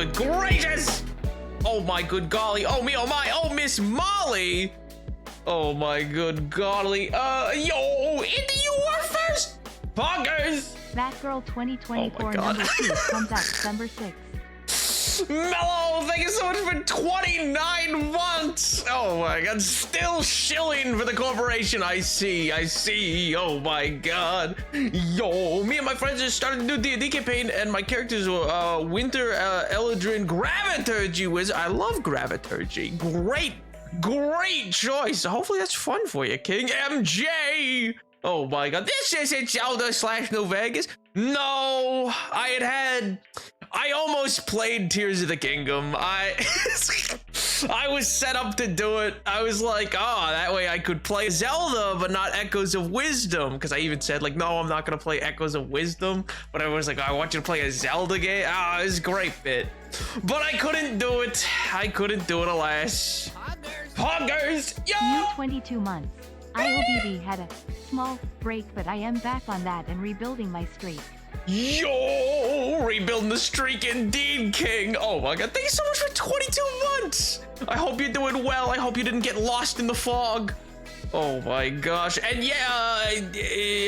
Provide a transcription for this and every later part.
good gracious! Oh my good golly. Oh me, oh my, oh Miss Molly. Oh my good golly. Yo, Indy, you are first. Poggers. Batgirl 2024 Oh my God. number 2 comes out December 6th. Mellow, thank you so much for 29 months. Oh my God, still shilling for the corporation. I see. Oh my God. Yo, me and my friends just started a new D&D campaign, and my characters were Winter, Eladrin, Graviturgy Wizard. I love Graviturgy. Great choice. Hopefully that's fun for you, King MJ. Oh my God, this isn't Zelda/New Vegas. No, I almost played Tears of the Kingdom. I was set up to do it. I was like, oh, that way I could play Zelda, but not Echoes of Wisdom. Because I even said, like, no, I'm not going to play Echoes of Wisdom. But I was like, I want you to play a Zelda game. Ah, it was a great bit. But I couldn't do it. Alas. Poggers! Yo! New 22 months. IOBB had a small break, but I am back on that and rebuilding my streak. Yo, rebuilding the streak indeed, King. Oh my God, thank you so much for 22 months. I hope you're doing well. I hope you didn't get lost in the fog. Oh my gosh. And yeah,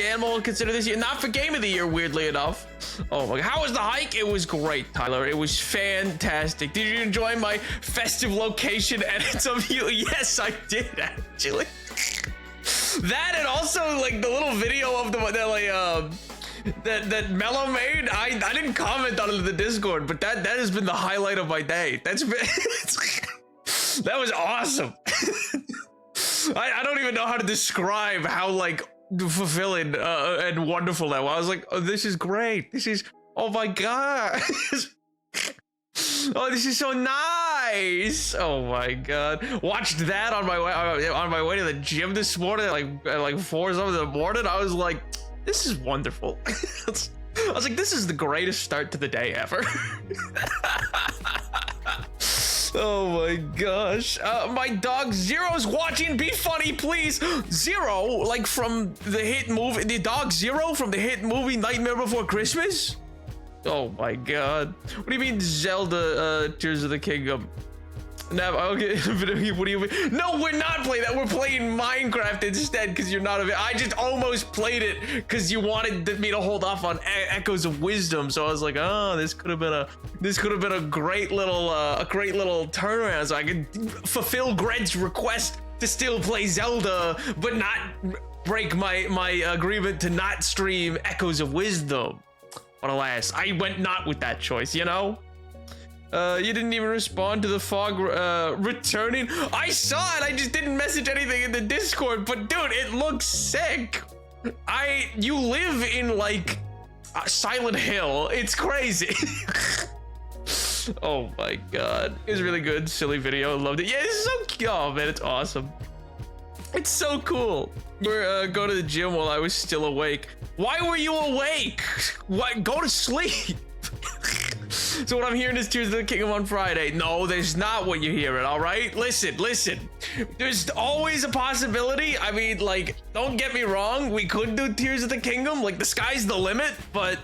Animal will consider this year not for Game of the Year, weirdly enough. Oh my God, how was the hike? It was great, Tyler. It was fantastic. Did you enjoy my festive location edits of you? Yes, I did, actually. That and also like the little video of that Mello made. I didn't comment on it in the Discord, but that has been the highlight of my day. That was awesome. I don't even know how to describe how like fulfilling and wonderful that was. I was like, oh, this is great. Oh my God. Oh, this is so nice. Oh my God. Watched that on my way to the gym this morning at like 4 or something in the morning. I was like, this is wonderful. I was like, this is the greatest start to the day ever. Oh my gosh. My dog Zero's watching. Be funny, please. Zero, like from the hit movie, the dog Zero from the hit movie Nightmare Before Christmas? Oh my God. What do you mean Zelda, Tears of the Kingdom? Okay, what do you mean? No, we're not playing that. We're playing Minecraft instead because you're not I just almost played it because you wanted me to hold off on Echoes of Wisdom. So I was like, oh, this could have been a great little turnaround so I could fulfill Greg's request to still play Zelda, but not break my agreement to not stream Echoes of Wisdom. But alas, I went not with that choice, you know? You didn't even respond to the fog returning. I saw it, I just didn't message anything in the Discord, but dude, it looks sick. You live in like Silent Hill. It's crazy. Oh my God. It was really good, silly video, loved it. Yeah, it's so cute. Oh man, it's awesome. It's so cool. We're going to the gym while I was still awake. Why were you awake? What? Go to sleep. So what I'm hearing is Tears of the Kingdom on Friday. No, there's not what you're hearing, all right? Listen. There's always a possibility. I mean, like, don't get me wrong. We could do Tears of the Kingdom. Like, the sky's the limit, but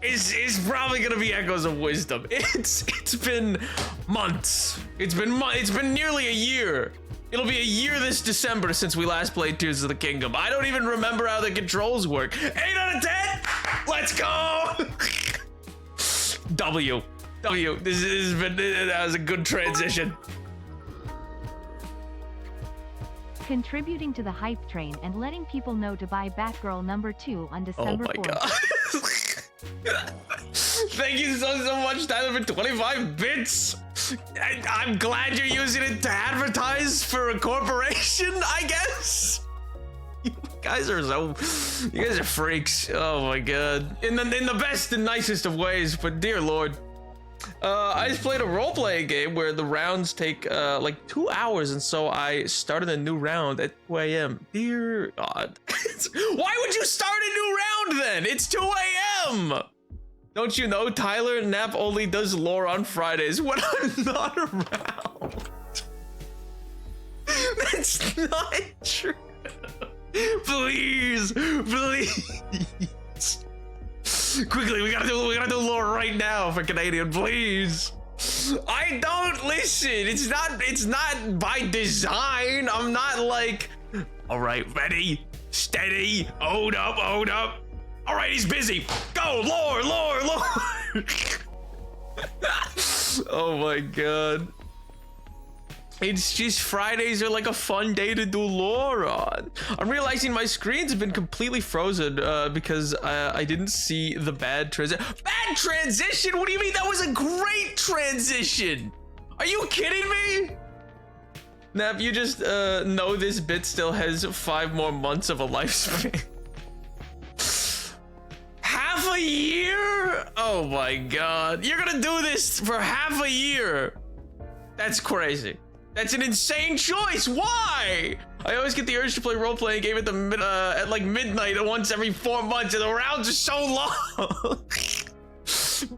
it's probably gonna be Echoes of Wisdom. It's been months. It's been nearly a year. It'll be a year this December since we last played Tears of the Kingdom. I don't even remember how the controls work. 8 out of 10. Let's go. W. That was a good transition. Contributing to the hype train and letting people know to buy Batgirl number 2 on December 4th. God. Thank you so much, Tyler, for 25 bits. I'm glad you're using it to advertise for a corporation, I guess. You guys are freaks. Oh my God. In the best and nicest of ways, but dear Lord. I just played a role-playing game where the rounds take like 2 hours, and so I started a new round at 2 a.m. Dear God. Why would you start a new round then? It's 2 a.m. Don't you know Tyler Knapp only does lore on Fridays when I'm not around? That's not true. Please. Quickly, we gotta do lore right now for Canadian, please. I don't listen. It's not by design. I'm not like, all right, ready, steady, hold up. All right, he's busy. Go, lore. Oh my god. It's just Fridays are like a fun day to do lore on. I'm realizing my screens have been completely frozen because I didn't see the bad transition. Bad transition? What do you mean? That was a great transition. Are you kidding me? Nap, you just know this bit still has 5 more months of a lifespan. Half a year? Oh my god. You're gonna do this for half a year. That's crazy. That's an insane choice. Why? I always get the urge to play role-playing game at like midnight once every 4 months, and the rounds are so long.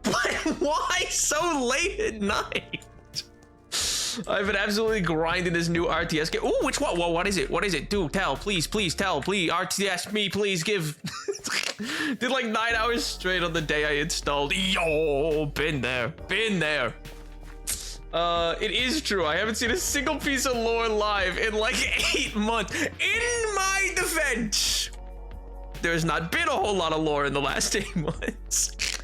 But why so late at night? I've been absolutely grinding this new RTS game. Ooh, which one? Whoa, what is it? What is it? Do tell, please tell, please. RTS me, please give. Did like 9 hours straight on the day I installed. Yo, been there. It is true. I haven't seen a single piece of lore live in like 8 months. In my defense, there's not been a whole lot of lore in the last 8 months.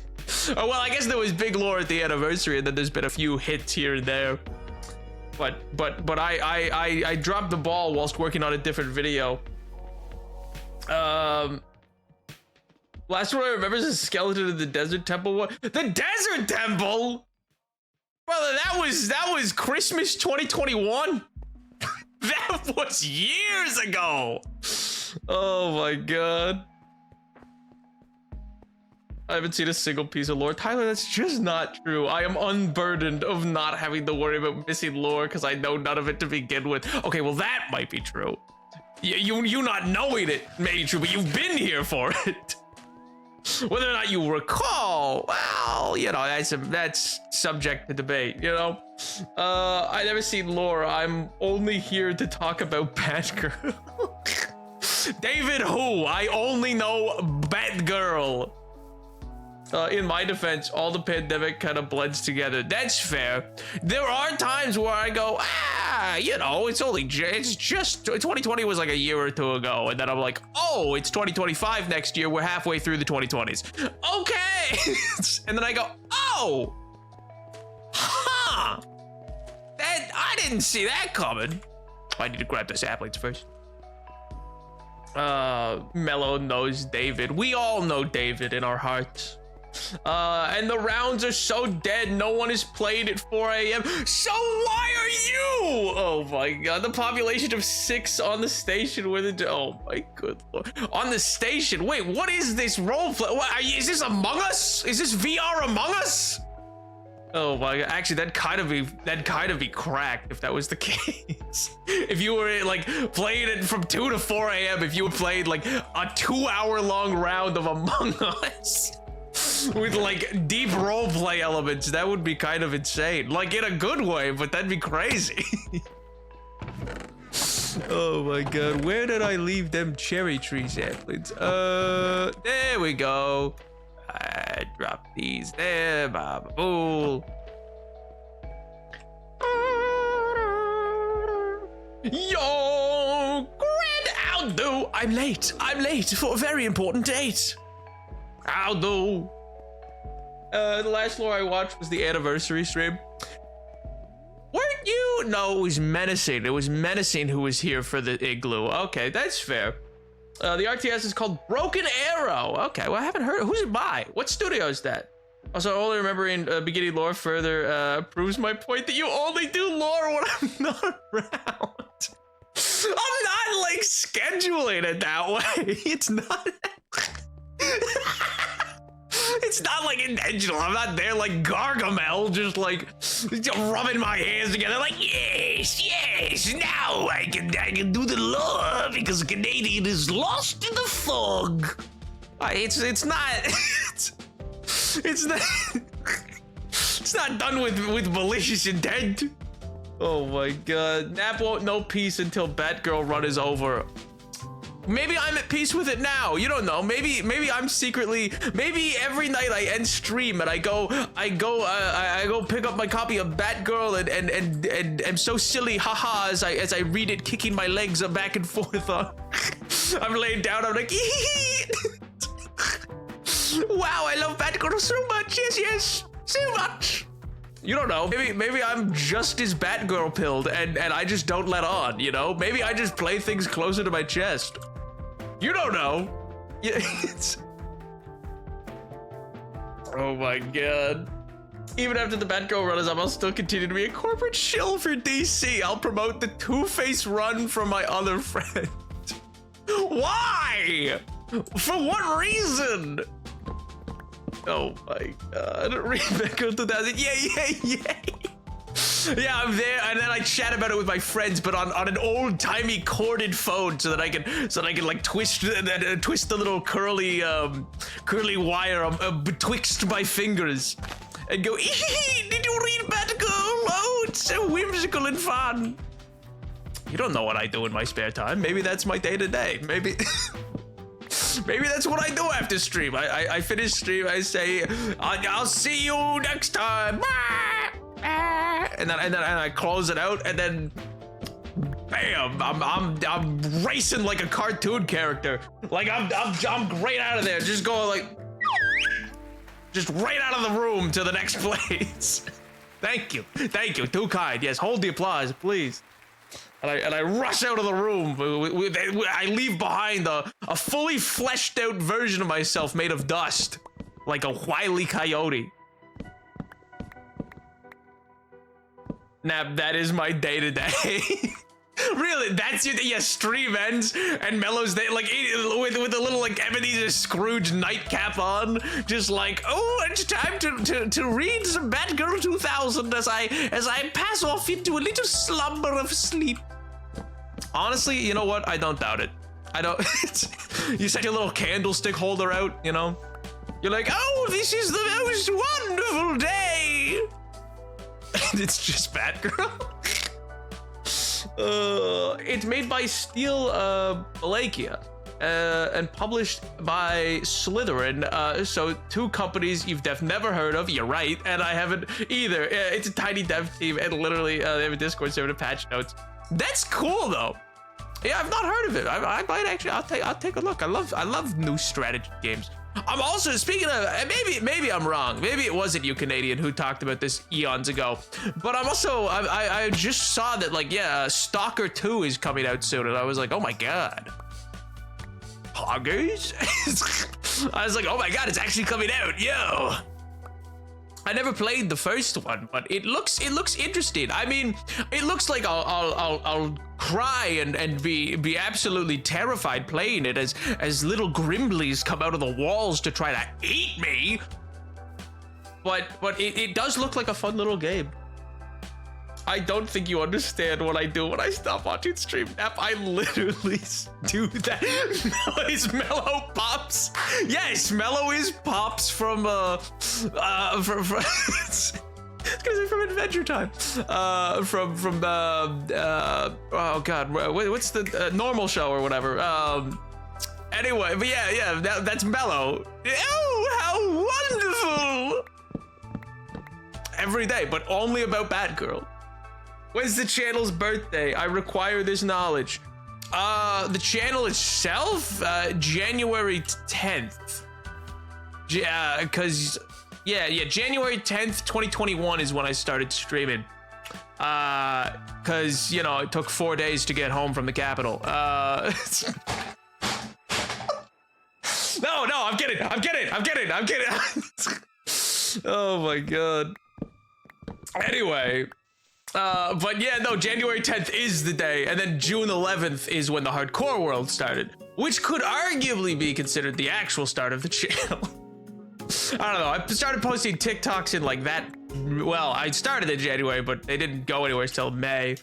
Oh, well, I guess there was big lore at the anniversary, and then there's been a few hits here and there. But I dropped the ball whilst working on a different video. Last one I remember is a skeleton in the desert temple. What? The desert temple? Brother, that was Christmas 2021. That was years ago. Oh my god. I haven't seen a single piece of lore. Tyler, that's just not true. I am unburdened of not having to worry about missing lore because I know none of it to begin with. Okay, well that might be true. You not knowing it may be true, but you've been here for it. Whether or not you recall, well, you know, that's subject to debate, you know? I never seen lore. I'm only here to talk about Batgirl. David who? I only know Batgirl. In my defense, all the pandemic kind of blends together. That's fair. There are times where I go, you know, it's just 2020 was like a year or two ago, and then I'm like, oh, it's 2025 next year. We're halfway through the 2020s. Okay. And then I go, oh, huh. That I didn't see that coming. I need to grab the saplings first. Mello knows David. We all know David in our hearts. And the rounds are so dead, no one has played at 4 a.m. So why are you? Oh my god, the population of 6 on the station with it. Oh my good lord. On the station? Wait, what is this role play? Is this Among Us? Is this VR Among Us? Oh my god, actually that'd kind of be cracked if that was the case. If you were like playing it from 2 to 4 a.m. if you had played like a 2-hour-long round of Among Us. With like deep roleplay elements, that would be kind of insane. Like in a good way, but that'd be crazy. Oh my god, where did I leave them cherry tree saplings? There we go. I drop these there, boo. Yo, grand outdo. I'm late for a very important date. How do? The last lore I watched was the anniversary stream. Weren't you? No, it was Menacing. It was Menacing who was here for the igloo. Okay, that's fair. The RTS is called Broken Arrow. Okay, well, I haven't heard. Who's it by? What studio is that? Also, only remembering beginning lore further proves my point that you only do lore when I'm not around. I'm not like scheduling it that way. It's not. It's not like intentional. I'm not there like Gargamel, just like rubbing my hands together, like yes. Now I can do the lore because Canadian is lost in the fog. It's not. It's not. It's not done with malicious intent. Oh my god. Nap won't know peace until Batgirl run is over. Maybe I'm at peace with it now. You don't know. Maybe I'm secretly. Maybe every night I end stream and I go pick up my copy of Batgirl and I'm so silly, haha, as I read it, kicking my legs back and forth. I'm laying down. I'm like, wow, I love Batgirl so much. Yes, so much. You don't know. Maybe I'm just as Batgirl pilled and I just don't let on, you know? Maybe I just play things closer to my chest. You don't know. Yeah. Oh my god. Even after the Batgirl run is up, I'll still continue to be a corporate shill for DC. I'll promote the Two-Face run from my other friend. Why? For what reason? Oh my god. Read Batgirl 2000. Yay. Yeah, I'm there, and then I chat about it with my friends, but on an old-timey corded phone, so that I can like twist the little curly wire betwixt my fingers, and go, did you read Batgirl? Oh, it's so whimsical and fun. You don't know what I do in my spare time. Maybe that's my day-to-day. Maybe that's what I do after stream. I finish stream, I say, I'll see you next time. And then I close it out, and then bam, I'm racing like a cartoon character. Like I'm right out of there, just going like, just right out of the room to the next place. Thank you, too kind. Yes, hold the applause, please. And I rush out of the room. I leave behind a fully fleshed out version of myself made of dust, like a Wile E. Coyote. Now that is my day-to-day. Really, that's your stream ends and Mellow's day, like with a little like Ebenezer Scrooge nightcap on, just like, oh, it's time to read some Batgirl 2000 as I pass off into a little slumber of sleep. Honestly, you know what? I don't doubt it. I don't. You set your little candlestick holder out, you know. You're like, oh, this is the most wonderful day. And it's just Batgirl. It's made by Steel Palakia and published by Slytherin. So two companies you've never heard of. You're right, and I haven't either. It's a tiny dev team, and literally they have a Discord server to patch notes. That's cool though. Yeah, I've not heard of it. I might actually. I'll take a look. I love new strategy games. I'm also, speaking of, maybe I'm wrong. Maybe it wasn't you Canadian who talked about this eons ago. But I'm also, I just saw that, like, yeah, Stalker 2 is coming out soon. And I was like, oh my god. Poggers? I was like, oh my god, it's actually coming out. Yo. I never played the first one, but it looks interesting. I mean, it looks like I'll cry and be absolutely terrified playing it as little Grimblies come out of the walls to try to eat me. But it does look like a fun little game. I don't think you understand what I do when I stop watching Stream Nap. I literally do that. Is Mellow Pops? Yes, Mellow is Pops from it's gonna say from Adventure Time. Oh god, what's the normal show or whatever? Anyway, but yeah, that's Mellow. Oh, how wonderful! Every day, but only about Batgirl. When's the channel's birthday? I require this knowledge. The channel itself, January 10th. January 10th, 2021 is when I started streaming. Cause, you know, it took 4 days to get home from the capital. No, I'm kidding. Oh my god. Anyway. But yeah, no, January 10th is the day, and then June 11th is when the Hardcore World started, which could arguably be considered the actual start of the channel. I don't know, I started posting TikToks in like that, well, I started in January, but they didn't go anywhere till May.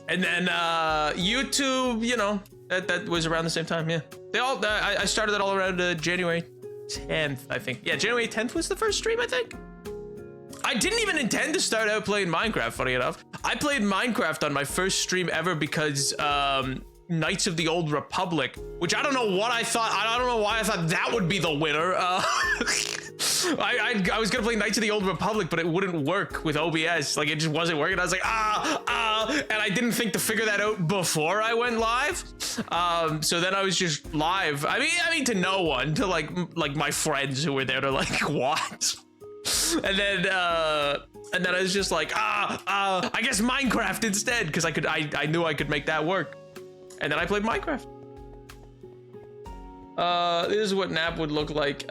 And then, YouTube, you know, that was around the same time, yeah. I started that all around January 10th, I think. Yeah, January 10th was the first stream, I think. I didn't even intend to start out playing Minecraft, funny enough. I played Minecraft on my first stream ever because Knights of the Old Republic, which I don't know what I thought. I don't know why I thought that would be the winner. I was gonna play Knights of the Old Republic, but it wouldn't work with OBS. Like, it just wasn't working. I was like, and I didn't think to figure that out before I went live. So then I was just live. I mean to no one, to like my friends who were there to like watch. And then I was just like, I guess Minecraft instead, because I knew I could make that work. And then I played Minecraft. This is what Nap would look like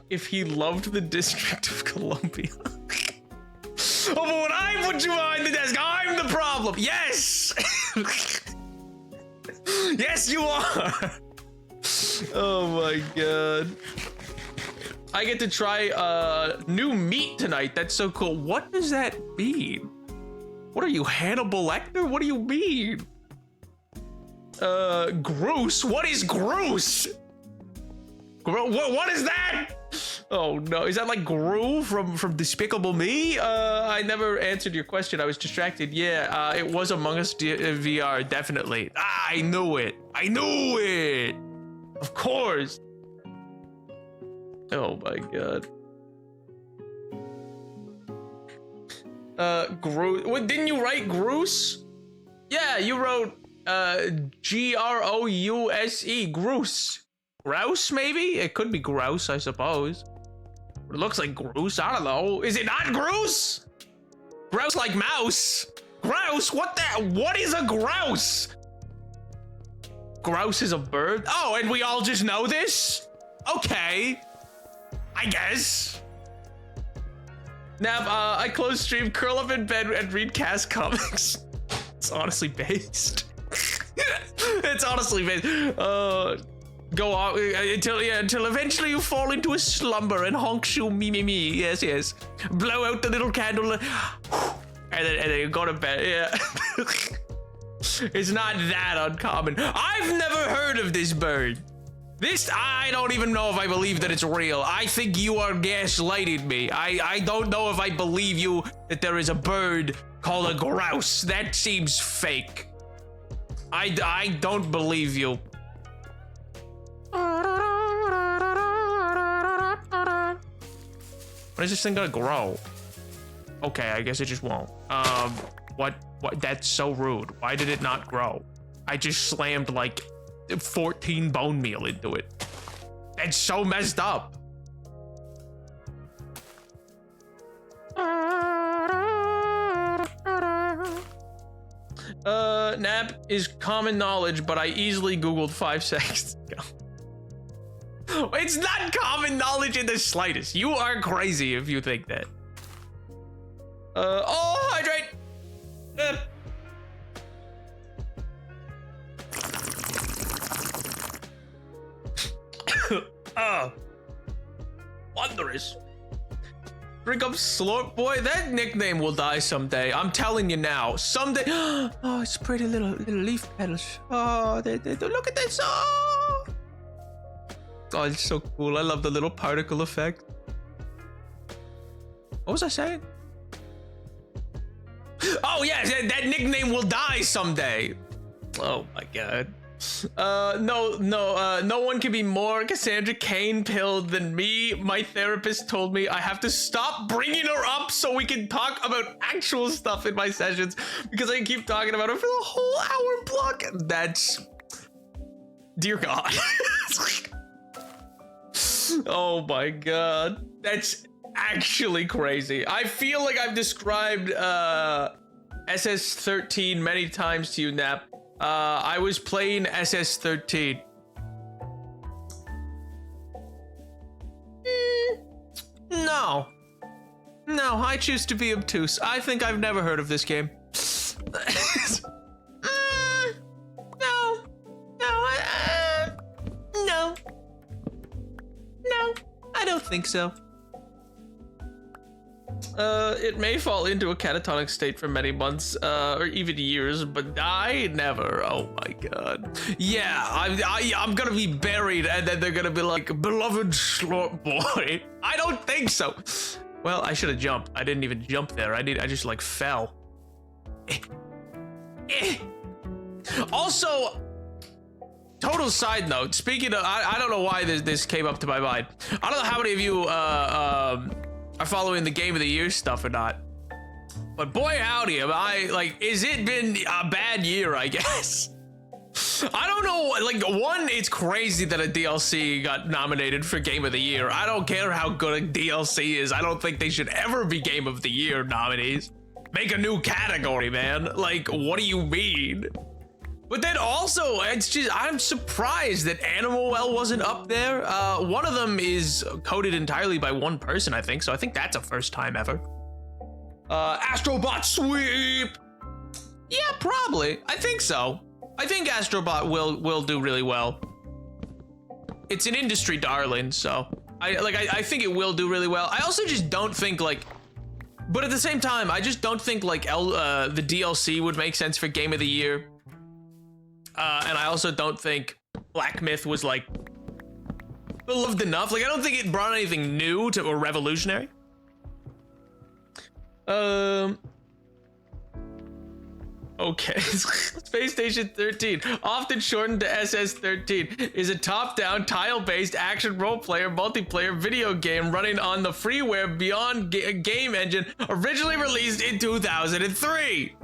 if he loved the District of Columbia. Oh, but when I put you behind the desk, I'm the problem. Yes. Yes, you are. Oh my god. I get to try new meat tonight. That's so cool. What does that mean? What are you, Hannibal Lecter? What do you mean? Groose? What is Groose? What is that? Oh no, is that like Gru from Despicable Me? I never answered your question. I was distracted. Yeah, it was Among Us VR, definitely. I knew it. I knew it. Of course. Oh my god. Groose. What, didn't you write Groose? Yeah, you wrote Grouse. Grouse. Grouse, maybe? It could be grouse, I suppose. It looks like Groose. I don't know. Is it not Grouse? Grouse like mouse. Grouse? What is a grouse? Grouse is a bird? Oh, and we all just know this? Okay. I guess. Nav, I close stream, curl up in bed, and read cast comics. It's honestly based. It's honestly based. Go on until eventually you fall into a slumber and honk shoo me. Yes, yes. Blow out the little candle, and then you go to bed. Yeah. It's not that uncommon. I've never heard of this bird. I don't even know if I believe that it's real. I think you are gaslighting me. I don't know if I believe you that there is a bird called a grouse. That seems fake. I don't believe you. When is this thing gonna grow? Okay, I guess it just won't. What? That's so rude. Why did it not grow? I just slammed like 14 bone meal into it. That's so messed up. Nap is common knowledge, but I easily Googled 5 seconds ago. It's not common knowledge in the slightest. You are crazy if you think that. Oh, hydrate. Wondrous. Drink up Slurp Boy. That nickname will die someday. I'm telling you now. Someday. Oh, it's pretty little leaf petals. Oh, they look at this. Oh, it's so cool. I love the little particle effect. What was I saying? Oh yeah, that nickname will die someday. Oh my god. No one can be more Cassandra Cain pilled than me. My therapist told me I have to stop bringing her up so we can talk about actual stuff in my sessions, because I keep talking about her for the whole hour block. That's, dear God. Oh my god, that's actually crazy. I feel like I've described SS13 many times to you, Nap. I was playing SS13. No, I choose to be obtuse. I think I've never heard of this game. No, I don't think so. It may fall into a catatonic state for many months, or even years, but I never. Oh my god. Yeah, I'm gonna be buried, and then they're gonna be like, beloved Slurp Boy. I don't think so. Well, I should have jumped. I didn't even jump there. I just like fell. Also, total side note. Speaking of, I don't know why this came up to my mind. I don't know how many of you are following the Game of the Year stuff or not. But boy howdy, am I, like, has it been a bad year, I guess? I don't know, like, one, it's crazy that a DLC got nominated for Game of the Year. I don't care how good a DLC is. I don't think they should ever be Game of the Year nominees. Make a new category, man. Like, what do you mean? But then also, it's just, I'm surprised that Animal Well wasn't up there. One of them is coded entirely by one person, I think. So I think that's a first time ever. Astrobot Sweep. Yeah, probably. I think so. I think Astrobot will do really well. It's an industry darling, so I think it will do really well. I also just don't think like, but at the same time, I just don't think like the DLC would make sense for Game of the Year. And I also don't think Black Myth was like beloved enough. Like I don't think it brought anything new or revolutionary. Okay, Space Station 13, often shortened to SS-13, is a top-down, tile-based action role-player multiplayer video game running on the freeware Beyond game engine, originally released in 2003.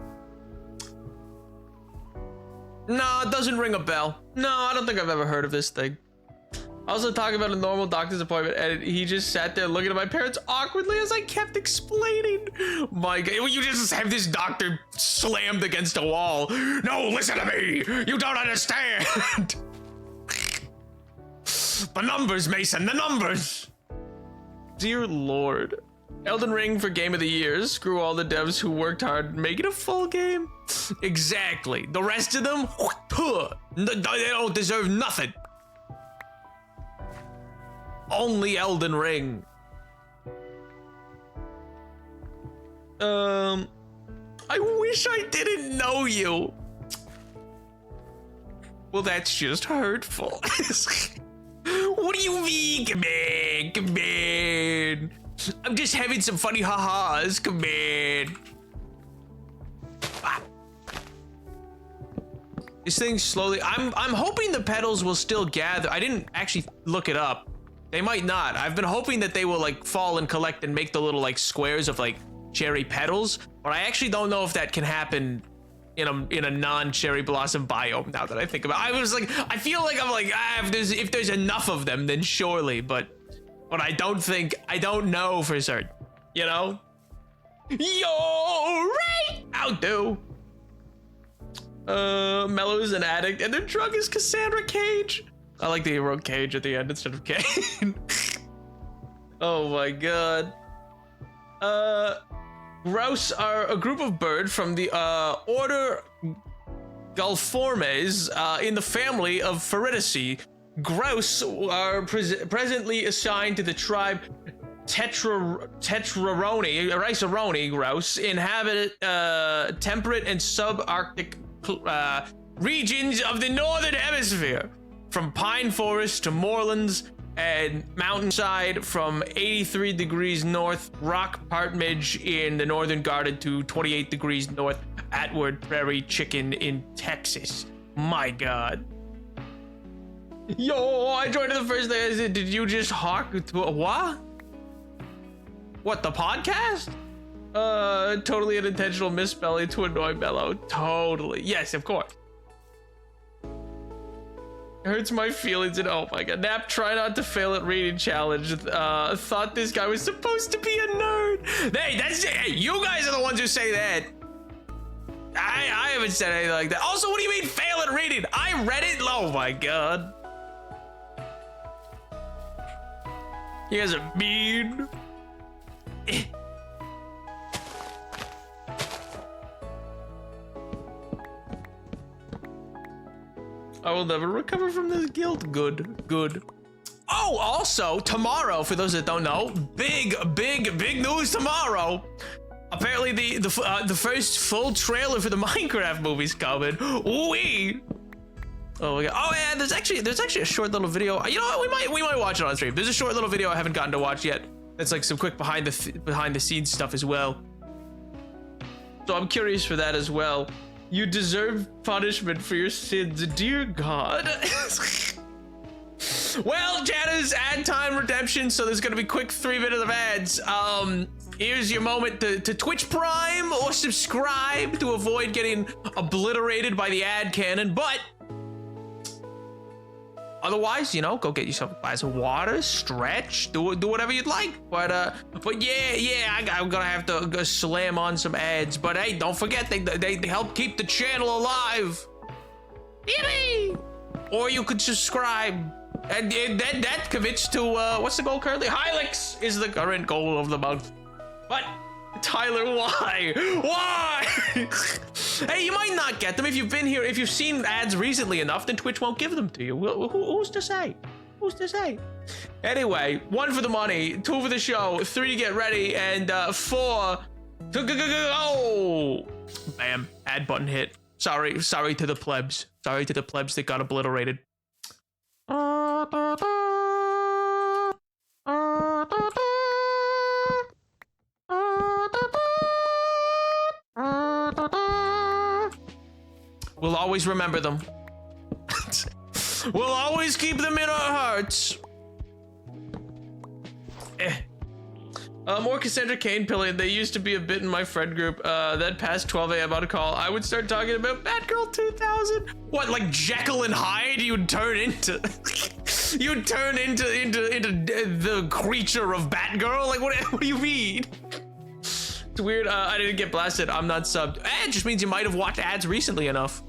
No, it doesn't ring a bell. No, I don't think I've ever heard of this thing. Also talking about a normal doctor's appointment, and he just sat there looking at my parents awkwardly as I kept explaining. My God, you just have this doctor slammed against a wall. No, listen to me. You don't understand. The numbers, Mason, the numbers. Dear Lord. Elden Ring for Game of the Year. Screw all the devs who worked hard. Make it a full game. Exactly. The rest of them, they don't deserve nothing. Only Elden Ring. I wish I didn't know you. Well, that's just hurtful. What do you mean? Come in, come in. I'm just having some funny ha-has. Come in. Ah. This thing slowly. I'm hoping the petals will still gather. I didn't actually look it up. They might not. I've been hoping that they will like fall and collect and make the little like squares of like cherry petals, but I actually don't know if that can happen in a non-cherry blossom biome. Now that I think about it, I was like, I feel like I'm like, if there's enough of them, then surely, but I don't know for certain, you know? Yo, right? I'll do. Mellow's an addict, and their drug is Cassandra Cage. I like that he wrote Cage at the end instead of Kane. Oh my God. Grouse are a group of birds from the order Galformes in the family of Feridaceae. Grouse are presently assigned to the tribe Ricerone grouse, inhabit temperate and subarctic regions of the northern hemisphere. From pine forest to moorlands and mountainside, from 83 degrees north rock partridge in the northern garden to 28 degrees north Atwood prairie chicken in Texas. My God. Yo, I joined the first day. I said, did you just hawk to a what? What, the podcast? Totally unintentional misspelling to annoy Mellow. Totally. Yes, of course. Hurts my feelings and oh my God. Nap, try not to fail at reading challenge. Thought this guy was supposed to be a nerd. Hey, you guys are the ones who say that. I haven't said anything like that. Also, what do you mean fail at reading? I read it. Oh my God. You guys are mean. I will never recover from this guilt. Good. Oh, also tomorrow, for those that don't know, big news tomorrow. Apparently the first full trailer for the Minecraft movie's coming. Ooh-wee. Oh my God. Oh yeah, there's actually a short little video. You know what? We might watch it on stream. There's a short little video I haven't gotten to watch yet. That's like some quick behind the scenes stuff as well. So I'm curious for that as well. You deserve punishment for your sins, dear God. Well, Janna's ad time redemption, so there's gonna be quick 3 minutes of ads. Here's your moment to Twitch Prime or subscribe to avoid getting obliterated by the ad cannon, but otherwise, you know, go get yourself a glass of water, stretch, do whatever you'd like. But yeah, I'm gonna have to go slam on some ads. But hey, don't forget, they help keep the channel alive. Yippee! Or you could subscribe. And that commits to, what's the goal currently? Hilux is the current goal of the month. But, Tyler, why? Why? Hey, you might not get them if you've been here. If you've seen ads recently enough, then Twitch won't give them to you. Who's to say? Who's to say? Anyway, 1 for the money, 2 for the show, 3 to get ready, and 4 to go. Bam, ad button hit. Sorry to the plebs. Sorry to the plebs that got obliterated. We'll always remember them. We'll always keep them in our hearts. More Cassandra Cain Pillion. They used to be a bit in my friend group. That past 12 a.m. on a call, I would start talking about Batgirl 2000. What, like Jekyll and Hyde? You'd turn into... You'd turn into the creature of Batgirl? Like, what do you mean? It's weird. I didn't get blasted. I'm not subbed. It just means you might have watched ads recently enough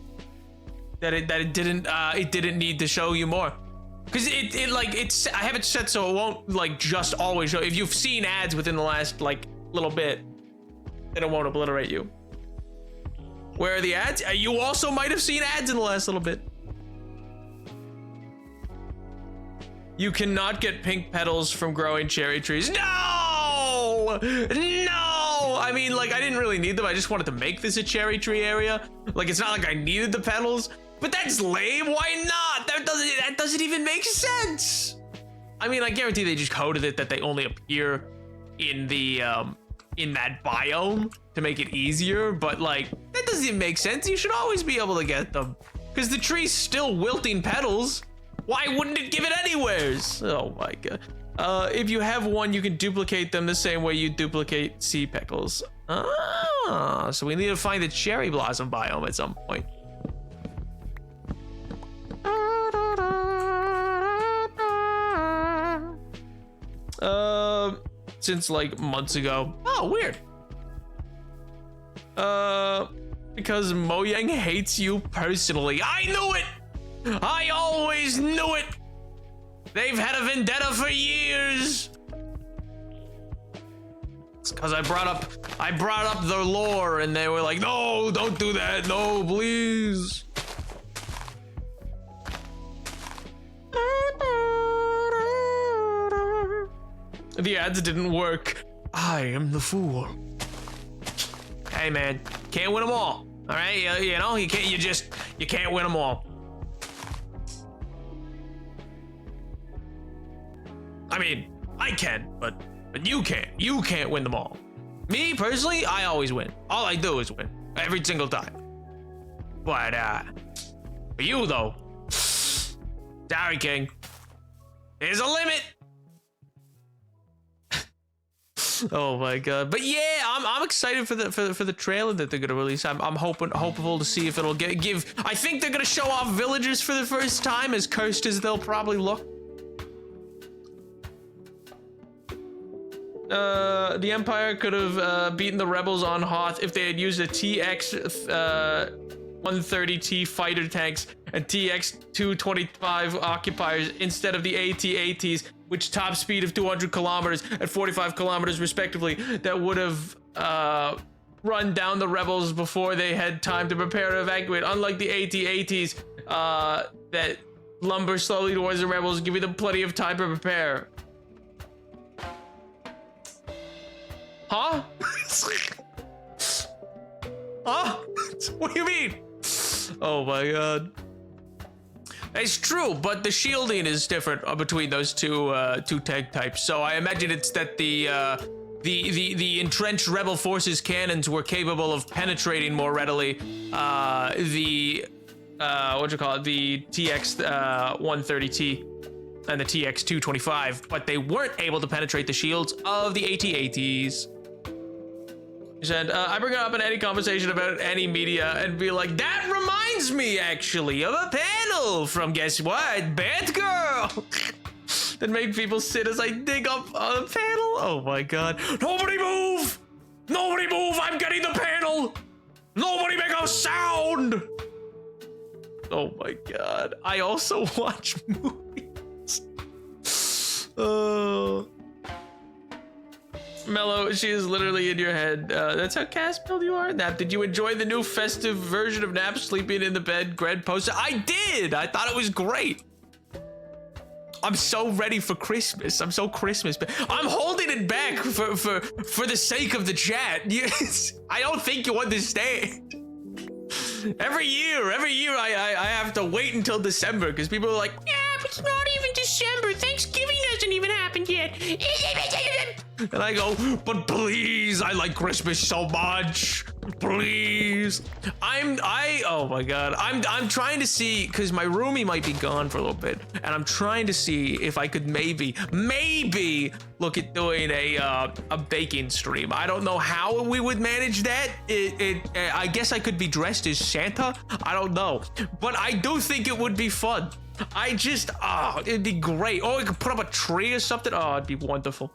that it didn't need to show you more. Because I have it set so it won't like just always show. If you've seen ads within the last like little bit, then it won't obliterate you. Where are the ads? You also might have seen ads in the last little bit. You cannot get pink petals from growing cherry trees. No! No! I mean, like, I didn't really need them. I just wanted to make this a cherry tree area. Like, it's not like I needed the petals. But that's lame. Why not? That doesn't even make sense. I mean, I guarantee they just coded it that they only appear in the in that biome to make it easier. But like, that doesn't even make sense. You should always be able to get them because the tree's still wilting petals. Why wouldn't it give it anywheres? Oh my god. If you have one, you can duplicate them the same way you duplicate sea pickles. Ah, so we need to find the cherry blossom biome at some point. Since like months ago. Oh, weird. Because Mojang hates you personally. I knew it! I always knew it! They've had a vendetta for years! It's because I brought up the lore and they were like, no, don't do that, no, please. The ads didn't work. I am the fool. Hey man, can't win them all. All right, you know, you can't win them all. I mean, I can, but you can't. You can't win them all. Me personally, I always win. All I do is win every single time. But for you though, sorry, King. There's a limit. Oh my god! But yeah, I'm excited for the trailer that they're gonna release. I'm hopeful to see if it'll give. I think they're gonna show off villagers for the first time, as cursed as they'll probably look. The Empire could have beaten the rebels on Hoth if they had used a TX 130T fighter tanks and TX 225 occupiers instead of the AT-ATs, which top speed of 200 kilometers and 45 kilometers respectively. That would have run down the rebels before they had time to prepare to evacuate. Unlike the AT-ATs that lumber slowly towards the rebels, giving them plenty of time to prepare. Huh? Huh? What do you mean? Oh my god. It's true, but the shielding is different between those two tank types. So I imagine it's that the the entrenched rebel forces cannons were capable of penetrating more readily the TX 130T and the TX 225, but they weren't able to penetrate the shields of the AT-ATs. He said, I bring it up in any conversation about any media and be like, that reminds me actually of a panel from guess what? Batgirl! That make people sit as I dig up a panel. Oh my god. Nobody move! Nobody move! I'm getting the panel! Nobody make a sound! Oh my god. I also watch movies. Oh. Mello, she is literally in your head. That's how Caspilled you are. Nap, did you enjoy the new festive version of Nap sleeping in the bed? Greg posted. I did. I thought it was great. I'm so ready for Christmas. I'm so Christmas. I'm holding it back for the sake of the chat. Yes. I don't think you understand. Every year I have to wait until December because people are like, yeah, but it's not even December. Thanksgiving hasn't even happened yet. And I go, but please, I like Christmas so much. Please. Oh my god. I'm trying to see, because my roomie might be gone for a little bit, and I'm trying to see if I could maybe look at doing a baking stream. I don't know how we would manage that. I guess I could be dressed as Santa. I don't know. But I do think it would be fun. It'd be great. Oh, we could put up a tree or something. Oh, it'd be wonderful.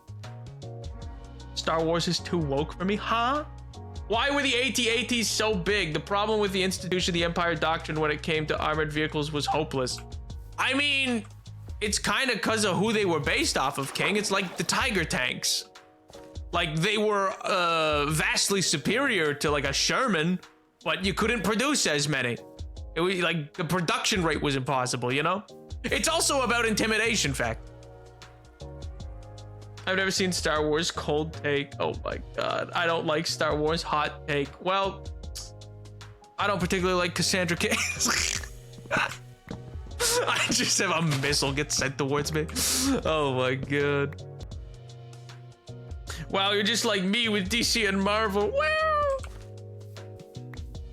Star Wars is too woke for me, huh? Why were the AT-ATs so big? The problem with the institution of the Empire Doctrine when it came to armored vehicles was hopeless. I mean, it's kind of because of who they were based off of, King. It's like the Tiger tanks. Like, they were vastly superior to like a Sherman, but you couldn't produce as many. It was like the production rate was impossible, you know? It's also about intimidation, fact. I've never seen Star Wars. Cold take. Oh my god. I don't like Star Wars. Hot take. Well, I don't particularly like Cassandra Cain. I just have a missile get sent towards me. Oh my god. Wow, you're just like me with DC and Marvel. Wow.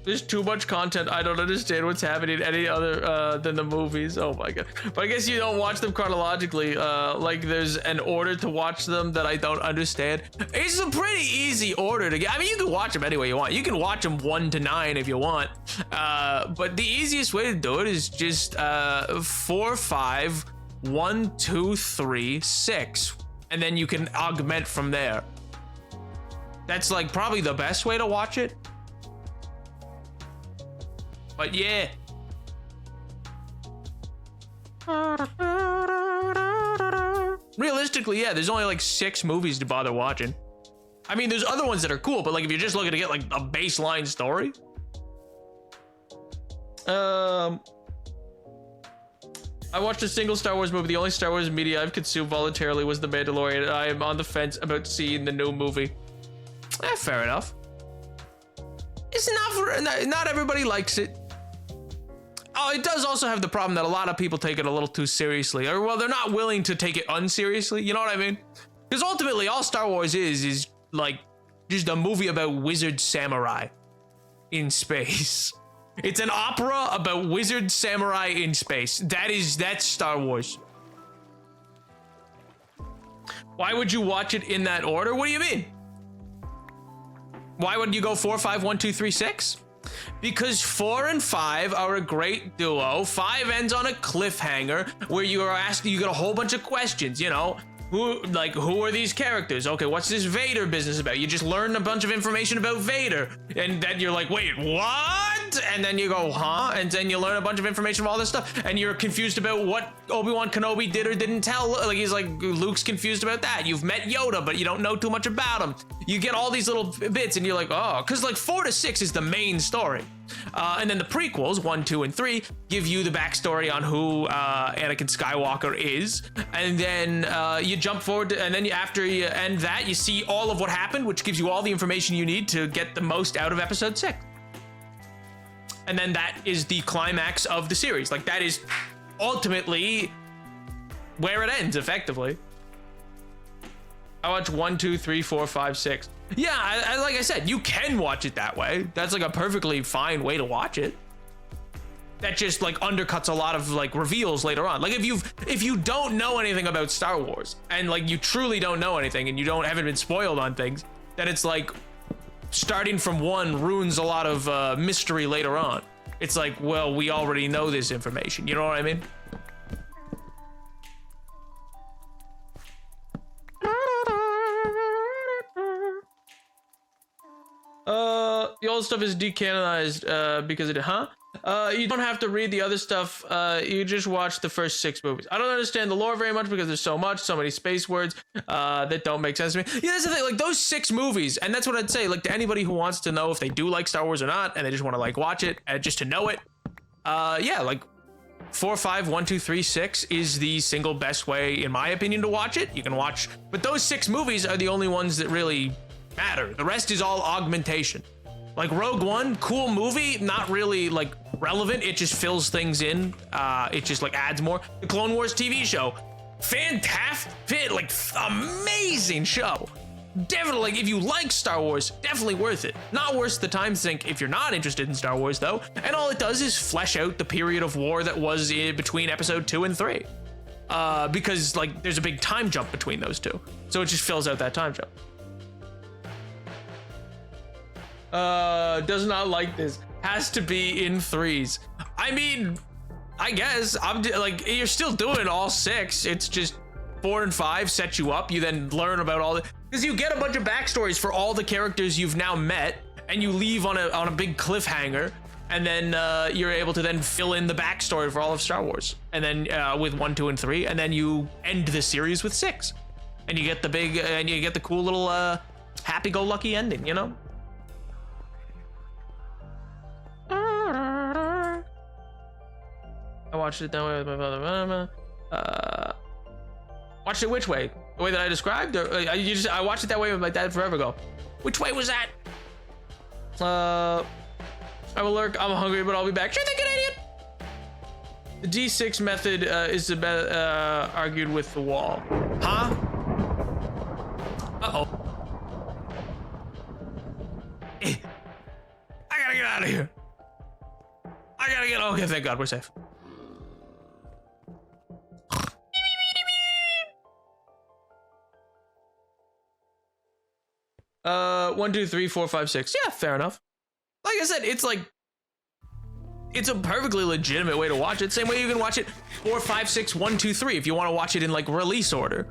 There's too much content. I don't understand what's happening any other than the movies. Oh my god. But I guess you don't watch them chronologically. Like there's an order to watch them that I don't understand. It's a pretty easy order to get. I mean, you can watch them any way you want. You can watch them 1 to 9 if you want. But the easiest way to do it is just 4, 5, 1, 2, 3, 6. And then you can augment from there. That's like probably the best way to watch it. But yeah. Realistically, yeah, there's only like 6 movies to bother watching. I mean, there's other ones that are cool, but like if you're just looking to get like a baseline story. I watched a single Star Wars movie. The only Star Wars media I've consumed voluntarily was The Mandalorian. I am on the fence about seeing the new movie. Fair enough. It's not everybody likes it. Oh, it does also have the problem that a lot of people take it a little too seriously. Or, well, they're not willing to take it unseriously. You know what I mean? Because ultimately, all Star Wars is like just a movie about wizard samurai in space. It's an opera about wizard samurai in space. That's Star Wars. Why would you watch it in that order? What do you mean? Why would you go 4, 5, 1, 2, 3, 6? Because 4 and 5 are a great duo. 5 ends on a cliffhanger where you are asked, you get a whole bunch of questions, you know, who are these characters? Okay, what's this Vader business about? You just learn a bunch of information about Vader, and then you're like, wait, what? And then you go, huh? And then you learn a bunch of information from all this stuff, and you're confused about what Obi-Wan Kenobi did or didn't tell. Like, he's like, Luke's confused about that. You've met Yoda, but you don't know too much about him. You get all these little bits, and you're like, oh, because like 4 to 6 is the main story. And then the prequels, 1, 2, and 3, give you the backstory on who Anakin Skywalker is. And then you jump forward, and then after you end that, you see all of what happened, which gives you all the information you need to get the most out of episode 6. And then that is the climax of the series. Like, that is ultimately where it ends, effectively. I watch 1, 2, 3, 4, 5, 6. Yeah, I like I said, you can watch it that way. That's like a perfectly fine way to watch it. That just like undercuts a lot of like reveals later on. Like if you don't know anything about Star Wars and like you truly don't know anything and you haven't been spoiled on things, then it's like starting from 1 ruins a lot of mystery later on. It's like, well, we already know this information. You know what I mean? The old stuff is decanonized because you don't have to read the other stuff. You just watch the first 6 movies. I don't understand the lore very much because there's so many space words that don't make sense to me. Yeah, that's the thing. Like those 6 movies, and that's what I'd say. Like to anybody who wants to know if they do like Star Wars or not, and they just want to like watch it just to know it. Yeah, like 4, 5, 1, 2, 3, 6 is the single best way, in my opinion, to watch it. You can watch, but those 6 movies are the only ones that really matter. The rest is all augmentation. Like Rogue One, cool movie, not really like relevant. It just fills things in. It just like adds more. The Clone Wars TV show, fantastic, like amazing show. Definitely, like if you like Star Wars, definitely worth it. Not worth the time sink if you're not interested in Star Wars though. And all it does is flesh out the period of war that was in between episode 2 and 3. Because like there's a big time jump between those 2. So it just fills out that time jump. Does not like this. Has to be in 3s. I mean, I guess I'm like, you're still doing all 6. It's just 4 and 5 set you up. You then learn about all the, because you get a bunch of backstories for all the characters you've now met, and you leave on a big cliffhanger, and then you're able to then fill in the backstory for all of Star Wars, and then with 1, 2, and 3, and then you end the series with 6, and you get the big and you get the cool little happy-go-lucky ending, you know. I watched it that way with my father. Watched it which way? The way that I described? Or I watched it that way with my dad forever ago. Which way was that? I will lurk. I'm hungry, but I'll be back. Sure thing, Canadian. The D6 method is argued with the wall. Huh? Uh-oh. I gotta get out of here. Okay, thank God, we're safe. 1, 2, 3, 4, 5, 6. Yeah, fair enough. Like I said, it's like, it's a perfectly legitimate way to watch it. Same way you can watch it 4, 5, 6, 1, 2, 3 if you want to watch it in like release order.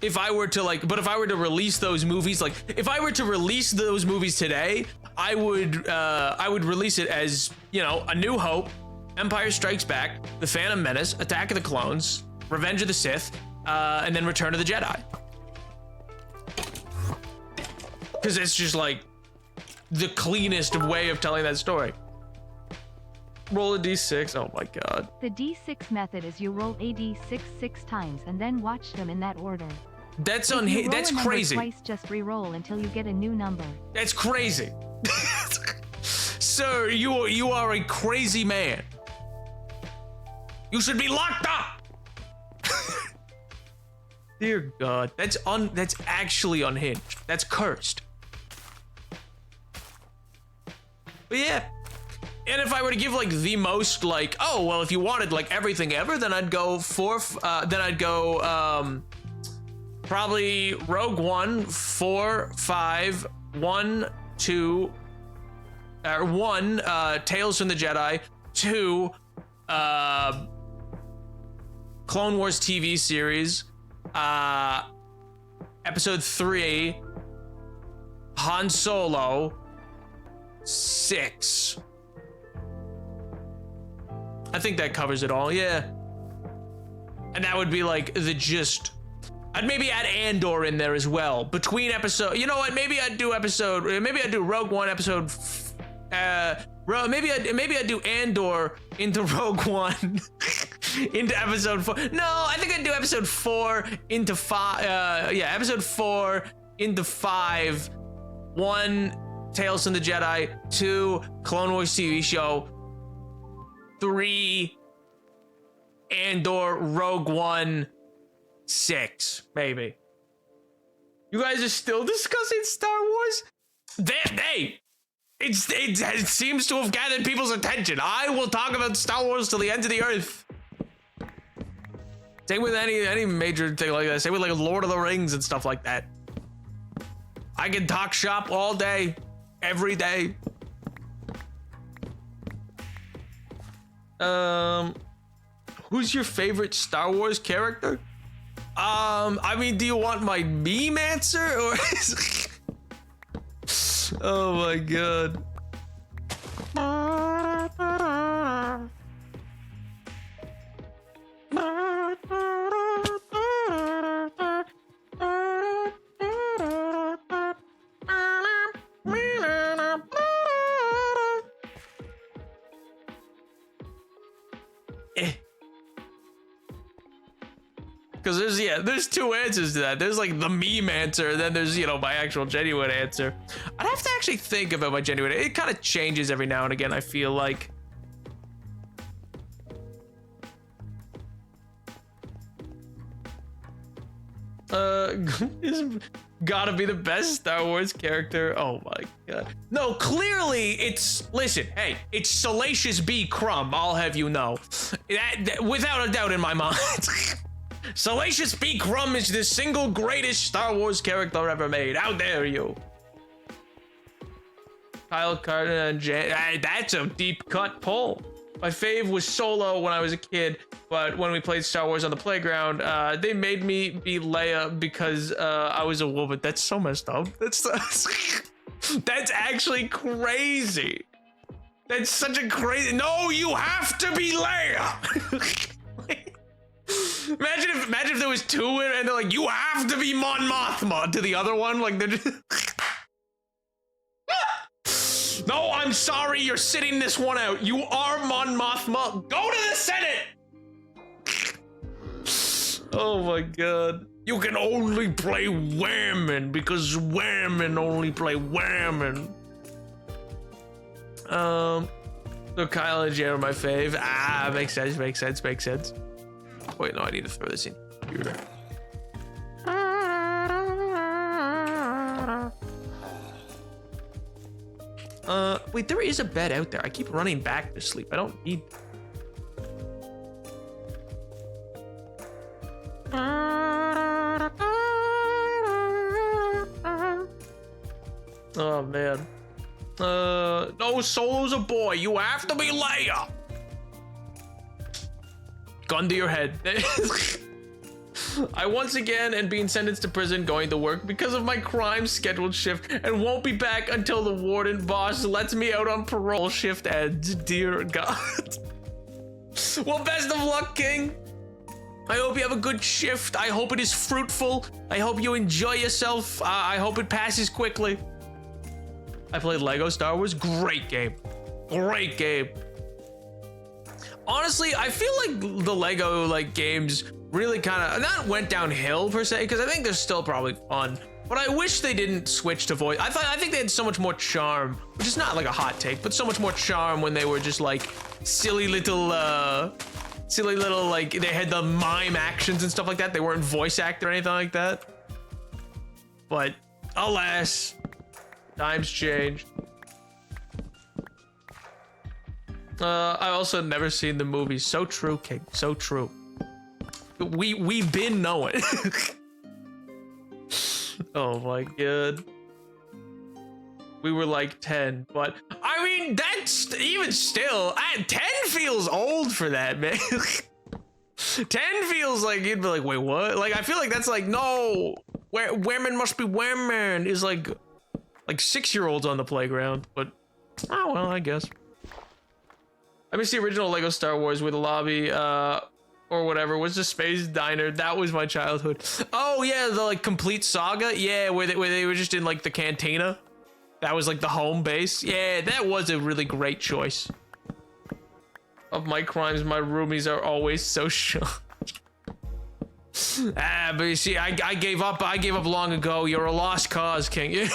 If I were to like, but if I were to release those movies, like if I were to release those movies today, I would release it as, you know, A New Hope, Empire Strikes Back, The Phantom Menace, Attack of the Clones, Revenge of the Sith, and then Return of the Jedi. Because it's just like the cleanest way of telling that story. Roll a d6. Oh my God. The d6 method is you roll a d6 6 times and then watch them in that order. That's That's crazy. Twice, just re-roll until you get a new number. That's crazy. Sir, you are a crazy man. You should be locked up. Dear God, that's actually unhinged. That's cursed. But yeah. And if I were to give like the most like, oh well, if you wanted like everything ever, then I'd go probably Rogue One, 4, 5, 1, 2, 1, Tales from the Jedi, 2, Clone Wars TV series, episode 3, Han Solo, 6. I think that covers it all, yeah. And that would be like the gist. I'd maybe add Andor in there as well. Between episode, you know what? Maybe I'd do Rogue One episode. Maybe I'd do Andor into Rogue One into episode 4. No, I think I'd do episode 4 into 5. Yeah, episode 4 into 5. 1, Tales from the Jedi. 2, Clone Wars TV show. 3, and/or Rogue One 6, maybe. You guys are still discussing Star Wars? It seems to have gathered people's attention. I will talk about Star Wars till the end of the earth. Same with any major thing like that. Same with like Lord of the Rings and stuff like that. I can talk shop all day, every day. Who's your favorite Star Wars character? I mean, do you want my meme answer or? Oh my god. Because there's two answers to that. There's like the meme answer, and then there's, my actual genuine answer. I'd have to actually think about my genuine. It kind of changes every now and again, I feel like. Is gotta be the best Star Wars character. Oh my god. No, clearly it's, listen, hey, it's Salacious B. Crumb, I'll have you know. That without a doubt in my mind. Salacious B. Crumb is the single greatest Star Wars character ever made. How dare you? Kyle Carter and that's a deep cut pull. My fave was Solo when I was a kid, but when we played Star Wars on the playground, they made me be Leia because I was a woman. That's so messed up. That's actually crazy. That's such a crazy. No, you have to be Leia. Imagine if there was two and they're like, you have to be Mon Mothma to the other one. Like they're just. No, I'm sorry, you're sitting this one out. You are Mon Mothma. Go to the Senate. Oh my god. You can only play women because women only play women. So Kyle and Jay are my fave. Makes sense. Wait, no, I need to throw this in here. Wait, there is a bed out there. I keep running back to sleep. I don't need. Oh man. No, Solo's a boy. You have to be Leia. Gun to your head. I once again am being sentenced to prison going to work because of my crime scheduled shift and won't be back until the warden boss lets me out on parole. Shift ends. Dear God. Well, best of luck, King. I hope you have a good shift. I hope it is fruitful. I hope you enjoy yourself. I hope it passes quickly. I played Lego Star Wars. Great game. Great game. Honestly, I feel like the Lego games really kind of not went downhill per se, because I think they're still probably fun. But I wish they didn't switch to voice. I think they had so much more charm, which is not like a hot take, but so much more charm when they were just like silly little like they had the mime actions and stuff like that. They weren't voice act or anything like that. But alas, times change. I also never seen the movie. So true, King. So true. We've been knowing. Oh my god. We were like 10, but I mean that's even still 10 feels old for that, man. 10 feels like you'd be like, wait, what? Like I feel like that's like, no, where women must be women is like 6-year-olds on the playground, but oh well, I guess. I missed the original Lego Star Wars with a lobby, or whatever, was the Space Diner. That was my childhood. Oh yeah, the complete saga. Yeah, where they were just in the cantina. That was the home base. Yeah, that was a really great choice. Of my crimes, my roomies are always so shocked. But you see, I gave up. I gave up long ago. You're a lost cause, King.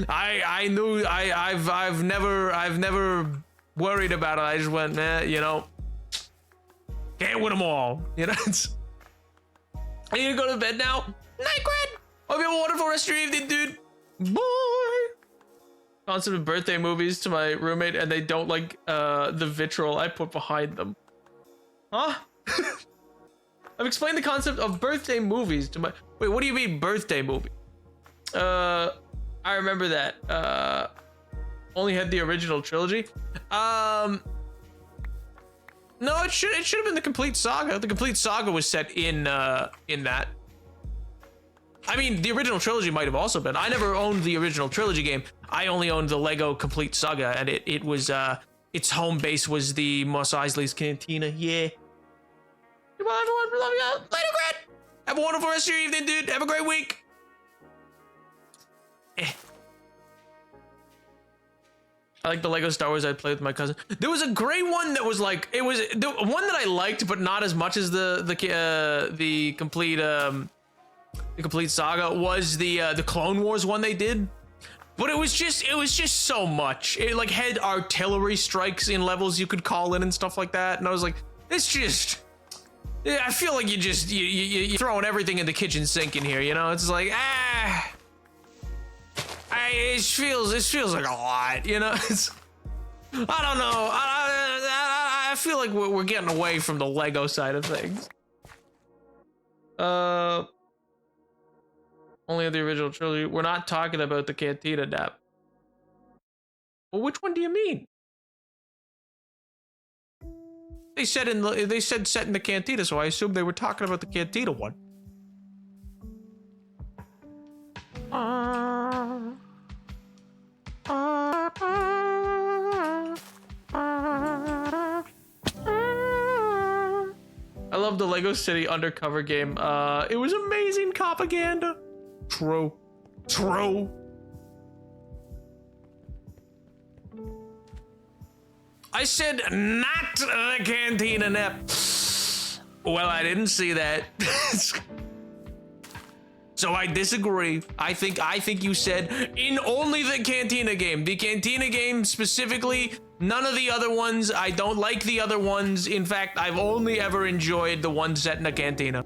I knew I've never worried about it. I just went, man, Can't win them all. You know, are you gonna go to bed now? Night, Grant. Hope you have a wonderful rest of your evening, dude. Bye. Concept of birthday movies to my roommate, and they don't like the vitriol I put behind them. Huh? I've explained the concept of birthday movies to my... Wait, what do you mean birthday movie? I remember that. Only had the original trilogy. No, it should have been the complete saga. The complete saga was set in that. I mean, the original trilogy might have also been. I never owned the original trilogy game. I only owned the Lego Complete Saga, and it was its home base was the Mos Eisley's Cantina. Yeah. Goodbye, everyone. Love you. Later, Grant. Have a wonderful rest of your evening, dude. Have a great week. I like the Lego Star Wars I played with my cousin. There was a great one that was like, it was the one that I liked, but not as much as the complete saga was the Clone Wars one they did. But it was just so much. It like had artillery strikes in levels you could call in and stuff like that. And I was like, it's just, I feel like you're throwing everything in the kitchen sink in here, you know? It's like, it feels like a lot, you know? I don't know. I feel like we're getting away from the Lego side of things. Only the original trilogy. We're not talking about the Cantina Dap. Well, which one do you mean? They said set in the Cantina, so I assumed they were talking about the Cantina one. I love the Lego City Undercover game. It was amazing propaganda. True. I said not the Cantina Nep. Well, I didn't see that. So I disagree. I think you said in only the Cantina game. The Cantina game specifically, none of the other ones. I don't like the other ones. In fact, I've only ever enjoyed the ones set in a cantina.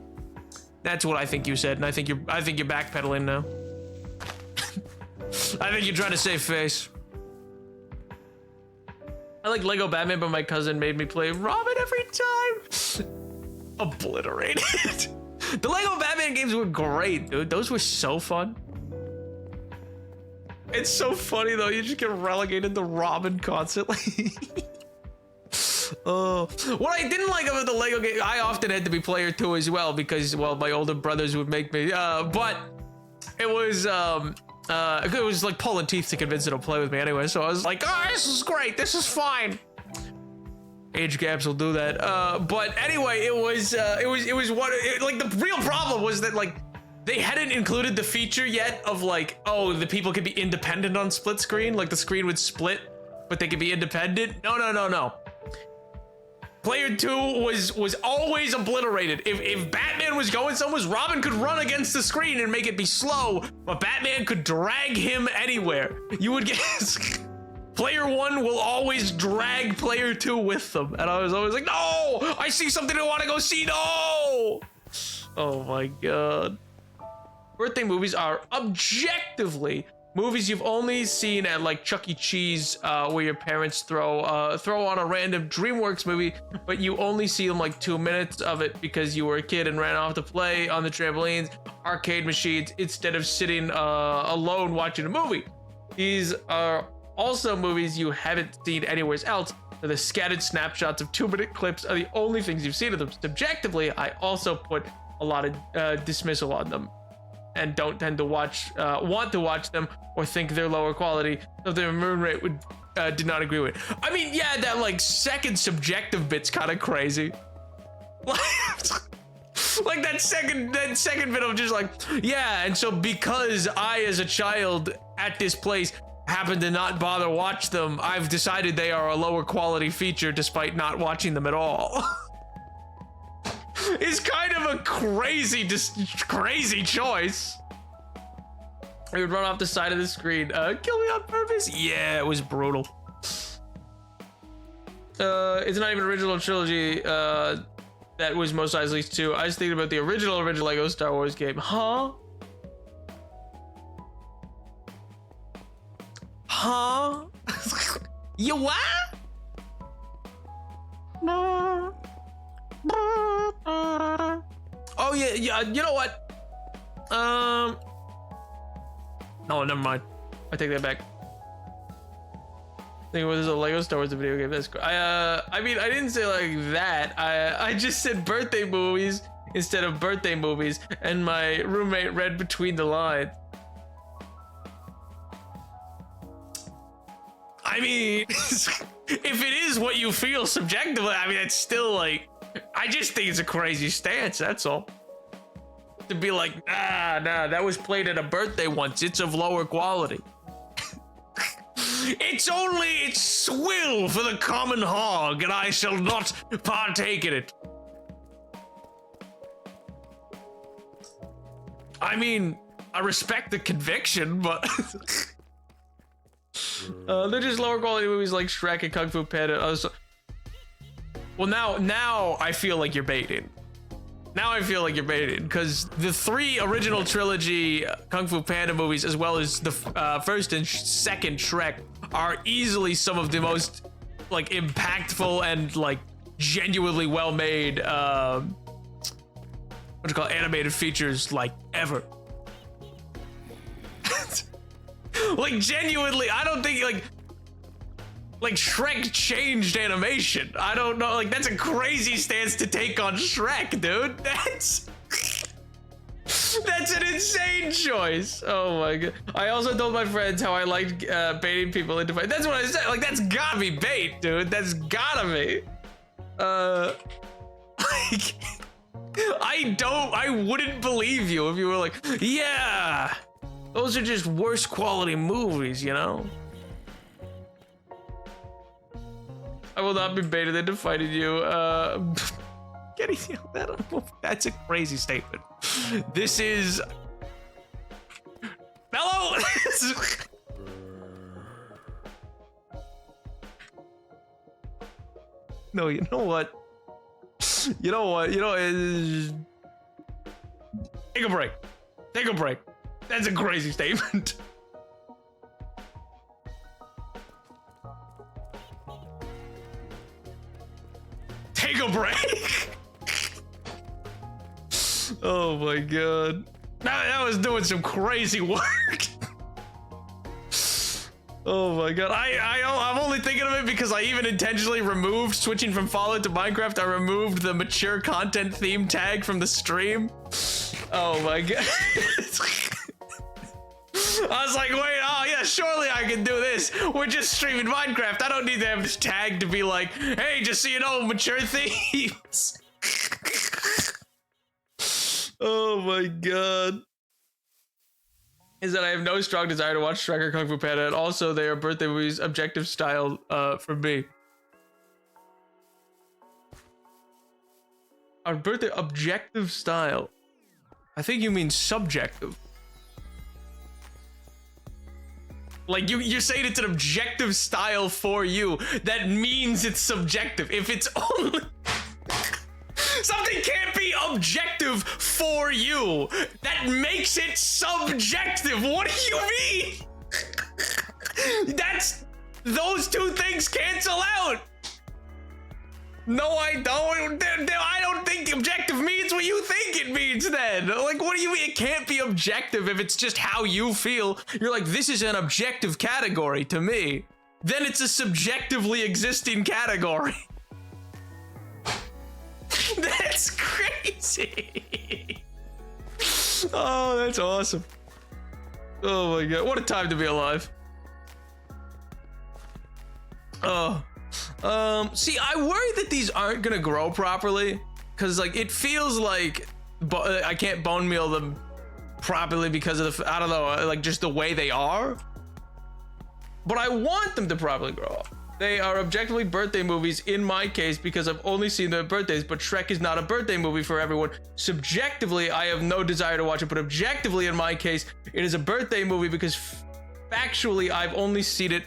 That's what I think you said, and I think you're backpedaling now. I think you're trying to save face. I like Lego Batman, but my cousin made me play Robin every time. Obliterated. The Lego Batman games were great, dude. Those were so fun. It's so funny though. You just get relegated to Robin constantly. What I didn't like about the Lego game, I often had to be player 2 as well because, well, my older brothers would make me. But it was like pulling teeth to convince them to play with me anyway. So I was like, oh, this is great. This is fine. Age gaps will do that. But anyway, it was like the real problem was that like they hadn't included the feature yet of like, oh, the people could be independent on split screen. Like the screen would split, but they could be independent. No. Player 2 was always obliterated. If Batman was going somewhere, Robin could run against the screen and make it be slow, but Batman could drag him anywhere. You would get player 1 will always drag player 2 with them, and I was always like, no, I see something I want to go see. No. Oh my god. Birthday movies are objectively movies you've only seen at like Chuck E. Cheese, where your parents throw on a random DreamWorks movie, but you only see them like 2 minutes of it because you were a kid and ran off to play on the trampolines, arcade machines, instead of sitting alone watching a movie. These are also movies you haven't seen anywhere else. The scattered snapshots of 2-minute clips are the only things you've seen of them. Subjectively, I also put a lot of dismissal on them and don't tend to want to watch them or think they're lower quality. So the moon rate would did not agree with. I mean, yeah, that like second subjective bit's kind of crazy. Like that second bit of just like, yeah, and so because I as a child at this place happened to not bother watch them, I've decided they are a lower quality feature despite not watching them at all. It's kind of a crazy choice. He would run off the side of the screen. Kill me on purpose? Yeah, it was brutal. It's not even original trilogy. that was Mos Eisley's 2. I was thinking about the original Lego Star Wars game. Huh? Huh? You what? Oh yeah, you know what? No, never mind. I take that back. I think there's a Lego Star Wars video game. That's cool. I mean, I didn't say like that. I just said birthday movies instead of birthday movies, and my roommate read between the lines. I mean, if it is what you feel subjectively, I mean, it's still like, I just think it's a crazy stance, that's all. To be like, nah, that was played at a birthday once, it's of lower quality. It's swill for the common hog, and I shall not partake in it. I mean, I respect the conviction, but... they're just lower quality movies like Shrek and Kung Fu Panda. Well, now I feel like you're baiting. Now I feel like you're baiting, because the 3 original trilogy Kung Fu Panda movies, as well as the first and second Shrek, are easily some of the most like impactful and like genuinely well made animated features like ever. Like genuinely, I don't think like Shrek changed animation. I don't know, like that's a crazy stance to take on Shrek, dude. That's an insane choice. Oh my god. I also told my friends how I liked baiting people into fight. That's what I said. Like that's gotta be bait, dude. That's gotta be. Like, I wouldn't believe you if you were like, yeah, those are just worse quality movies, you know? I will not be baited into fighting you. Getting yelled at. That's a crazy statement. This is... Hello? No, you know what? You know what? Take a break. Take a break. That's a crazy statement. Take a break. Oh my god. That was doing some crazy work. Oh my god. I'm only thinking of it because I even intentionally removed, switching from Fallout to Minecraft, I removed the mature content theme tag from the stream. Oh my god. I was like, wait, oh yeah, surely I can do this. We're just streaming Minecraft. I don't need to have this tag to be like, hey, just so you know, mature themes. Oh my god. Is that I have no strong desire to watch Shrek or Kung Fu Panda, and also they are birthday movies, objective style, for me. Our birthday objective style. I think you mean subjective. Like you're saying it's an objective style for you. That means it's subjective. If it's only something can't be objective for you, that makes it subjective. What do you mean? Those two things cancel out. No, I don't. I don't think objective means what you think it means then. Like, what do you mean? It can't be objective if it's just how you feel. You're like, this is an objective category to me. Then it's a subjectively existing category. That's crazy. Oh, that's awesome. Oh my god, what a time to be alive. Oh. See, I worry that these aren't gonna grow properly, because like it feels like I can't bone meal them properly because of the, I don't know, like just the way they are. But I want them to properly grow up. They are objectively birthday movies in my case because I've only seen them at birthdays, but Shrek is not a birthday movie for everyone. Subjectively, I have no desire to watch it, but objectively in my case, it is a birthday movie because factually I've only seen it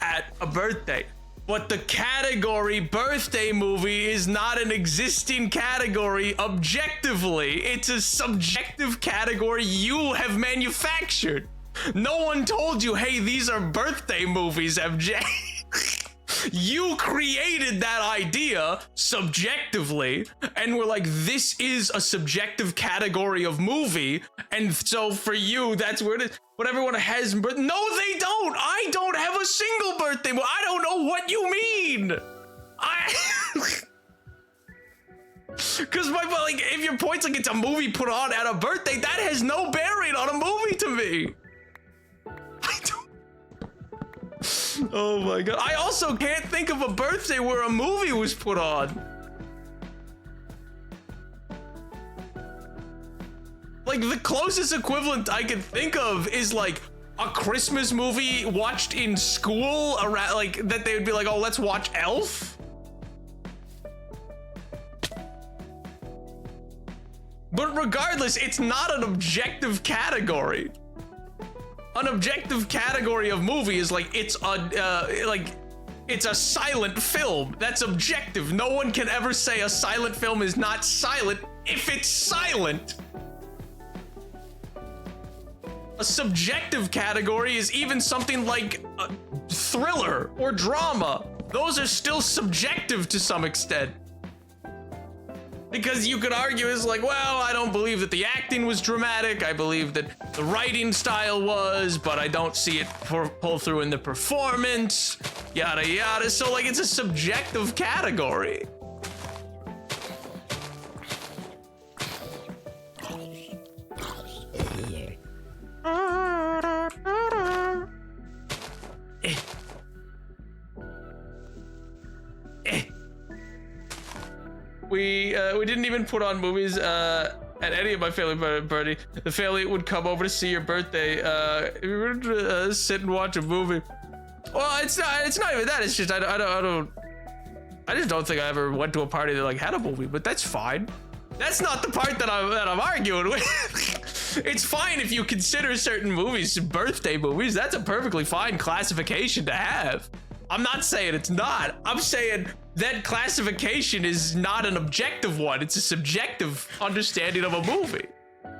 at a birthday. But the category birthday movie is not an existing category objectively. It's a subjective category you have manufactured. No one told you, hey, these are birthday movies, MJ. You created that idea subjectively and were like, this is a subjective category of movie, and so for you, that's where it is. But everyone has, but no, they don't. I don't have a single birthday movie. I don't know what you mean. Because like, if your point's like it's a movie put on at a birthday, that has no bearing on a movie to me. I don't. Oh my god. I also can't think of a birthday where a movie was put on. Like, the closest equivalent I can think of is like a Christmas movie watched in school around, like, that they would be like, oh, let's watch Elf. But regardless, it's not an objective category. An objective category of movie is like, it's a silent film. That's objective. No one can ever say a silent film is not silent if it's silent. A subjective category is even something like a thriller or drama. Those are still subjective to some extent. Because you could argue is like, well, I don't believe that the acting was dramatic. I believe that the writing style was, but I don't see it pull through in the performance, yada, yada. So like, it's a subjective category. We didn't even put on movies at any of my family party. The family would come over to see your birthday. We would sit and watch a movie. Well, it's not even that. It's just I just don't think I ever went to a party that like had a movie. But that's fine. That's not the part that I'm arguing with. It's fine if you consider certain movies birthday movies. That's a perfectly fine classification to have. I'm not saying it's not. I'm saying that classification is not an objective one. It's a subjective understanding of a movie.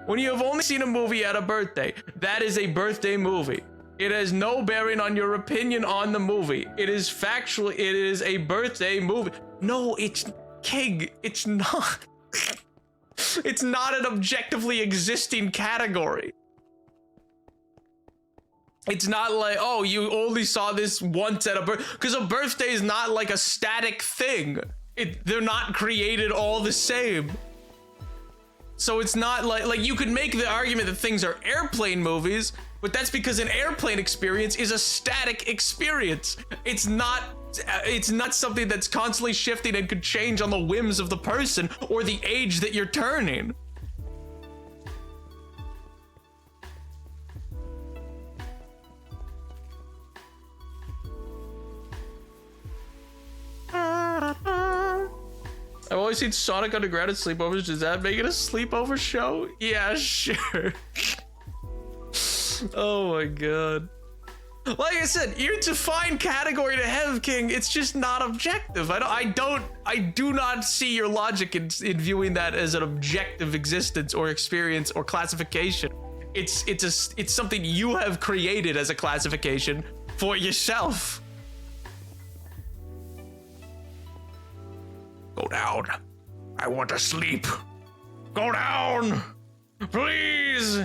When you have only seen a movie at a birthday, that is a birthday movie. It has no bearing on your opinion on the movie. It is factually, it is a birthday movie. No, it's King. It's not. It's not an objectively existing category. It's not like, oh, you only saw this once at a birthday, because a birthday is not like a static thing. They're not created all the same. So it's not like you could make the argument that things are airplane movies, but that's because an airplane experience is a static experience. It's not something that's constantly shifting and could change on the whims of the person or the age that you're turning. I've always seen Sonic Underground at sleepovers. Does that make it a sleepover show? Yeah, sure. Oh my god. Like I said, your defined category to have, King, it's just not objective. I do not see your logic in viewing that as an objective existence or experience or classification. It's something you have created as a classification for yourself. Go down. I want to sleep. Go down, please.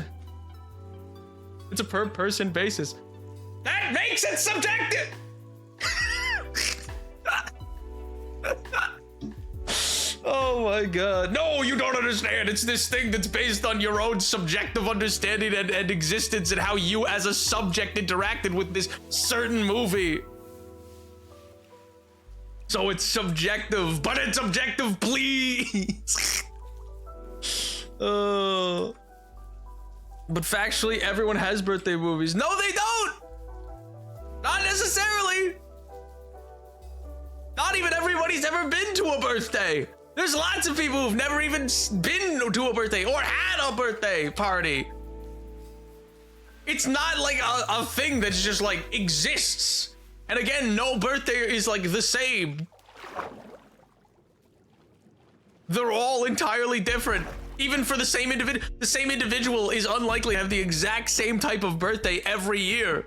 It's a per person basis. That makes it subjective. Oh my god. No, you don't understand. It's this thing that's based on your own subjective understanding and existence and how you as a subject interacted with this certain movie. So it's subjective, but it's objective, please. But factually, everyone has birthday movies. No, they don't. Not necessarily. Not even everybody's ever been to a birthday. There's lots of people who've never even been to a birthday or had a birthday party. It's not like a thing that's just like exists And again, no birthday is like the same. They're all entirely different. Even for the same individual is unlikely to have the exact same type of birthday every year.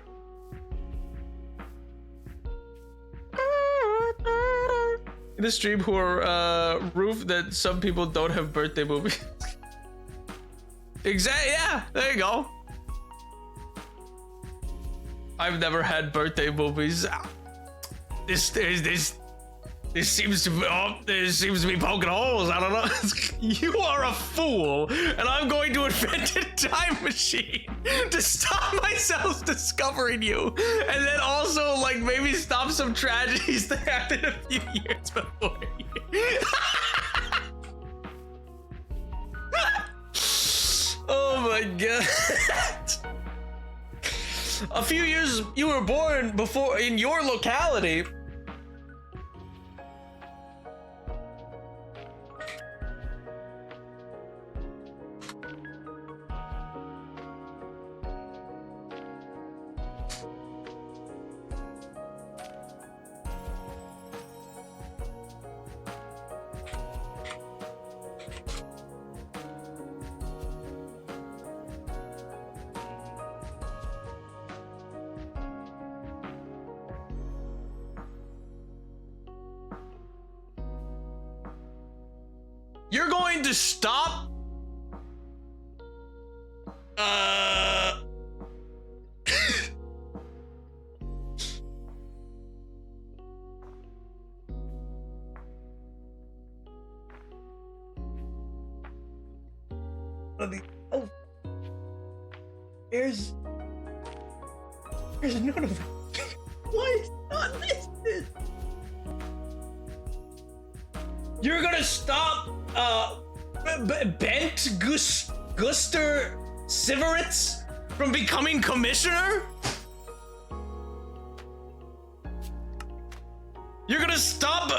In the stream who are roof that some people don't have birthday movies. Exactly, yeah, there you go. I've never had birthday movies. This seems to be poking holes. I don't know. You are a fool, and I'm going to invent a time machine to stop myself discovering you, and then also like maybe stop some tragedies that happened a few years before you. Oh my god. A few years you were born before in your locality. You're going to stop? Oh, there's a notification. Why is not listed? You're gonna stop Bent Guster Siveritz from becoming commissioner? You're gonna stop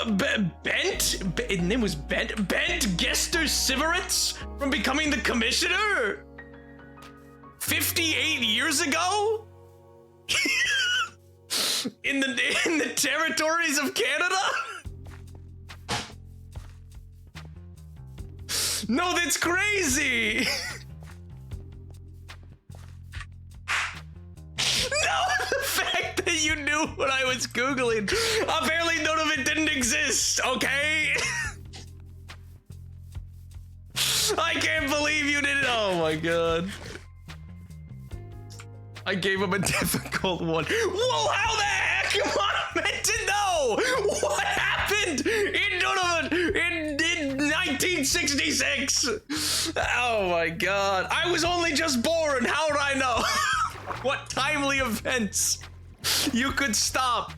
his name was Bent Gester Siveritz from becoming the commissioner? 58 years ago? in the territories of Canada? No, that's crazy! No, the fact that you knew what I was Googling. Apparently none of it didn't exist, okay? I can't believe you didn't. Oh my god. I gave him a difficult one. Whoa, how the heck am I meant to know what happened in Donovan in 1966? Oh my god. I was only just born. How would I know? What timely events you could stop?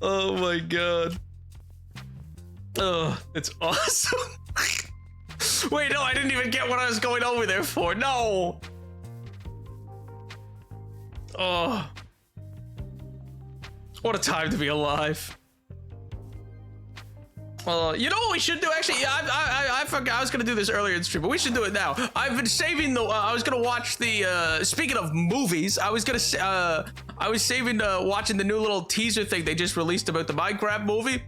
Oh my god. Oh, that's awesome. Wait, no, I didn't even get what I was going over there for. No. Oh. What a time to be alive. You know what we should do? Actually, yeah, I forgot. I was gonna do this earlier in stream, but we should do it now. I've been saving the. I was gonna watch the. Speaking of movies, I was saving watching the new little teaser thing they just released about the Minecraft movie.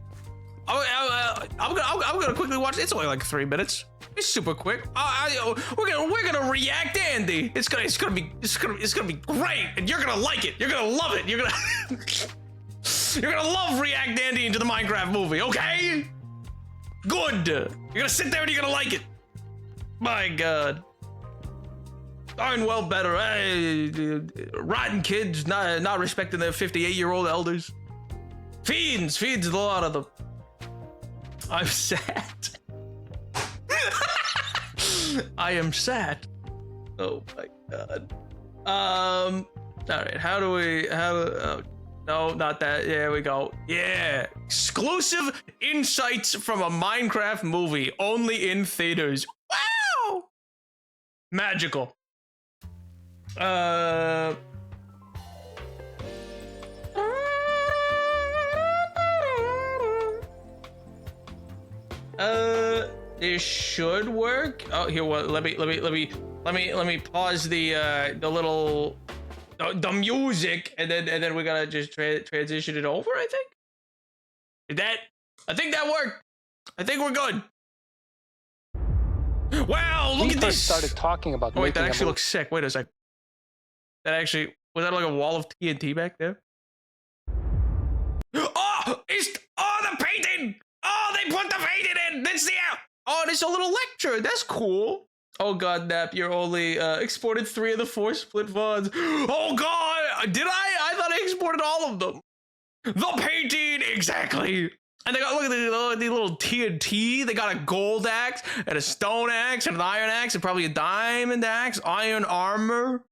I'm gonna quickly watch it. It's only like 3 minutes. It's super quick. We're gonna react Andy. It's gonna be great, and you're gonna like it. You're gonna love it. You're gonna love React Andy into the Minecraft movie. Okay. Good. You're gonna sit there and you're gonna like it. My god. Darn well better. Rotten kids not respecting their 58-year-old elders. Feeds a lot of them. I'm sad. I am sad. Oh my god. All right. No, not that. There we go. Yeah. Exclusive insights from a Minecraft movie, only in theaters. Wow. Magical. This should work. Oh, here. What? Let me pause the little the music, and then we're gonna just transition it over. I think. I think that worked. I think we're good. Wow, look at this. Started talking about. Oh, wait, that actually looks sick. Wait a sec. That actually was that like a wall of TNT back there? Oh, the painting. Oh, they put the painting in. That's the out. Oh, there's a little lecture. That's cool. Oh god, Nap, you're only exported 3 of the 4 split VODs. Oh god, did I? I thought I exported all of them. The painting, exactly. And they got, look at the little TNT. They got a gold axe and a stone axe and an iron axe and probably a diamond axe, iron armor.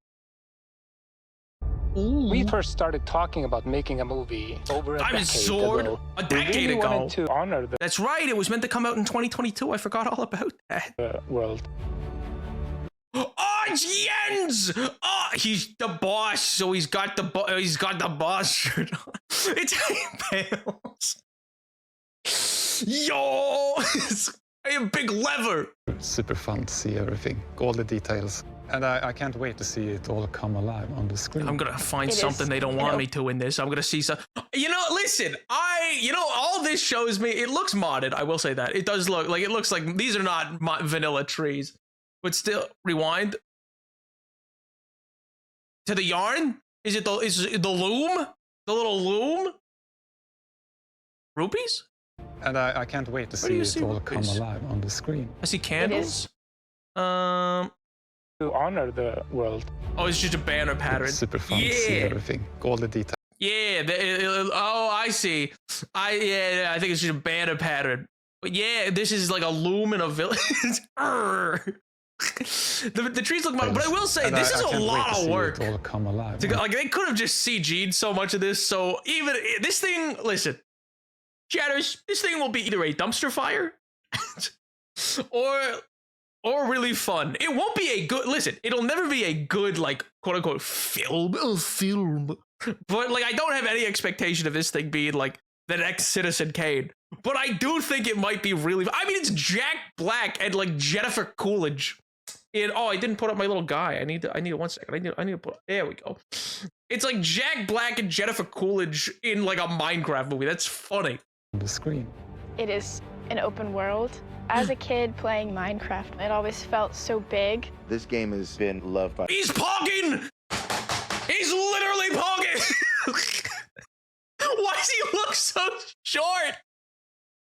Ooh. We first started talking about making a movie over a decade ago. A decade ago. Wanted to honor the That's right. It was meant to come out in 2022. I forgot all about that. world. Oh, it's Jens! Oh, he's the boss, so he's got the boss shirt on. It's Bales. Yo, it's a big lever. Super fun to see everything, all the details. And I can't wait to see it all come alive on the screen. I'm gonna find something they don't want me to in this. I'm gonna see some. You know, listen, all this shows me. It looks modded. I will say that it does look like these are not vanilla trees, but still. Rewind to the yarn. Is it the loom? The little loom? Rupees? And I can't wait to see it all come alive on the screen. I see candles. To honor the world. Oh, it's just a banner pattern. It's super fun to see everything, all the details. Yeah. Oh, I see. I think it's just a banner pattern. But yeah, this is like a loom in a village. the trees look but I will say this is a lot of work. All come alive. Like they could have just CG'd so much of this. So even this thing, listen, chatters, this thing will be either a dumpster fire or really fun. It won't be a good, listen, it'll never be a good, like, quote unquote film. But like I don't have any expectation of this thing being like the next Citizen Kane. But I do think it might be really, I mean, it's Jack Black and like Jennifer Coolidge. I didn't put up my little guy. I need 1 second. I need to put, there we go. It's like Jack Black and Jennifer Coolidge in like a Minecraft movie. That's funny. On the screen. It is an open world. As a kid playing Minecraft, it always felt so big. This game has been loved by... He's pogging! He's literally pogging! Why does he look so short?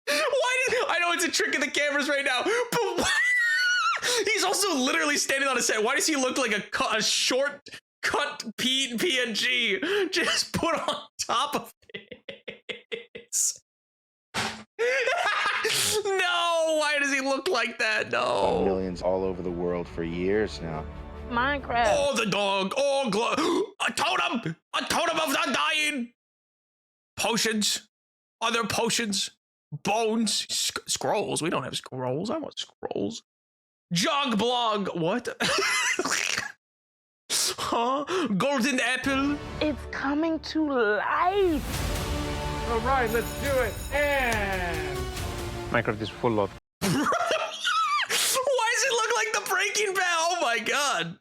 I know it's a trick of the cameras right now, but why? He's also literally standing on a set. Why does he look like a short cut PNG just put on top of this? No, why does he look like that? No. Millions all over the world for years now. Minecraft. Oh, the dog. Oh, a totem. A totem of undying. Potions. Other potions. Bones. Scrolls. We don't have scrolls. I want scrolls. Jog blog. What? Huh? Golden apple. It's coming to life. All right, let's do it. And Minecraft is full of. Why does it look like the Breaking Bad? Oh my god.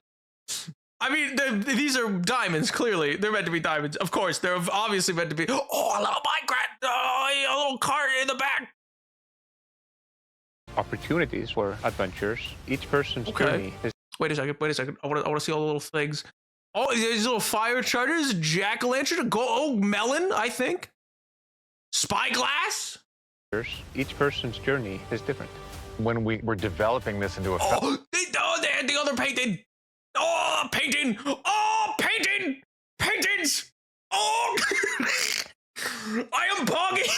I mean, these are diamonds, clearly. They're meant to be diamonds. Of course, they're obviously meant to be. Oh, a little Minecraft. Oh, a little cart in the back. Opportunities for adventures. Each person's journey is. Wait a second. I want to see all the little things. Oh, these little fire charters, jack-o'-lantern, melon, I think. Spyglass. Each person's journey is different. When we were developing this into a film. They had the other painting. Oh, painting. Oh, painting. Paintings. Oh, I am pogging.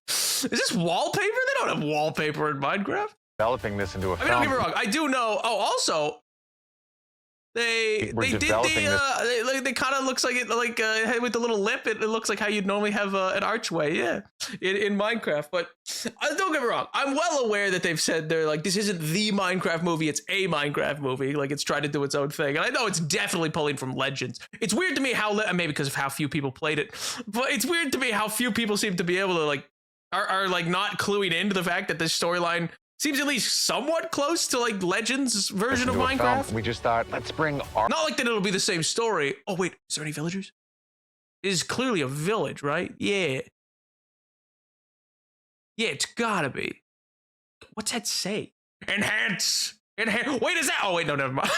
Is this wallpaper? They don't have wallpaper in Minecraft. Developing this into a film. I mean, don't get me wrong. I do know. Oh, also, they kind of looks like it, like with the little lip. It looks like how you'd normally have an archway, yeah, in Minecraft. But don't get me wrong. I'm well aware that they've said they're like, this isn't the Minecraft movie. It's a Minecraft movie. Like it's trying to do its own thing. And I know it's definitely pulling from Legends. It's weird to me how maybe because of how few people played it, but it's weird to me how few people seem to be able to like are like not cluing into the fact that this storyline Seems at least somewhat close to like Legends version of into a film. Minecraft. We just thought, let's bring our Not like that it'll be the same story. Oh wait, is there any villagers? It is clearly a village, right? Yeah. Yeah, it's gotta be. What's that say? Enhance! Enhance! Wait, is that? Oh wait, no, never mind.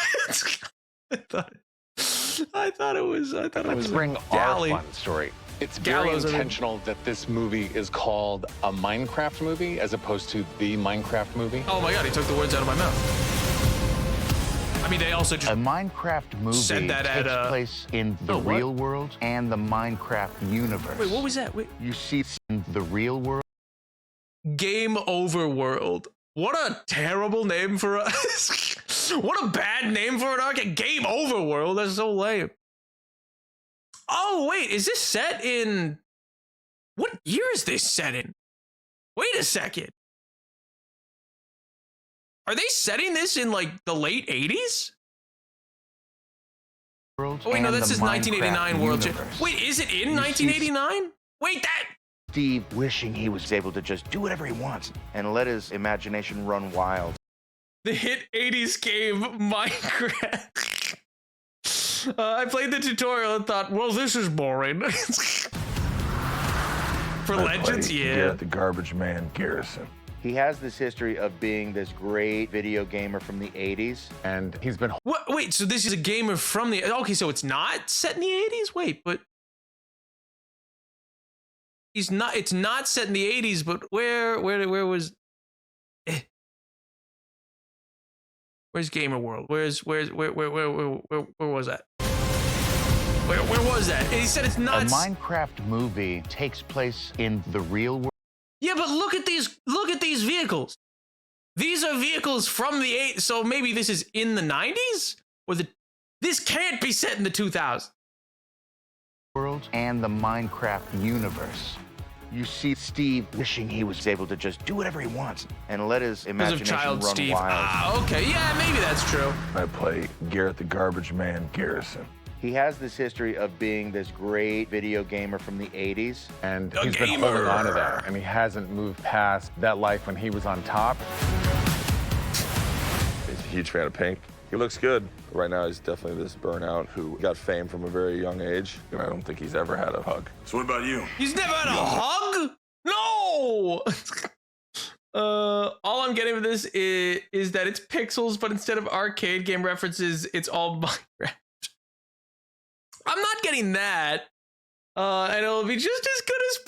I thought it was. let's bring Galley. our fun story. It's very Gallows, I mean. intentional that this movie is called a Minecraft movie as opposed to the Minecraft movie. Oh my god, he took the words out of my mouth. I mean, they also A just Minecraft movie Said that at, takes place in the oh, what? real world and the Minecraft universe. wait. What was that? Wait, You see in the real world Game Over World. What a terrible name for a. What a bad name for an arcade. Game Over World. That's so lame. Oh wait, is this set in? What year is this set in? Wait a second. Are they setting this in like the late 80s? world Oh wait, no, and that's the his 1989 Minecraft World Championship. universe. Wait, is it in You see- 1989? Wait, that. Steve wishing he was able to just do whatever he wants and let his imagination run wild. The hit 80s game Minecraft. I played the tutorial and thought, well, this is boring. For Legends, yeah. The garbage man Garrison. He has this history of being this great video gamer from the 80s. And he's been What? Wait, so this is a gamer from the. Okay, so it's not set in the 80s? Wait, but. He's not. It's not set in the 80s, but where was. Where's Gamer World? Where was that? Where was that? And he said it's A not. Minecraft movie takes place in the real world. Yeah, but look at these vehicles. These are vehicles from the 80s. So maybe this is in the 90s? Or this can't be set in the 2000s. World and the Minecraft universe. You see Steve wishing he was able to just do whatever he wants and let his Because of imagination Child run Steve. wild. Ah, okay. Yeah, maybe that's true. I play Garrett the garbage man Garrison. He has this history of being this great video gamer from the 80s. and A he's been gamer. holding on to that, and he hasn't moved past that life when he was on top. He's a huge fan of Pink. He looks good. Right now, he's definitely this burnout who got fame from a very young age. And I don't think he's ever had a hug. So what about you? He's never had a hug? No! All I'm getting from this is that it's pixels, but instead of arcade game references, it's all Minecraft. I'm not getting that. And it'll be just as good as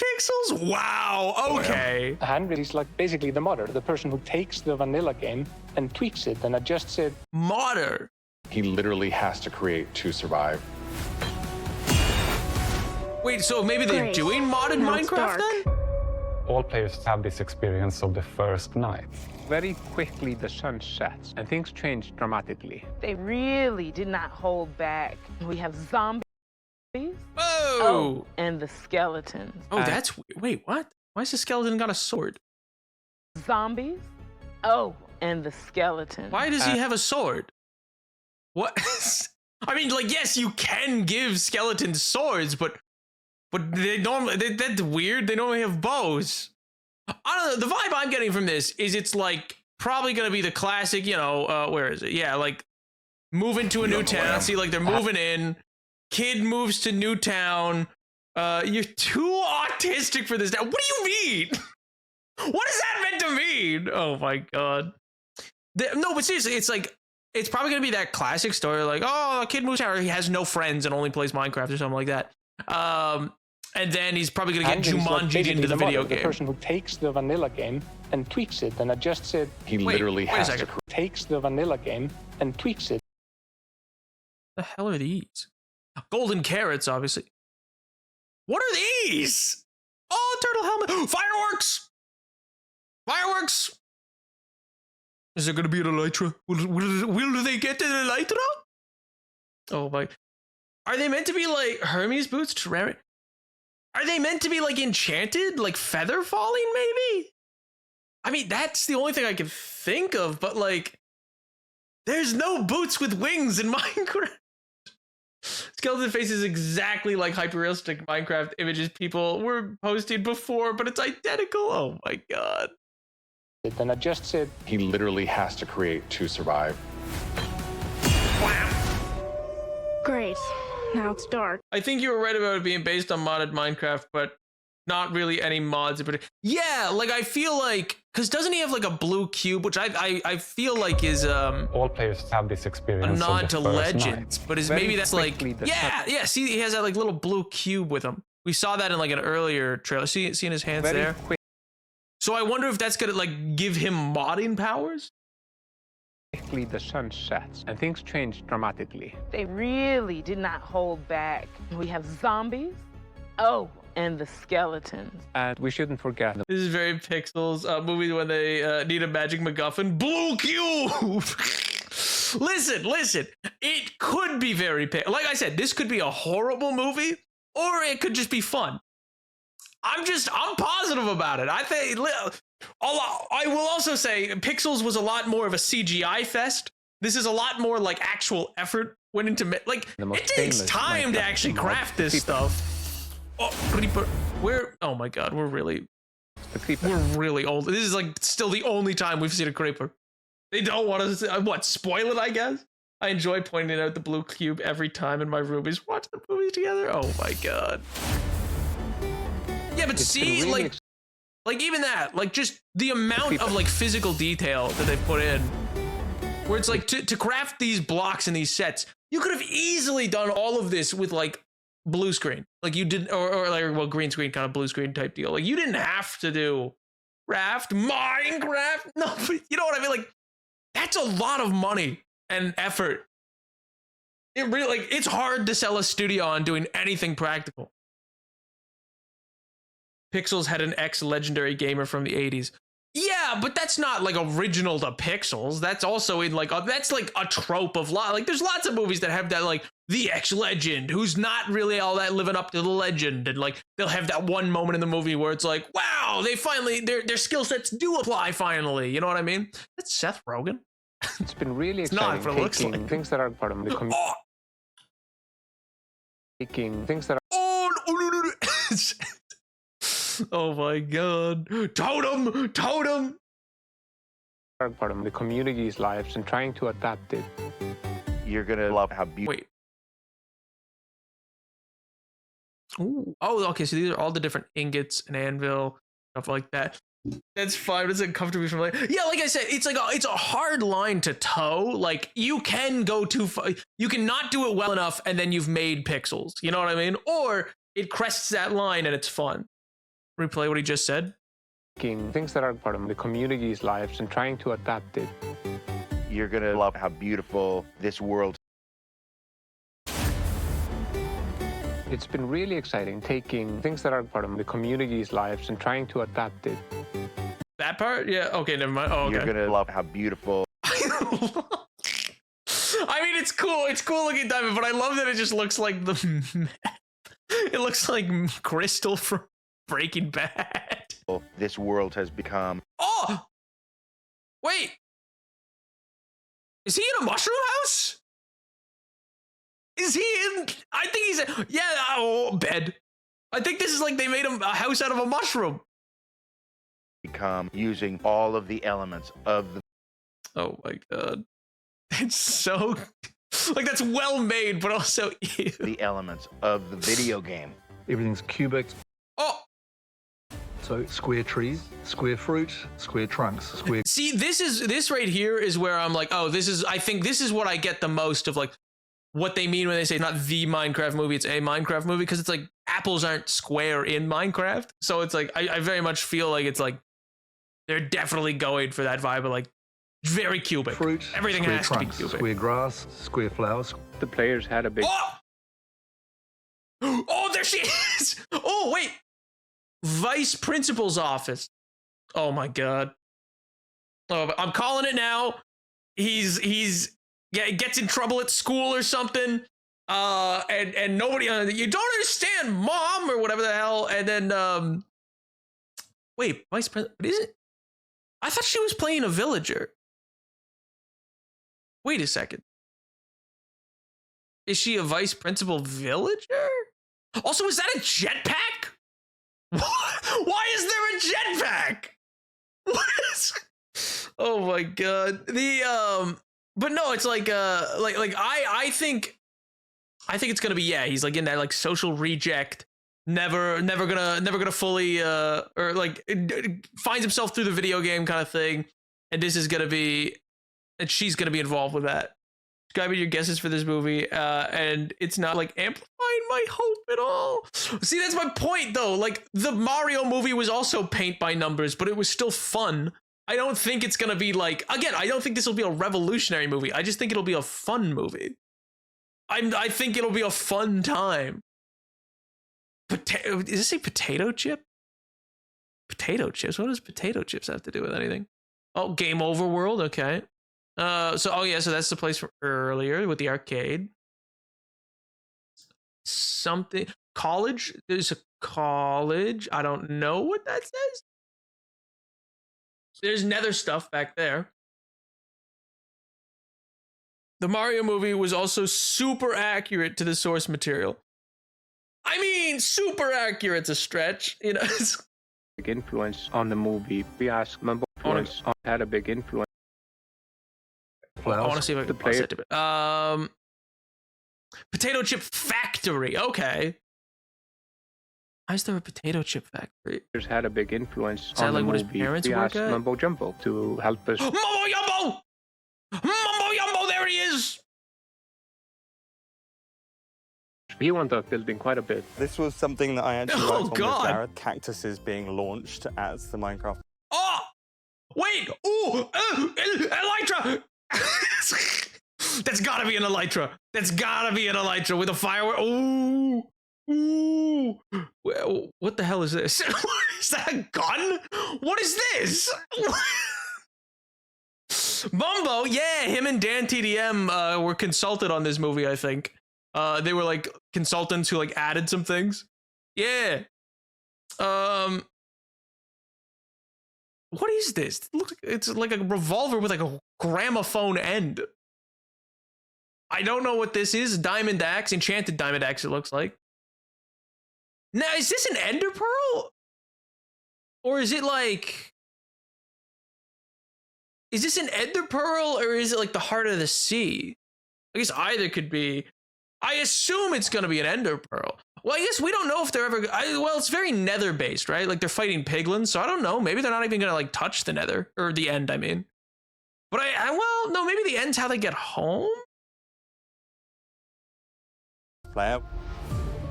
pixels? Wow, okay. A hybrid is like basically the modder, the person who takes the vanilla game and tweaks it and adjusts it. Modder. He literally has to create to survive. Wait, so maybe they're Great. doing modded Now it's Minecraft dark. then? All players have this experience of the first night. Very quickly the sun sets and things change dramatically. They really did not hold back. We have zombies. Whoa! And the skeletons. Oh, that's weird. Wait, what? Why has the skeleton got a sword? Zombies. Oh, and the skeletons. Why does he have a sword? What? I mean, like, yes, you can give skeletons swords, but they normally that's weird. They normally have bows. I don't know. The vibe I'm getting from this is it's like probably gonna be the classic, you know, where is it? Yeah, like move into a new town. See, like they're moving in. Kid moves to new town. You're too autistic for this now. What do you mean? What is that meant to mean? Oh my god. No, but seriously, it's like it's probably gonna be that classic story, like, oh, a kid moves out, or he has no friends and only plays Minecraft or something like that. And then he's probably gonna get Hybrid is like Jumanji'd basically into the video modder, game. The person who takes the vanilla game and tweaks it and adjusts it. He Wait, literally wait a has to second. Takes the vanilla game and tweaks it. The hell are these? Golden carrots, obviously. What are these? Oh, turtle helmet. Fireworks! Fireworks! Is there gonna be an elytra? Will they get an elytra? Oh my. Are they meant to be like Hermes boots? Are they meant to be like enchanted? Like feather falling, maybe? I mean, that's the only thing I can think of, but like, there's no boots with wings in Minecraft. Skeleton face is exactly like hyper-realistic Minecraft images people were posting before, but it's identical. Oh my god. it, and I just said, He literally has to create to survive. Great. Now it's dark. I think you were right about it being based on modded Minecraft, but not really any mods in particular. Yeah, like I feel like, because doesn't he have like a blue cube, which I feel like is All players have this a experience. of nod the to first Legends, night. but is Very maybe that's like quickly the yeah. See, he has that like little blue cube with him. We saw that in like an earlier trailer. Seeing his hands very there. So I wonder if that's gonna like give him modding powers. quickly the sun sets, and things change dramatically. They really did not hold back. We have zombies. Oh, and the skeletons. And we shouldn't forget This is very Pixels movie when they need a magic MacGuffin. Blue cube. Listen. It could be very like I said. This could be a horrible movie, or it could just be fun. I'm positive about it. I think. I will also say Pixels was a lot more of a CGI fest. This is a lot more like actual effort went into like The most it takes famous time to Minecraft actually mod, craft this Creeper. stuff. Oh, Creeper. Oh my god, we're really old. This is like still the only time we've seen a creeper. They don't want to spoil it, I guess. I enjoy pointing out the blue cube every time in my roomies watch the movies together. Oh my god. Yeah, but It's see, been really like even that, like just the amount of like physical detail that they put in, where it's like to craft these blocks and these sets, you could have easily done all of this with like blue screen, like you did, or like well green screen kind of blue screen type deal. Like you didn't have to do Minecraft. No, but you know what I mean. Like that's a lot of money and effort. It really like it's hard to sell a studio on doing anything practical. Pixels had an ex-legendary gamer from the 80s. Yeah, but that's not like original to Pixels. That's also in like that's like a trope of like there's lots of movies that have that like the ex-legend who's not really all that living up to the legend, and like they'll have that one moment in the movie where it's like, wow, they finally their skill sets do apply finally. You know what I mean? That's Seth Rogen. It's been really It's not, exciting but it looks taking like. things that are part of the community. Oh, Taking things that no. Oh my god. Totem. are part of the community's lives and trying to adapt it. You're gonna love how beautiful. Wait. Ooh. Oh, okay. So these are all the different ingots and anvil, stuff like that. That's fine. It's uncomfortably familiar. Yeah, like I said, it's like it's a hard line to toe. Like you can go too far. You can not do it well enough, and then you've made Pixels. You know what I mean? Or it crests that line and it's fun. Replay what he just said. Taking things that are part of the community's lives and trying to adapt it. You're gonna love how beautiful this world. It's been really exciting taking things that are part of the community's lives and trying to adapt it. That part? Yeah. Okay. Never mind. Oh, okay. You're gonna love how beautiful. I mean, it's cool. It's cool looking diamond, but I love that it just looks like the. It looks like Crystal from Breaking Bad. This world has become. Oh! Wait! Is he in a mushroom house? Is he in... I think he's... Yeah, bed. I think this is like they made him a house out of a mushroom. Become using all of the elements of the. Oh my god. It's so... Like, that's well made, but also... Ew. The elements of the video game. Everything's cubic. Oh! So square trees, square fruit, square trunks, square. See, this right here is where I'm like, oh, I think this is what I get the most of, like, what they mean when they say not the Minecraft movie, it's a Minecraft movie, because it's like apples aren't square in Minecraft. So it's like, I very much feel like it's like, they're definitely going for that vibe of like, very cubic. Fruit, Everything square has trunks, to be cubic. square grass, square flowers. The players had a big... Oh! Oh, there she is! Oh, wait! Vice Principal's office. Oh my god. Oh, I'm calling it now. He's gets in trouble at school or something. And nobody, you don't understand, mom, or whatever the hell. And then, wait, Vice Principal, what is it? I thought she was playing a villager. Wait a second. Is she a Vice Principal villager? Also, is that a jetpack? Why is there a jetpack? What is... Oh my god. But no, it's like I think it's gonna be, yeah, he's like in that like social reject, never gonna fully or like finds himself through the video game kind of thing, and this is gonna be, and she's gonna be involved with that. Describe your guesses for this movie, and it's not like amplifying my hope at all. See, that's my point though. Like the Mario movie was also paint by numbers, but it was still fun. I don't think it's gonna be like, again, I don't think this will be a revolutionary movie. I just think it'll be a fun movie. I think it'll be a fun time. Does this say potato chip? Potato chips? What does potato chips have to do with anything? Oh, Game Over World, okay. So that's the place from earlier with the arcade. Something, college, there's a college. I don't know what that says. There's nether stuff back there. The Mario movie was also super accurate to the source material. I mean, super accurate's a stretch, you know. Big influence on the movie. We asked Mumbo influence had a big influence. I want to see if I can pause it a bit. Potato chip factory. Okay. Why is there a potato chip factory? Had a big influence on the movie. What his parents we work asked at? Mumbo Jumbo to help us. Mumbo Jumbo! Mumbo Jumbo, there he is! He wound up building quite a bit. This was something that I actually worked on with God. Jared. Cactuses being launched as the Minecraft. Oh! Wait! Ooh! Elytra! That's gotta be an Elytra. That's gotta be an Elytra with a firework. Ooh! Ooh! What the hell is this? Is that a gun? What is this? Mumbo, yeah, him and Dan TDM were consulted on this movie, I think. They were like consultants who like added some things. Yeah. What is this? It's like a revolver with like a gramophone end. I don't know what this is. Diamond axe, enchanted diamond axe, it looks like. Now, is this an ender pearl? Or is it like... Is this an ender pearl or is it like the heart of the sea? I guess either could be. I assume it's going to be an ender pearl. Well, I guess we don't know if they're ever... well, it's very nether based, right? Like they're fighting piglins, so I don't know. Maybe they're not even going to like touch the nether, or the end, I mean. But well, no, maybe the end's how they get home? Player.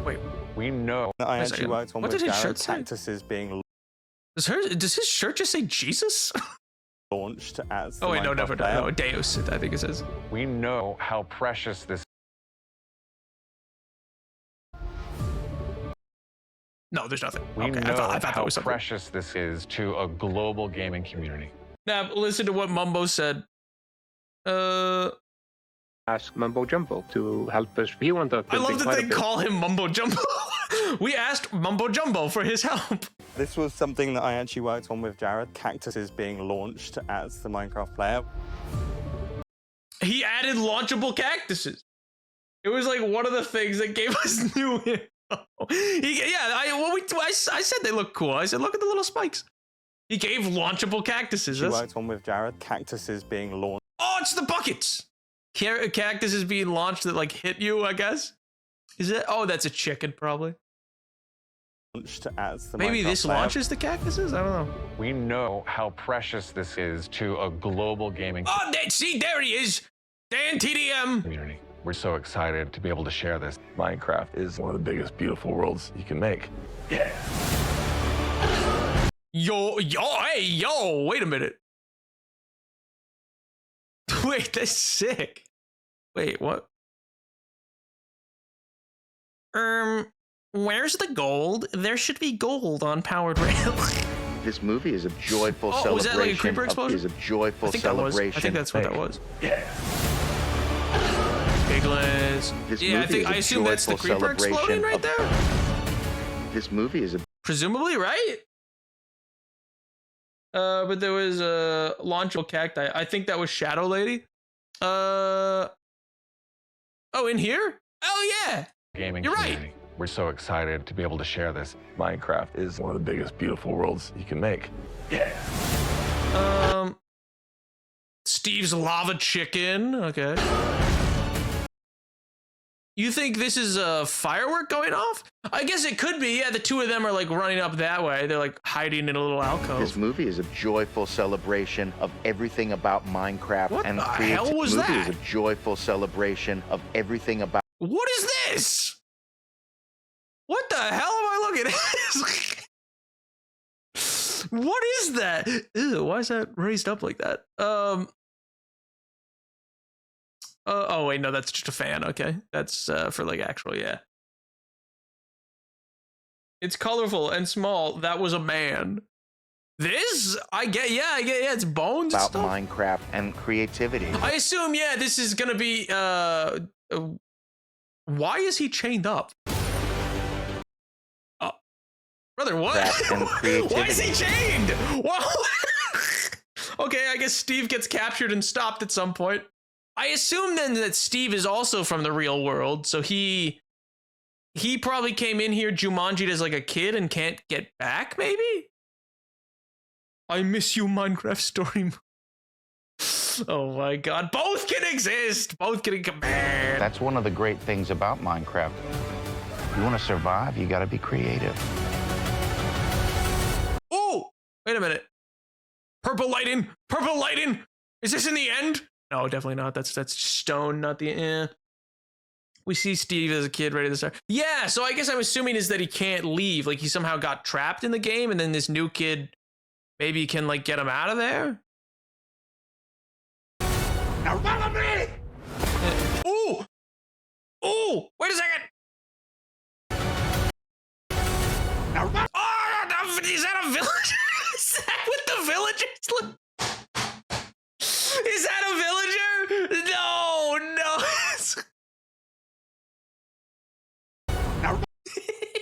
Wait. We know. I actually worked on what with did his Jared. shirt say? Cactuses being Does his shirt just say Jesus? launched as the Oh wait, no, Minecraft never. player. No, Deus, I think it says. We know how precious this. No, there's nothing. We Okay, know I thought how there was something. precious this is to a global gaming community. Now, listen to what Mumbo said. Ask Mumbo Jumbo to help us. He wound up I building love that quite they a bit. call him Mumbo Jumbo. We asked Mumbo Jumbo for his help. This was something that I actually worked on with Jared. Cactuses being launched as the Minecraft player. He added launchable cactuses. It was like one of the things that gave us new info. I said they look cool. I said, look at the little spikes. He gave launchable cactuses. She worked on with Jared. Cactuses being launched. Oh, it's the buckets. Cactus is being launched that like hit you, I guess. Is it? Oh, that's a chicken probably. As the Maybe Minecraft this player. launches the cactuses? I don't know. We know how precious this is to a global gaming Oh, see, there he is. Dan TDM. community. We're so excited to be able to share this. Minecraft is one of the biggest, beautiful worlds you can make. Yeah. Yo, wait a minute. Wait, that's sick. Wait, what? Where's the gold? There should be gold on Powered Rail. This movie is a joyful Oh, celebration. was that like a creeper explosion? Is a joyful I think that was. celebration. I think that's what that was. Yeah. Piglets. This Yeah, movie is a I assume that's the joyful creeper exploding celebration right of- there. This movie is a Presumably, right? But there was a launchable cacti. I think that was Shadow Lady. Oh, in here? Oh yeah. Gaming You're community. We're so excited to be able to share this. Minecraft is one of the biggest, beautiful worlds you can make. Yeah. Steve's lava chicken. Okay. You think this is a firework going off? I guess it could be. Yeah, the two of them are like running up that way. They're like hiding in a little alcove. This movie is a joyful celebration of everything about Minecraft. What and the hell was movie that? is a joyful celebration of everything about. What is this? What the hell am I looking at? What is that? Ew, why is that raised up like that? Oh wait, no, that's just a fan. Okay, that's for like actual, yeah. It's colorful and small. That was a man. This, I get, yeah, it's bones. About stuff. Minecraft and creativity. I assume, yeah, this is gonna be. Why is he chained up? Oh, brother, what? And creativity. Why is he chained? Whoa. Okay, I guess Steve gets captured and stopped at some point. I assume then that Steve is also from the real world, so he probably came in here Jumanji'd as like a kid and can't get back, maybe? I miss you, Minecraft story. Oh my god, both can exist! Both can command! That's one of the great things about Minecraft. You want to survive, you got to be creative. Oh! Wait a minute. Purple lighting! Purple lighting! Is this in the end? No, definitely not. That's stone, not the We see Steve as a kid ready to start. Yeah, so I guess I'm assuming is that he can't leave. Like he somehow got trapped in the game and then this new kid maybe can like get him out of there. Now follow me! Ooh! Ooh! Wait a second! Now run! Oh, is that a villager? Is that what the villagers look? Is that a villager? No, no.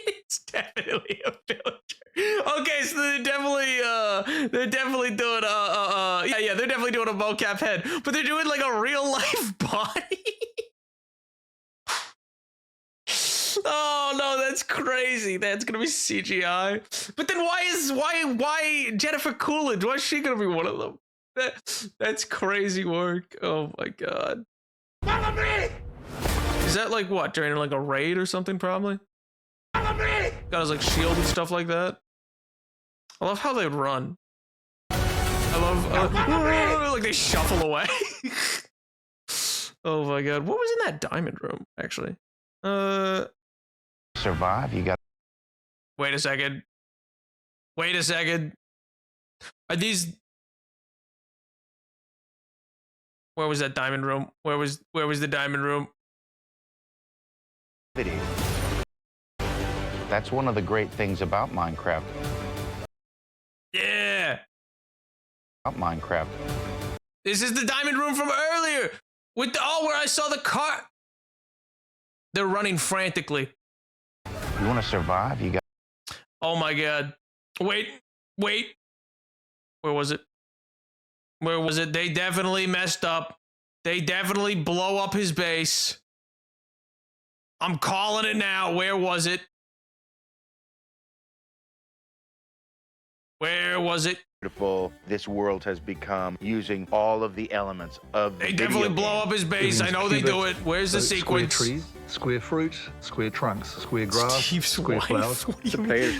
It's definitely a villager. Okay, so they're definitely doing yeah, they're definitely doing a mocap head, but they're doing like a real life body. Oh no, that's crazy. That's gonna be CGI. But then why Jennifer Coolidge? Why is she gonna be one of them? That's crazy work. Oh my god. Follow me! Is that like what? During like a raid or something probably? Follow me! Got his like shield and stuff like that. I love how they run. I love like they shuffle away. Oh my god. What was in that diamond room actually? Survive, you got. Wait a second. Wait a second. Are these? Where was that diamond room? Where was the diamond room? That's one of the great things about Minecraft. Yeah. About Minecraft. This is the diamond room from earlier. With the where I saw the car. They're running frantically. You want to survive, you got. Oh my god. Wait. Where was it? Where was it? They definitely messed up. They definitely blow up his base. I'm calling it now. Where was it? Where was it? Beautiful. This world has become using all of the elements of the They definitely blow up his base. I know they do it. Where's the sequence? Square trees, square fruit, square trunks, square grass, Steve's square wife? flowers. What do you The mean? players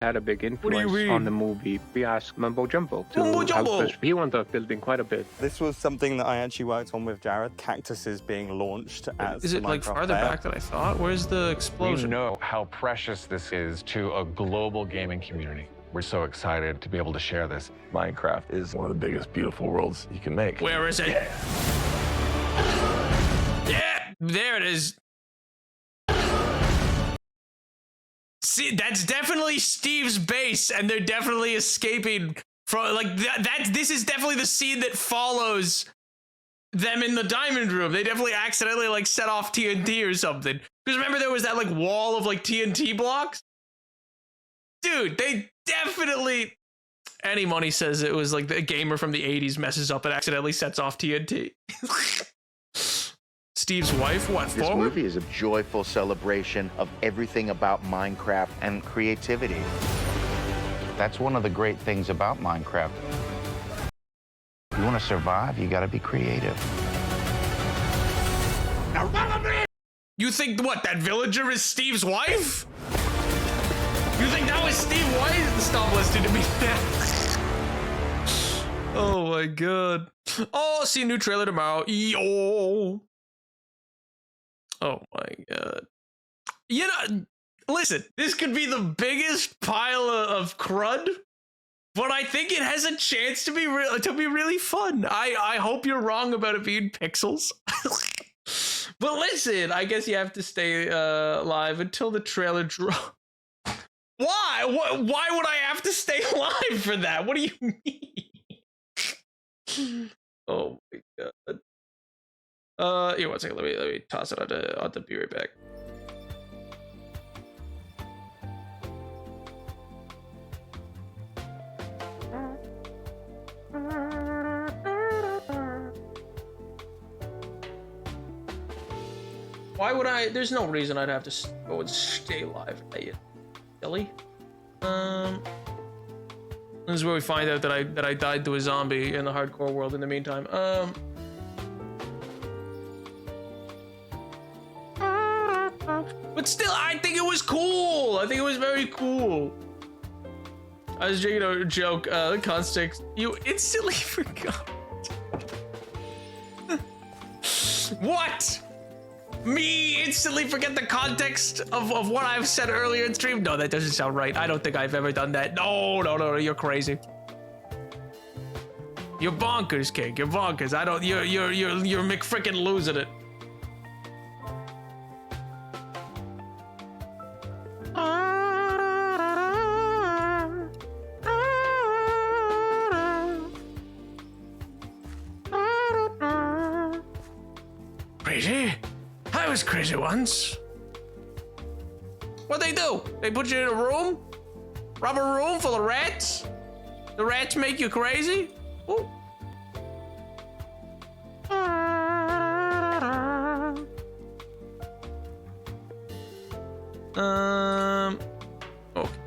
had a big do you influence mean? on the movie. We asked Mumbo Jumbo to Mumbo help Jumbo. us. He wound up building quite a bit. This was something that I actually worked on with Jared. Cactuses being launched as Is the it like Minecraft farther player. back than I thought? Where's the We explosion? know how precious this is to a global gaming community. We're so excited to be able to share this. Minecraft is one of the biggest, beautiful worlds you can make. Where is it? Yeah, there it is. See, that's definitely Steve's base, and they're definitely escaping from like that. This is definitely the scene that follows them in the diamond room. They definitely accidentally like set off TNT or something. Because remember there was that like wall of like TNT blocks? Dude, they definitely. Any money says it was like the gamer from the 80s messes up and accidentally sets off TNT. Steve's wife, what, This forward? movie is a joyful celebration of everything about Minecraft and creativity. That's one of the great things about Minecraft. You want to to survive, you got to be creative. You think what? That villager is Steve's wife? You think that was Steve's wife? Stop listening to me now. Oh my god. Oh, I'll see a new trailer tomorrow. Yo. Oh my god. You know, listen, this could be the biggest pile of crud, but I think it has a chance to be really fun. I hope you're wrong about it being pixels. But listen, I guess you have to stay live until the trailer drops. Why? Why would I have to stay live for that? What do you mean? Oh my god. Here, one second. Let me toss it on the be right back. Why would I? There's no reason I'd have to go and stay live. Are you silly? This is where we find out that I died to a zombie in the hardcore world in the meantime. But still, I think it was cool. I think it was very cool. I was drinking a joke, the context. You instantly forgot. What? Me instantly forget the context of what I've said earlier in stream? No, that doesn't sound right. I don't think I've ever done that. No, you're crazy. You're bonkers, King. You're bonkers. I don't. You're McFrickin' losing it. Crazy? I was crazy once. What'd they do? They put you in a room? Rubber room full of rats? The rats make you crazy? Ooh. Okay.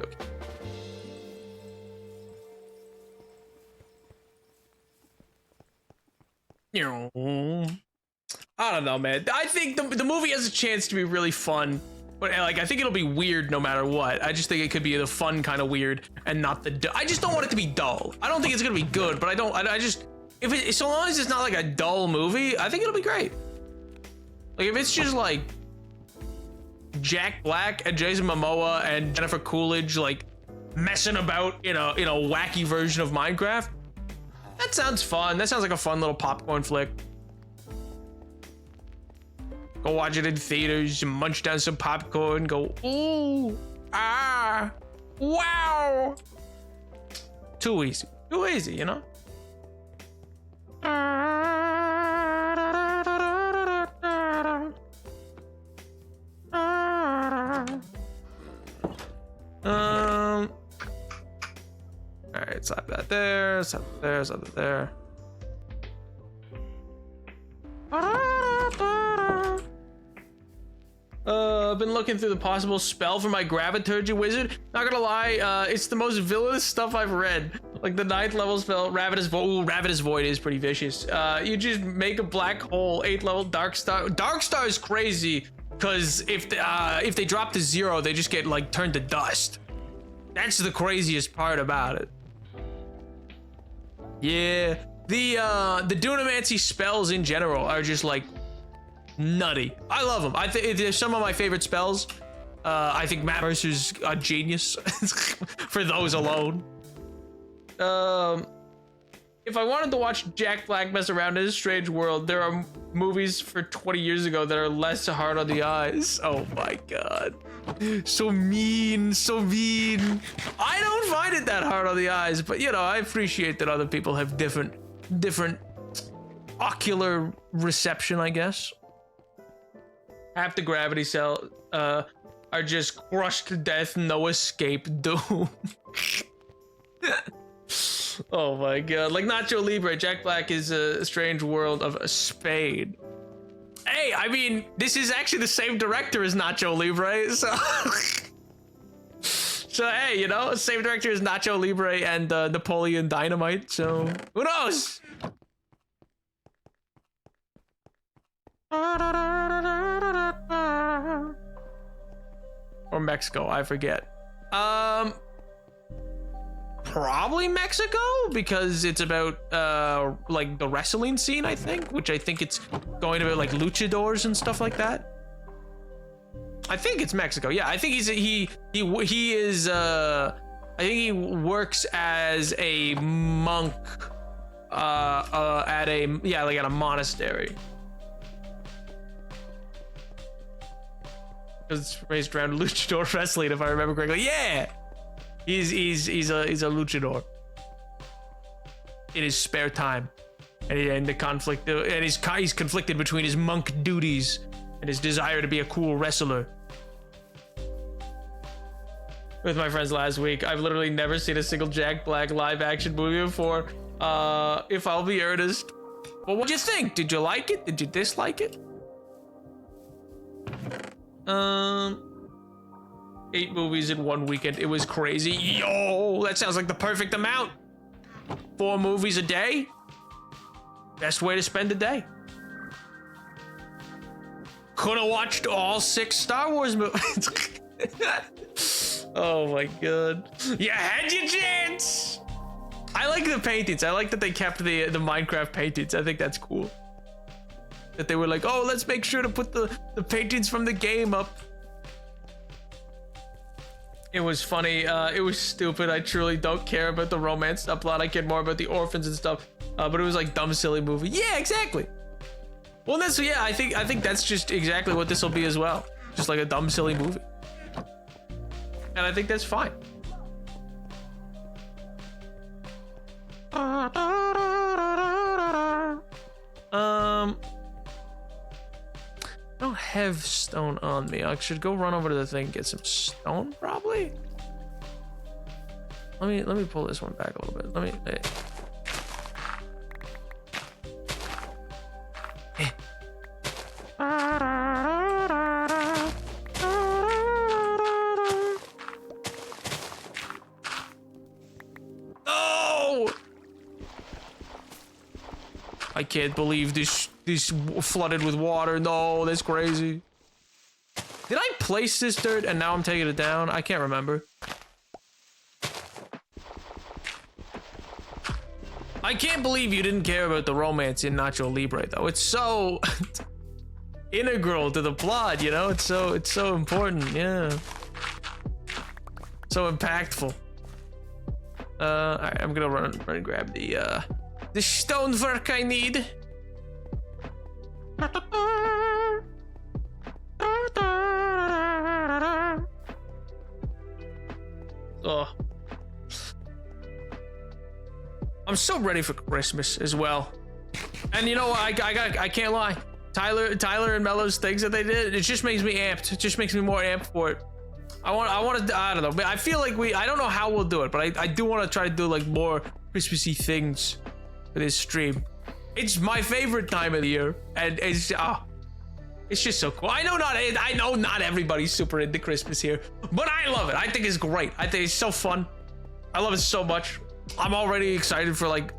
I don't know, man. I think the movie has a chance to be really fun, but like I think it'll be weird no matter what. I just think it could be the fun kind of weird and not the. I just don't want it to be dull. I don't think it's gonna be good, but I just so long as it's not like a dull movie, I think it'll be great. Like if it's just like Jack Black and Jason Momoa and Jennifer Coolidge like messing about in a wacky version of Minecraft, that sounds fun. That sounds like a fun little popcorn flick. Go watch it in theaters and munch down some popcorn. Go, ooh, ah, wow. Too easy, you know? All right, slap that there, slap that there, slap that there. I've been looking through the possible spell for my Graviturgy Wizard. Not gonna lie, it's the most villainous stuff I've read. Like the 9th level spell, Ravenous Void. Ooh, Ravenous Void is pretty vicious. You just make a black hole, 8th level Dark Star. Dark Star is crazy because if they drop to 0, they just get like turned to dust. That's the craziest part about it. Yeah, the Dunamancy spells in general are just like nutty. I love them. I think they're some of my favorite spells. I think Matt Mercer's a genius for those alone. If I wanted to watch Jack Black mess around in a strange world, there are movies for 20 years ago that are less hard on the eyes. Oh my god. So mean, so mean. I don't find it that hard on the eyes, but you know, I appreciate that other people have different ocular reception, I guess. Half the gravity cell are just crushed to death, no escape, doom. Oh my god. Like Nacho Libre, Jack Black is a strange world of a spade. Hey, I mean, this is actually the same director as Nacho Libre, so... So hey, you know, same director as Nacho Libre and Napoleon Dynamite, so who knows? Or Mexico, I forget. Probably Mexico, because it's about like the wrestling scene, I think, which I think it's going about like luchadors and stuff like that. I think it's Mexico. Yeah, I think he is I think he works as a monk at a monastery. It's raised around luchador wrestling, if I remember correctly. Yeah, he's a luchador in his spare time, and the conflict, and he's conflicted between his monk duties and his desire to be a cool wrestler. With my friends last week, I've literally never seen a single Jack Black live action movie before. If I'll be earnest, well, what'd you think? Did you like it? Did you dislike it? 8 movies in 1 weekend. It was crazy. Yo, that sounds like the perfect amount. 4 movies a day. Best way to spend a day. Could have watched all 6 Star Wars movies. Oh my god. You had your chance. I like the paintings. I like that they kept the Minecraft paintings. I think that's cool. That they were like, oh, let's make sure to put the paintings from the game up. It was funny. It was stupid. I truly don't care about the romance subplot. I care more about the orphans and stuff. But it was like dumb, silly movie. Yeah, exactly. Well, that's, yeah, I think that's just exactly what this will be as well. Just like a dumb, silly movie. And I think that's fine. I don't have stone on me. I should go run over to the thing and get some stone, probably. Let me pull this one back a little bit. No! I can't believe this flooded with water. No, that's crazy. Did I place this dirt and now I'm taking it down? I can't remember. I can't believe you didn't care about the romance in Nacho Libre, though. It's so integral to the plot, you know? It's so important, yeah. So impactful. Alright, I'm gonna run and grab the stonework I need. Oh. I'm so ready for Christmas as well. And you know what? I can't lie. Tyler and Mello's things that they did, it just makes me amped. It just makes me more amped for it. I don't know, but I feel like I don't know how we'll do it, but I do want to try to do like more Christmassy things for this stream. It's my favorite time of the year, and it's just so cool. I know not everybody's super into Christmas here, but I love it. I think it's great. I think it's so fun. I love it so much. I'm already excited for like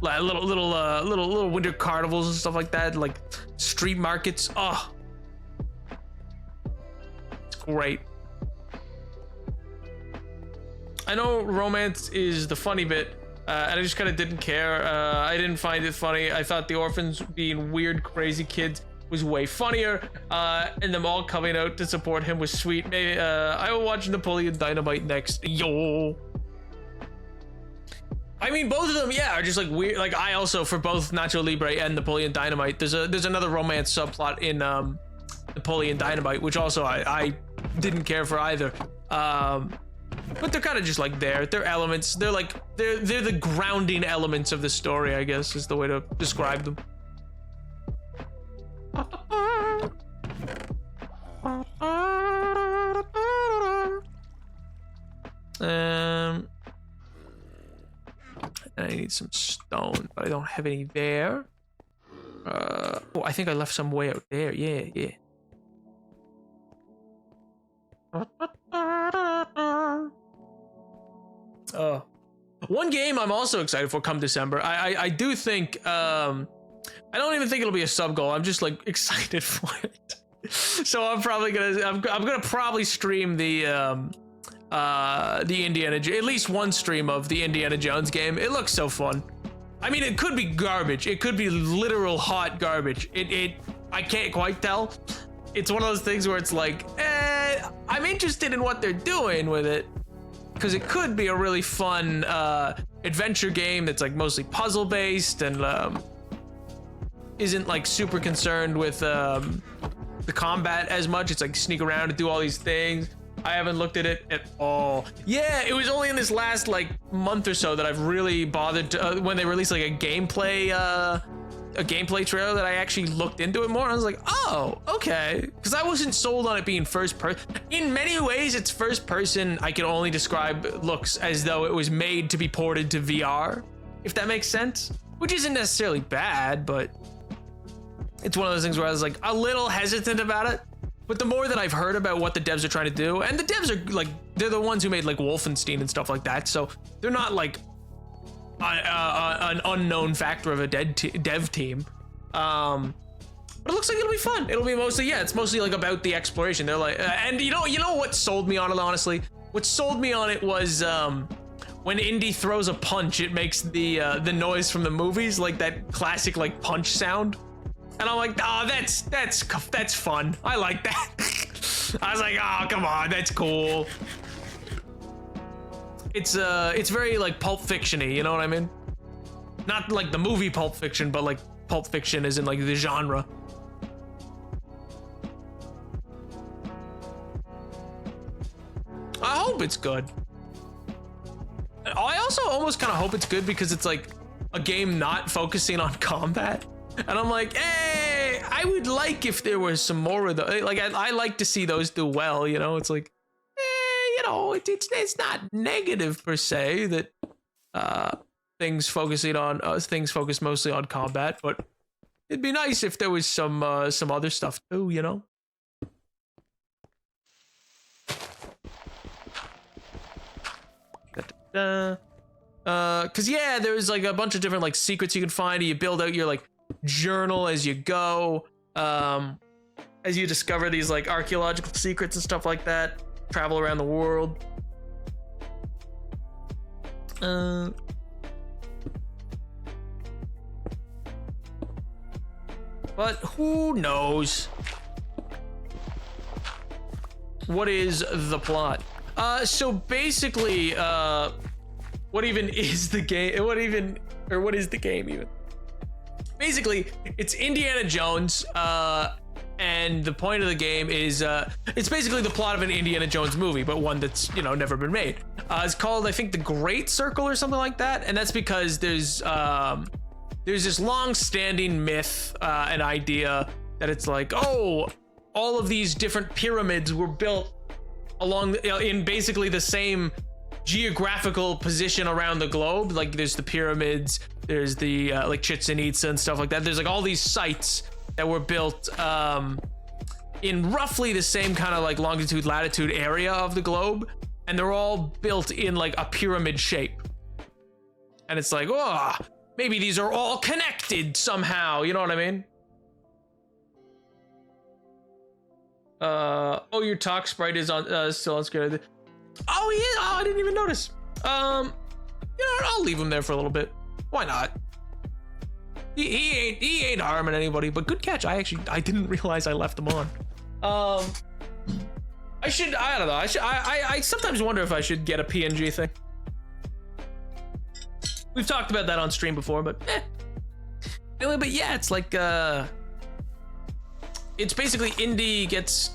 little winter carnivals and stuff like that, like street markets. Oh, it's great. I know romance is the funny bit, and I just kind of didn't care. I didn't find it funny. I thought the orphans being weird, crazy kids was way funnier, and them all coming out to support him was sweet. Maybe I will watch Napoleon Dynamite next. Yo. I mean, both of them, yeah, are just like weird. Like I also, for both Nacho Libre and Napoleon Dynamite, there's another romance subplot in Napoleon Dynamite, which also I didn't care for either. But they're kind of just like there. They're elements. They're like they're the grounding elements of the story, I guess, is the way to describe them. I need some stone, but I don't have any there. Oh, I think I left some way out there. Yeah. One game I'm also excited for come December. I do think I don't even think it'll be a sub goal. I'm just like excited for it. So I'm probably I'm gonna probably stream the Indiana, at least one stream of the Indiana Jones game. It looks so fun. I mean, it could be garbage. It could be literal hot garbage. I can't quite tell. It's one of those things where it's like, I'm interested in what they're doing with it, because it could be a really fun adventure game that's like mostly puzzle based and isn't like super concerned with the combat as much. It's like sneak around and do all these things. I haven't looked at it at all. Yeah, it was only in this last like month or so that I've really bothered to, when they released like a gameplay trailer, that I actually looked into it more. And I was like, oh, okay, because I wasn't sold on it being first person. In many ways, it's first person. I can only describe looks as though it was made to be ported to VR, if that makes sense, which isn't necessarily bad, but it's one of those things where I was like a little hesitant about it. But the more that I've heard about what the devs are trying to do, and the devs are like, they're the ones who made like Wolfenstein and stuff like that, so they're not like an unknown factor of a dev team. But it looks like it'll be fun. It'll be mostly, it's mostly like about the exploration. They're like, and you know what sold me on it, honestly? What sold me on it was when Indy throws a punch, it makes the noise from the movies, like that classic like punch sound. And I'm like, oh, that's fun. I like that. I was like, oh, come on, that's cool. It's very like Pulp Fiction-y, you know what I mean? Not like the movie Pulp Fiction, but like Pulp Fiction is in like the genre. I hope it's good. I also almost kind of hope it's good because it's like a game not focusing on combat. And I'm like, hey, I would like if there was some more of those. Like, I like to see those do well, you know? It's like, you know, it's not negative per se that things focus mostly on combat, but it'd be nice if there was some other stuff too, you know? Cause yeah, there's like a bunch of different like secrets you can find. You build out your like journal as you go, as you discover these like archaeological secrets and stuff like that, travel around the world. But who knows what is the plot? So basically, what even is the game? What is the game even? Basically, it's Indiana Jones, and the point of the game is, it's basically the plot of an Indiana Jones movie, but one that's, you know, never been made. It's called, I think, The Great Circle or something like that, and that's because there's this long-standing myth, an idea that it's like, oh, all of these different pyramids were built along in basically the same geographical position around the globe. Like there's the pyramids, there's the like Chichen Itza and stuff like that. There's like all these sites that were built in roughly the same kind of like longitude latitude area of the globe, and they're all built in like a pyramid shape. And it's like, oh, maybe these are all connected somehow, you know what I mean? Oh, your talk sprite is on still on screen. Oh, he is. Oh, I didn't even notice. You know, I'll leave him there for a little bit. Why not? He ain't harming anybody. But good catch. I didn't realize I left him on. I don't know. I sometimes wonder if I should get a PNG thing. We've talked about that on stream before, but anyway, but yeah, it's like it's basically Indy gets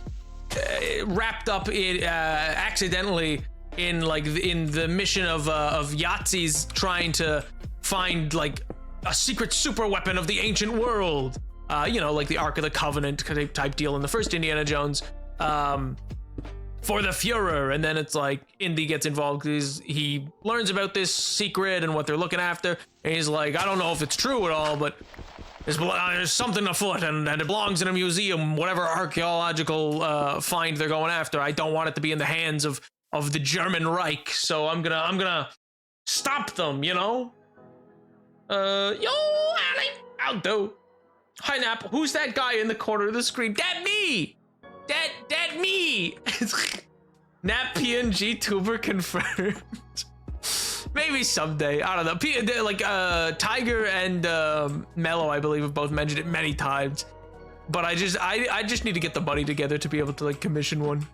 wrapped up in accidentally in like in the mission of Yahtzee's trying to find like a secret super weapon of the ancient world, you know, like the Ark of the Covenant type deal in the first Indiana Jones, for the Fuhrer. And then it's like Indy gets involved because he learns about this secret and what they're looking after, and he's like, I don't know if it's true at all, but there's something afoot, and it belongs in a museum, whatever archaeological find they're going after. I don't want it to be in the hands of the German Reich, so I'm gonna stop them, you know? Yo, Ali, I'll do. Hi, Nap. Who's that guy in the corner of the screen? That me! That me! Nap PNG tuber confirmed. Maybe someday. I don't know. Like, Tiger and Mellow, I believe, have both mentioned it many times. But I just need to get the money together to be able to, like, commission one.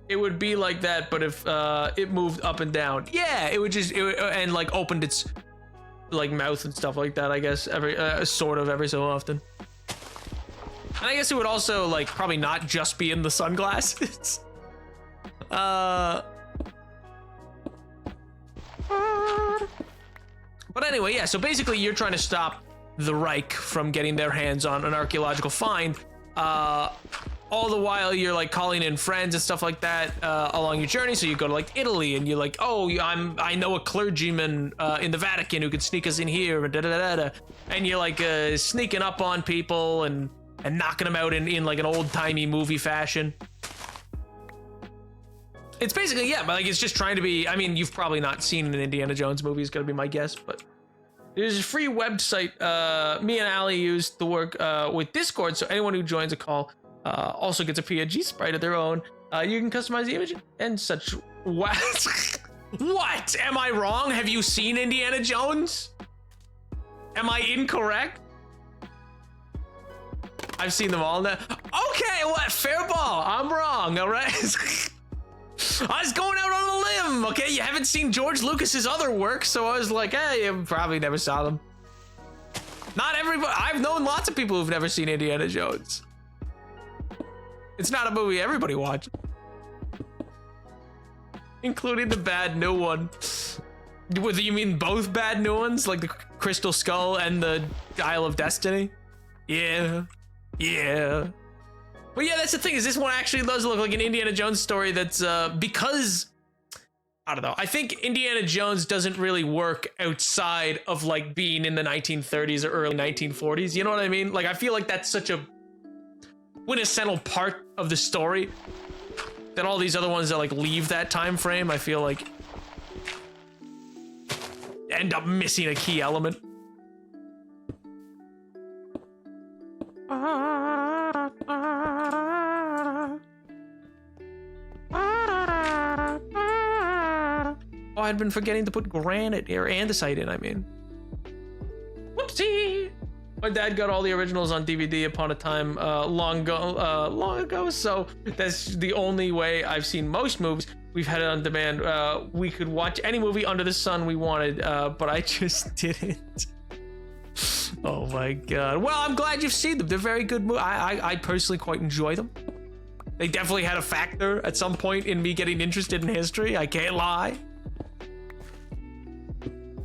It would be like that, but if it moved up and down. Yeah, it would just, and like opened its like mouth and stuff like that, I guess, every sort of every so often. And I guess it would also like probably not just be in the sunglasses. But anyway, yeah, so basically you're trying to stop the Reich from getting their hands on an archaeological find. All the while you're like calling in friends and stuff like that along your journey. So you go to like Italy and you're like, oh, I know a clergyman in the Vatican who could sneak us in here, and you're like sneaking up on people and knocking them out in like an old-timey movie fashion. It's basically, yeah, but like it's just trying to be, I mean, you've probably not seen an Indiana Jones movie, is gonna be my guess, but there's a free website me and Ali used to work with Discord, so anyone who joins a call also gets a PNG sprite of their own. You can customize the image and such. What? What? Am I wrong? Have you seen Indiana Jones? Am I incorrect? I've seen them all now. Okay, what? Fair ball. I'm wrong, all right? I was going out on a limb, okay? You haven't seen George Lucas's other work, so I was like, hey, you probably never saw them. Not everybody. I've known lots of people who've never seen Indiana Jones. It's not a movie everybody watches. Including the bad new one. You mean both bad new ones? Like the Crystal Skull and the Isle of Destiny? Yeah. Yeah. But yeah, that's the thing, is this one actually does look like an Indiana Jones story that's, because, I don't know, I think Indiana Jones doesn't really work outside of like being in the 1930s or early 1940s, you know what I mean? Like, I feel like that's such a quintessential part of the story that all these other ones that like leave that time frame, I feel like end up missing a key element. Oh, I'd been forgetting to put granite or andesite in, I mean. Whoopsie! My dad got all the originals on DVD upon a time long ago, so that's the only way I've seen most movies. We've had it on demand. We could watch any movie under the sun we wanted, but I just didn't. Oh my god. Well, I'm glad you've seen them. They're very good movies. I personally quite enjoy them. They definitely had a factor at some point in me getting interested in history. I can't lie.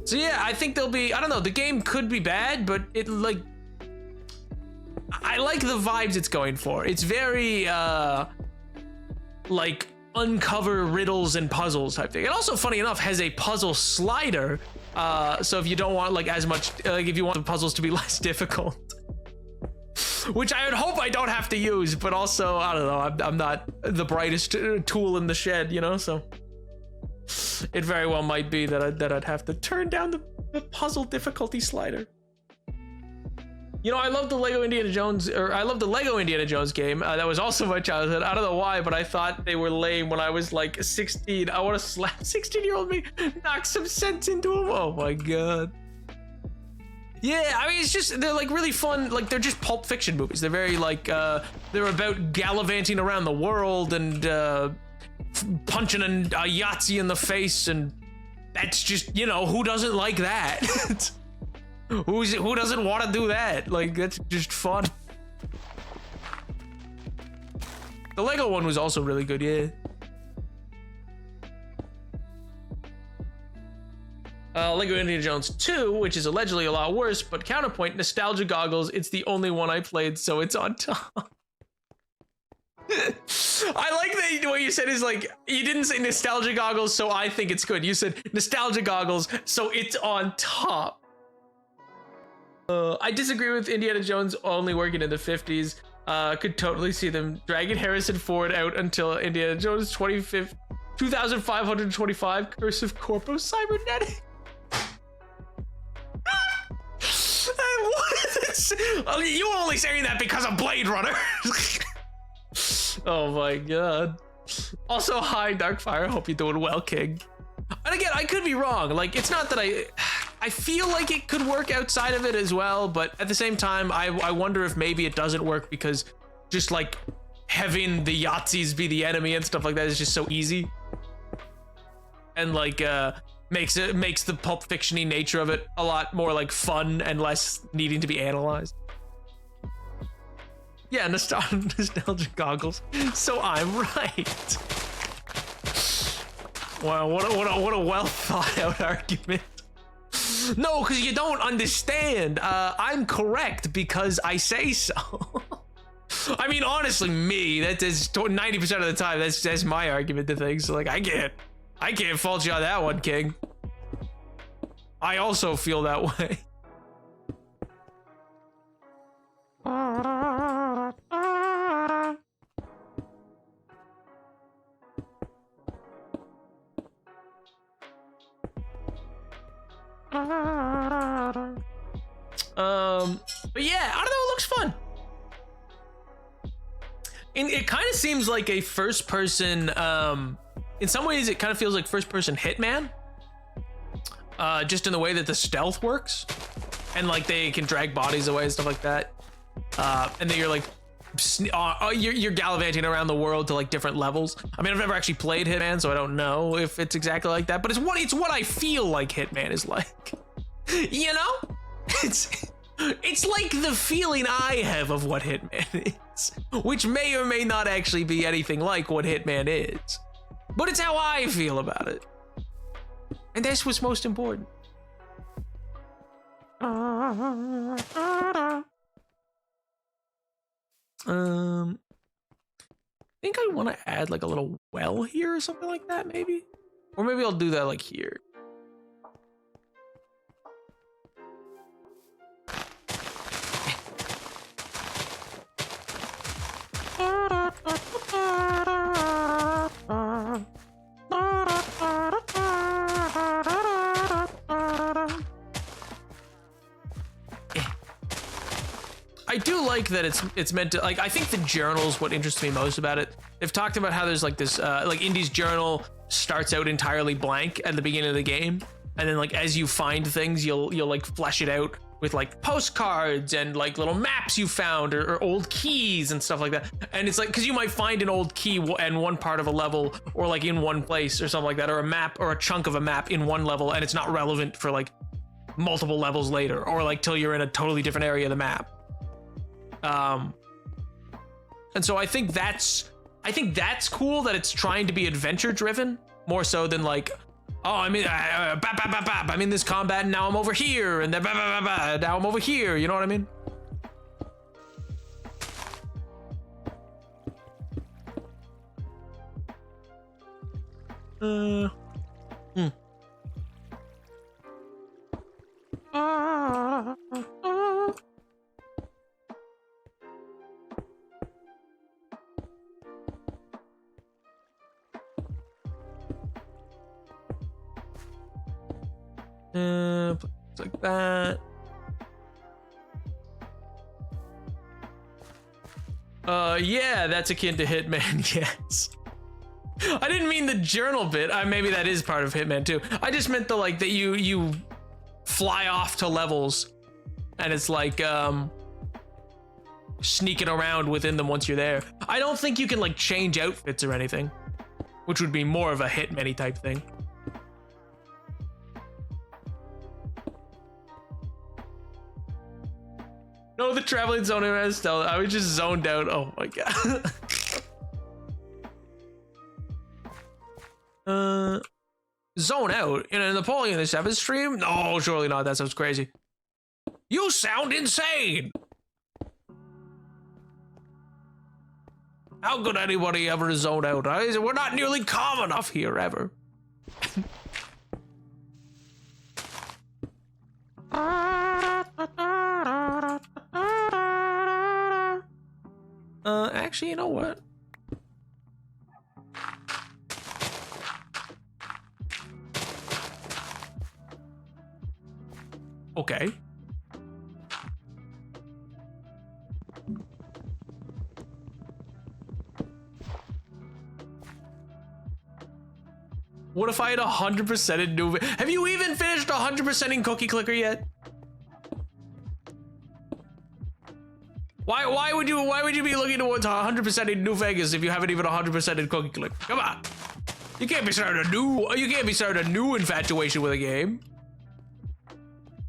So yeah, I think they'll be, I don't know, the game could be bad, but it like, I like the vibes it's going for. It's very, like, uncover riddles and puzzles type thing. It also, funny enough, has a puzzle slider. So if you don't want like as much, like if you want the puzzles to be less difficult, which I would hope I don't have to use, but also, I don't know, I'm not the brightest tool in the shed, you know, so it very well might be that I'd have to turn down the puzzle difficulty slider. You know, I love the Lego Indiana Jones, or I love the Lego Indiana Jones game. That was also my childhood. I don't know why, but I thought they were lame when I was like 16. I want to slap 16-year-old me, knock some sense into him. Oh my god. Yeah, I mean, it's just, they're like really fun. Like, they're just Pulp Fiction movies. They're very like, they're about gallivanting around the world and punching a Yahtzee in the face. And that's just, you know, who doesn't like that? Who doesn't want to do that? Like, that's just fun. The Lego one was also really good, yeah. Lego Indiana Jones 2, which is allegedly a lot worse, but counterpoint, nostalgia goggles, it's the only one I played, so it's on top. I like that what you said is like, you didn't say nostalgia goggles, so I think it's good. You said nostalgia goggles, so it's on top. I disagree with Indiana Jones only working in the 50s. Could totally see them dragging Harrison Ford out until Indiana Jones 2525 Curse of Corpo Cybernetic. You were only saying that because of Blade Runner. Oh my god. Also, hi Darkfire. Hope you're doing well, King. And again, I could be wrong. Like, it's not that I feel like it could work outside of it as well, but at the same time, I wonder if maybe it doesn't work because just like having the Yahtzees be the enemy and stuff like that is just so easy. And like makes the Pulp Fiction-y nature of it a lot more like fun and less needing to be analyzed. Yeah, nostalgia goggles. So I'm right. Wow, what a well thought out argument. No, because you don't understand. I'm correct because I say so. I mean, honestly, me, that is 90% of the time, that's my argument to things. So, like, I can't fault you on that one, King. I also feel that way. But yeah, I don't know, it looks fun. And it kind of seems like a first person, in some ways it kind of feels like first person Hitman. Just in the way that the stealth works. And like they can drag bodies away and stuff like that. And then you're like, you're gallivanting around the world to like different levels. I mean, I've never actually played Hitman, so I don't know if it's exactly like that, but it's what I feel like Hitman is like. You know? It's like the feeling I have of what Hitman is, which may or may not actually be anything like what Hitman is, but it's how I feel about it. And that's what's most important. I think I want to add like a little well here or something like that, maybe, or maybe I'll do that like here. I do like that it's meant to, like, I think the journal's what interests me most about it. They've talked about how there's like this like Indy's journal starts out entirely blank at the beginning of the game, and then like as you find things you'll like flesh it out with like postcards and like little maps you found or old keys and stuff like that. And it's like, because you might find an old key in one part of a level or like in one place or something like that, or a map or a chunk of a map in one level, and it's not relevant for like multiple levels later, or like till you're in a totally different area of the map. And so I think that's cool that it's trying to be adventure driven more so than like, oh, I'm in this combat and now I'm over here and then now I'm over here, you know what I mean? Like that. Yeah, that's akin to Hitman. Yes. I didn't mean the journal bit. Maybe that is part of Hitman too. I just meant the like that you fly off to levels and it's like sneaking around within them once you're there. I don't think you can like change outfits or anything, which would be more of a Hitman-y type thing. No, the traveling zone has stealth. I was just zoned out. Oh my god. Zone out in a Napoleon the 7th stream? No, surely not. That sounds crazy. You sound insane. How could anybody ever zone out? We're not nearly calm enough here ever. Actually, you know what? Okay. What if I had 100% in New Vegas? Have you even finished 100% in Cookie Clicker yet? Why would you be looking towards 100% in New Vegas if you haven't even 100% in Cookie Clicker? Come on. You can't be starting a new infatuation with a game.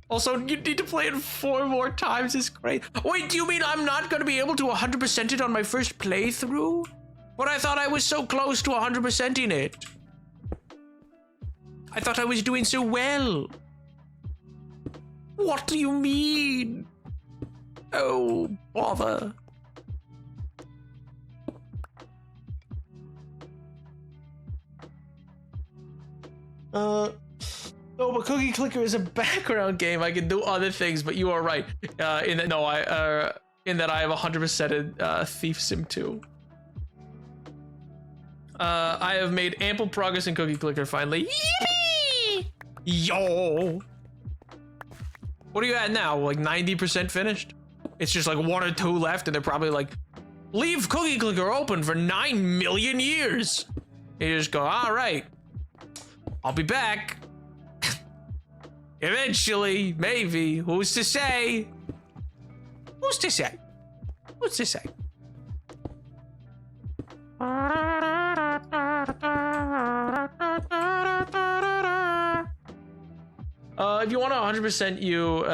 Also, you need to play it 4 more times. It's great. Wait, do you mean I'm not going to be able to 100% it on my first playthrough? But I thought I was so close to 100%ing it. I thought I was doing so well. What do you mean? Oh, bother. No, but Cookie Clicker is a background game. I can do other things, but you are right. In that I have 100% Thief Sim 2. I have made ample progress in Cookie Clicker finally. Yippee! Yo! What are you at now? Like 90% finished? It's just like 1 or 2 left, and they're probably like, leave Cookie Clicker open for 9 million years. And you just go, all right, I'll be back. Eventually, maybe. Who's to say? Who's to say? Who's to say? If you want to 100%, you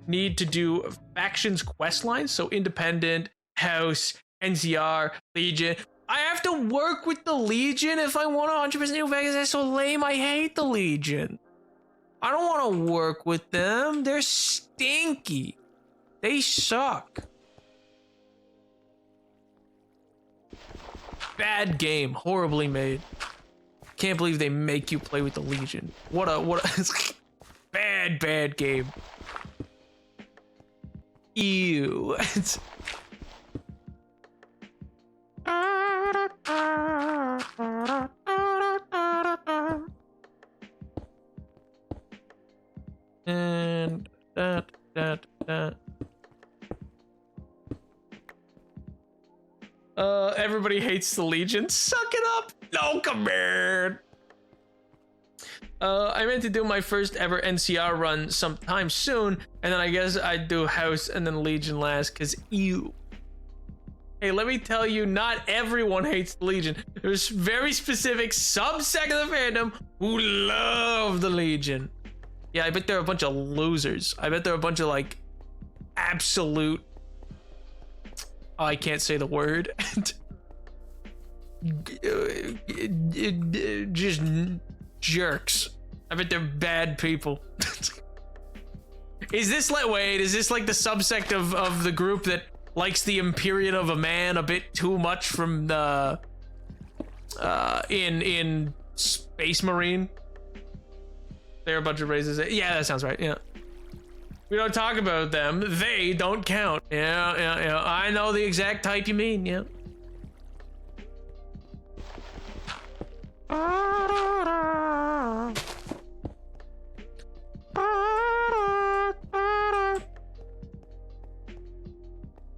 need to do factions quest lines. So Independent, House, NCR, Legion. I have to work with the Legion if I want to 100% New Vegas. That's so lame. I hate the Legion. I don't want to work with them. They're stinky. They suck. Bad game. Horribly made. Can't believe they make you play with the Legion. What a bad game. Ew. And that. Everybody hates the Legion. Suck it up. No, come here. I meant to do my first ever NCR run sometime soon, and then I guess I'd do House and then Legion last, cause ew. Hey, let me tell you, not everyone hates the Legion. There's very specific subsect of the fandom who love the Legion. Yeah, I bet there are a bunch of losers. I bet there are a bunch of like absolute, I can't say the word. Just jerks. I bet they're bad people. Is this like, wait, is this like the subsect of the group that likes the Empyrean of a Man a bit too much from the in Space Marine? They're a bunch of races. Yeah, that sounds right. Yeah. We don't talk about them. They don't count. Yeah. I know the exact type you mean. Yeah.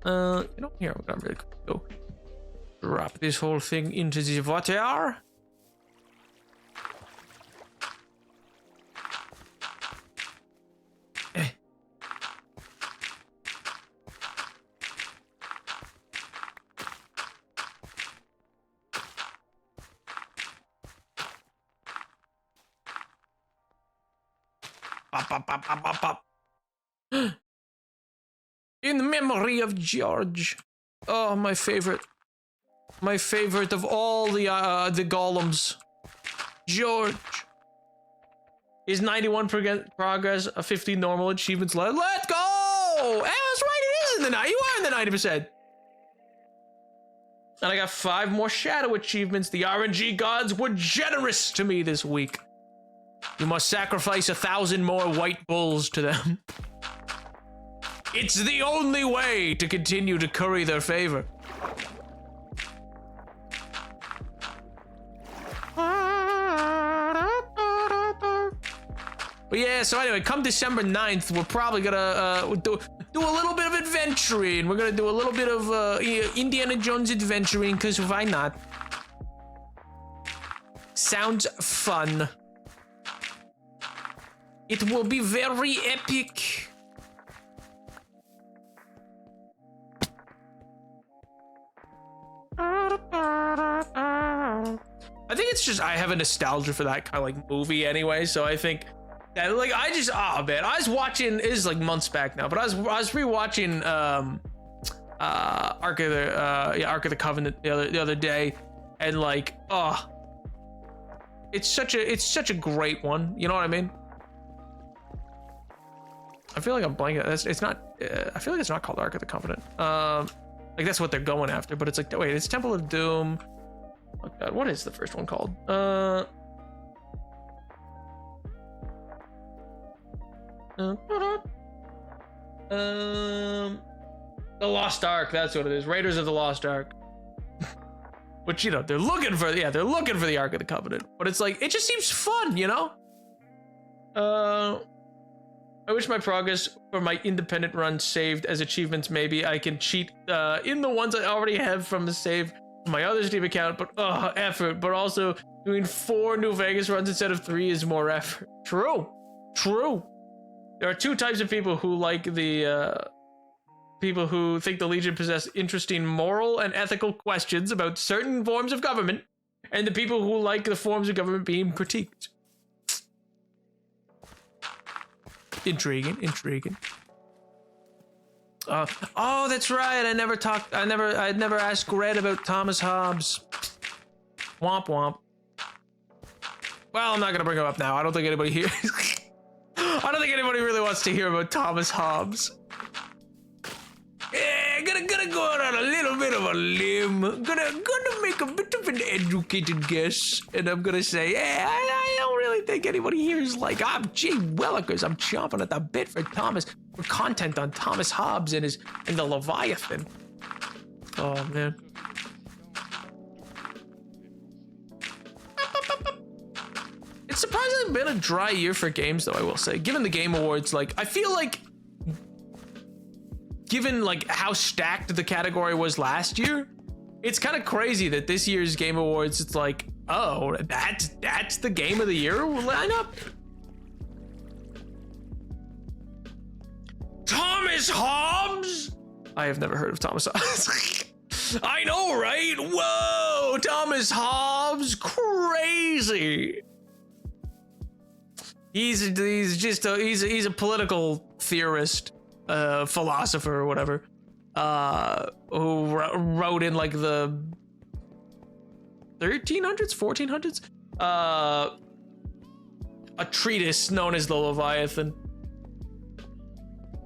You know, here we're gonna really go drop this whole thing into the water. Pop. In memory of George. Oh, my favorite. My favorite of all the golems. George. Is 91 progress, 50 normal achievements left. Let's go! Oh, that's right, it is in the 90. You are in the 90%. And I got 5 more shadow achievements. The RNG gods were generous to me this week. You must sacrifice 1,000 more white bulls to them. It's the only way to continue to curry their favor. But yeah, so anyway, come December 9th, we're probably gonna do do a little bit of adventuring. We're gonna do a little bit of Indiana Jones adventuring, because why not? Sounds fun. It will be very epic. I think it's just I have a nostalgia for that kind of like movie anyway, so I think that like I just man, I was watching, it is like months back now, but I was rewatching Ark of the Covenant the other day, and like it's such a great one, you know what I mean? I feel like I'm blanking. It's not. I feel like it's not called Ark of the Covenant. Like that's what they're going after, but it's like wait, it's Temple of Doom. Oh God, what is the first one called? The Lost Ark. That's what it is. Raiders of the Lost Ark. Which, you know, they're looking for the Ark of the Covenant, but it's like it just seems fun, you know. I wish my progress for my independent run saved as achievements. Maybe I can cheat in the ones I already have from the save on my other Steam account, but effort. But also doing 4 New Vegas runs instead of 3 is more effort. True. There are 2 types of people who like the people who think the Legion possess interesting moral and ethical questions about certain forms of government, and the people who like the forms of government being critiqued. Intriguing. Oh, that's right. I never asked Red about Thomas Hobbes. Womp womp. Well, I'm not gonna bring him up now. I don't think anybody here. I don't think anybody really wants to hear about Thomas Hobbes. Yeah, gonna go out on a little bit of a limb. Gonna make a bit of an educated guess, and I'm gonna say, yeah, I don't really think anybody here is like, gee willikers, I'm chomping at the bit for content on Thomas Hobbes and the Leviathan. Oh man. It's surprisingly been a dry year for games, though, I will say. Given the Game Awards, like, I feel like given like how stacked the category was last year, it's kind of crazy that this year's Game Awards, it's like, oh, that's the Game of the Year lineup. Thomas Hobbes? I have never heard of Thomas Hobbes. I know, right? Whoa, Thomas Hobbes, crazy. He's a political theorist. Philosopher or whatever, who wrote in like the 1300s, 1400s, a treatise known as the Leviathan.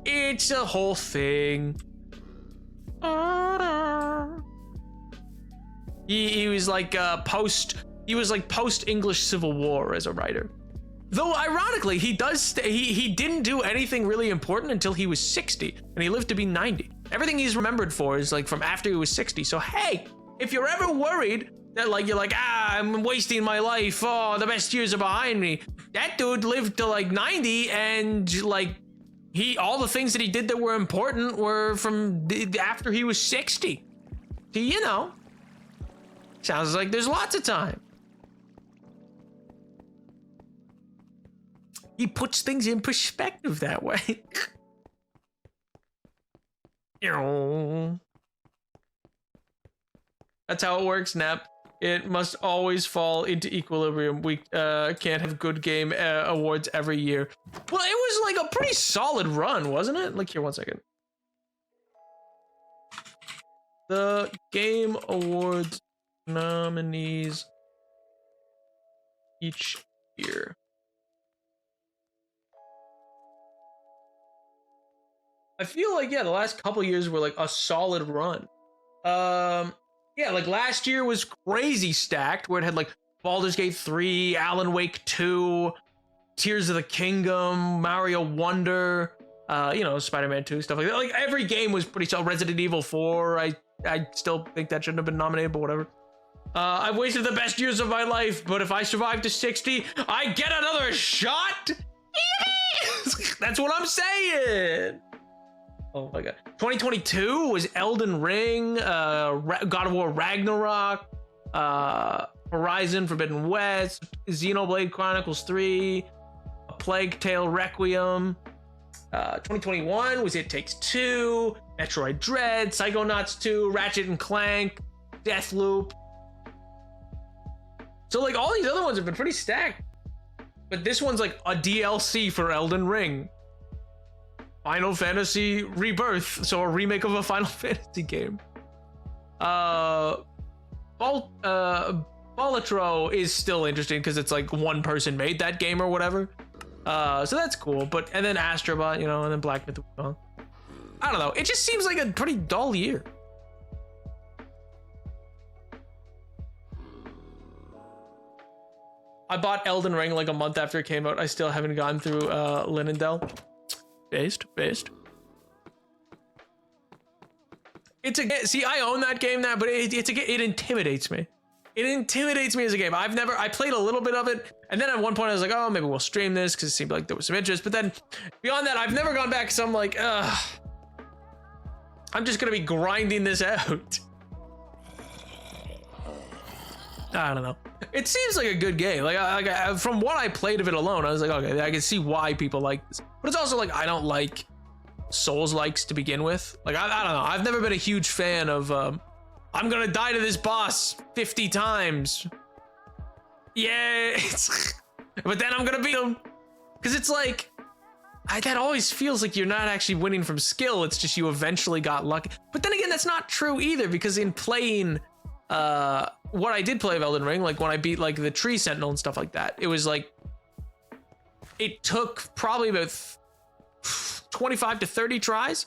It's a whole thing. He was like post English Civil War as a writer. Though ironically, he didn't do anything really important until he was 60, and he lived to be 90. Everything he's remembered for is like from after he was 60. So hey, if you're ever worried that like you're like, I'm wasting my life, oh, the best years are behind me, that dude lived to like 90, and like all the things that he did that were important were from after he was 60. So, you know, sounds like there's lots of time. He puts things in perspective that way. That's how it works, Nap. It must always fall into equilibrium. We can't have good game awards every year. Well, it was like a pretty solid run, wasn't it? Like, here, one second. The Game Awards nominees each year. I feel like, yeah, the last couple years were like a solid run. Yeah, like last year was crazy stacked, where it had like Baldur's Gate 3, Alan Wake 2, Tears of the Kingdom, Mario Wonder, you know, Spider-Man 2, stuff like that. Like every game was pretty solid. Resident Evil 4, I still think that shouldn't have been nominated, but whatever. I've wasted the best years of my life, but if I survive to 60, I get another shot? That's what I'm saying. Oh my god. 2022 was Elden Ring, God of War Ragnarok, Horizon Forbidden West, Xenoblade Chronicles 3, A Plague Tale Requiem. 2021 was It Takes Two, Metroid Dread, Psychonauts 2, Ratchet and Clank, Deathloop. So like all these other ones have been pretty stacked. But this one's like a DLC for Elden Ring. Final Fantasy Rebirth, so a remake of a Final Fantasy game. Bolatro is still interesting because it's like one person made that game or whatever. So that's cool. And then Astrobot, you know, and then Black Myth. I don't know. It just seems like a pretty dull year. I bought Elden Ring like a month after it came out. I still haven't gone through Linendel. Based. See, I own that game now, but it intimidates me. It intimidates me as a game. I played a little bit of it, and then at one point I was like, oh, maybe we'll stream this because it seemed like there was some interest. But then beyond that, I've never gone back because I'm like, I'm just gonna be grinding this out. I don't know. It seems like a good game. Like from what I played of it alone, I was like, okay, I can see why people like this. But it's also like I don't like Souls-likes to begin with. Like I don't know. I've never been a huge fan of. I'm gonna die to this boss 50 times. Yeah, but then I'm gonna beat him. Because it's like that always feels like you're not actually winning from skill. It's just you eventually got lucky. But then again, that's not true either. Because in playing. What I did play of Elden Ring, like when I beat like the Tree Sentinel and stuff like that, it was like it took probably about 25 to 30 tries.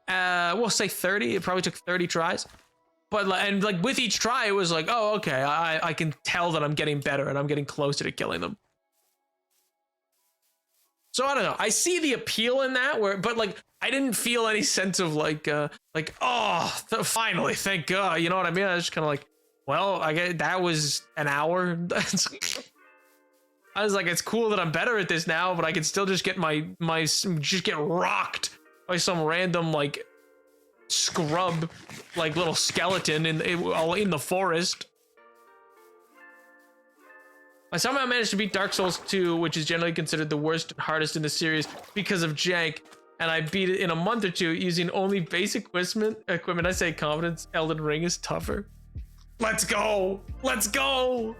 We'll say 30. It probably took 30 tries. But and like with each try, it was like, oh, okay, I can tell that I'm getting better and I'm getting closer to killing them. So I don't know. I see the appeal in that, but like I didn't feel any sense of like finally, thank God. You know what I mean? I was just kind of like, well, I guess that was an hour. I was like, it's cool that I'm better at this now, but I can still just get just get rocked by some random like scrub, like little skeleton in the forest. I somehow managed to beat Dark Souls 2, which is generally considered the worst and hardest in the series because of jank, and I beat it in a month or two using only basic equipment. I say confidence. Elden Ring is tougher. Let's go! Let's go!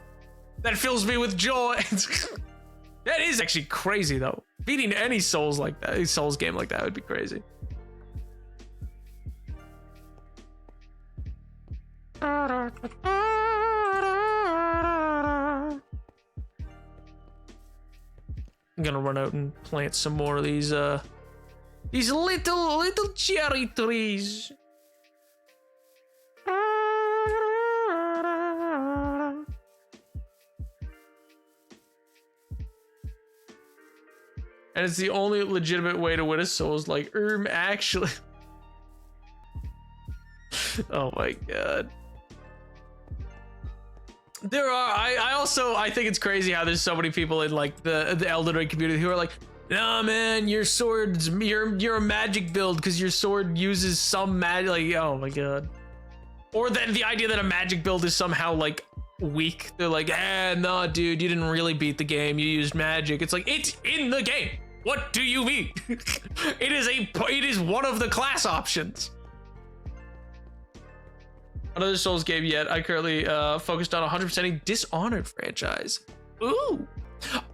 That fills me with joy. That is actually crazy, though. Beating any Souls like that, Souls game like that would be crazy. I'm gonna run out and plant some more of these little cherry trees. And it's the only legitimate way to win a Souls like actually. Oh my god. I think it's crazy how there's so many people in like the Elden Ring community who are like, nah man, you're a magic build because your sword uses some magic, like, oh my god. Or then the idea that a magic build is somehow like weak. They're like, no dude, you didn't really beat the game, you used magic. It's like, it's in the game. What do you mean? It is one of the class options. Another Souls game yet. I currently focused on 100%ing Dishonored franchise. Ooh,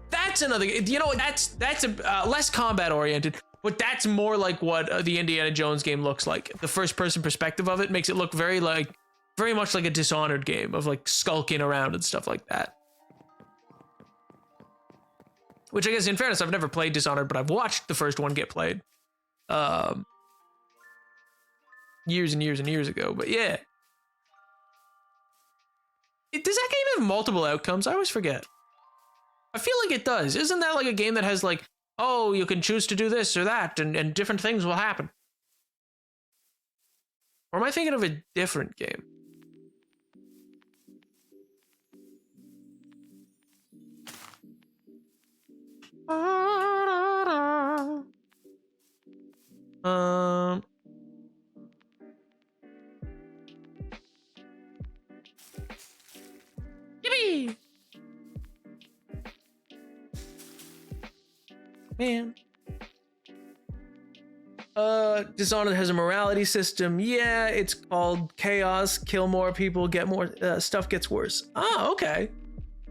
that's another. You know, that's a less combat oriented, but that's more like what the Indiana Jones game looks like. The first person perspective of it makes it look very much like a Dishonored game of like skulking around and stuff like that. Which I guess, in fairness, I've never played Dishonored, but I've watched the first one get played, years and years and years ago. But yeah. Does that game have multiple outcomes? I always forget. I feel like it does. Isn't that like a game that has like, oh, you can choose to do this or that and different things will happen? Or am I thinking of a different game? Yippee! Man. Dishonored has a morality system. Yeah, it's called chaos. Kill more people, get more stuff gets worse. Ah, okay.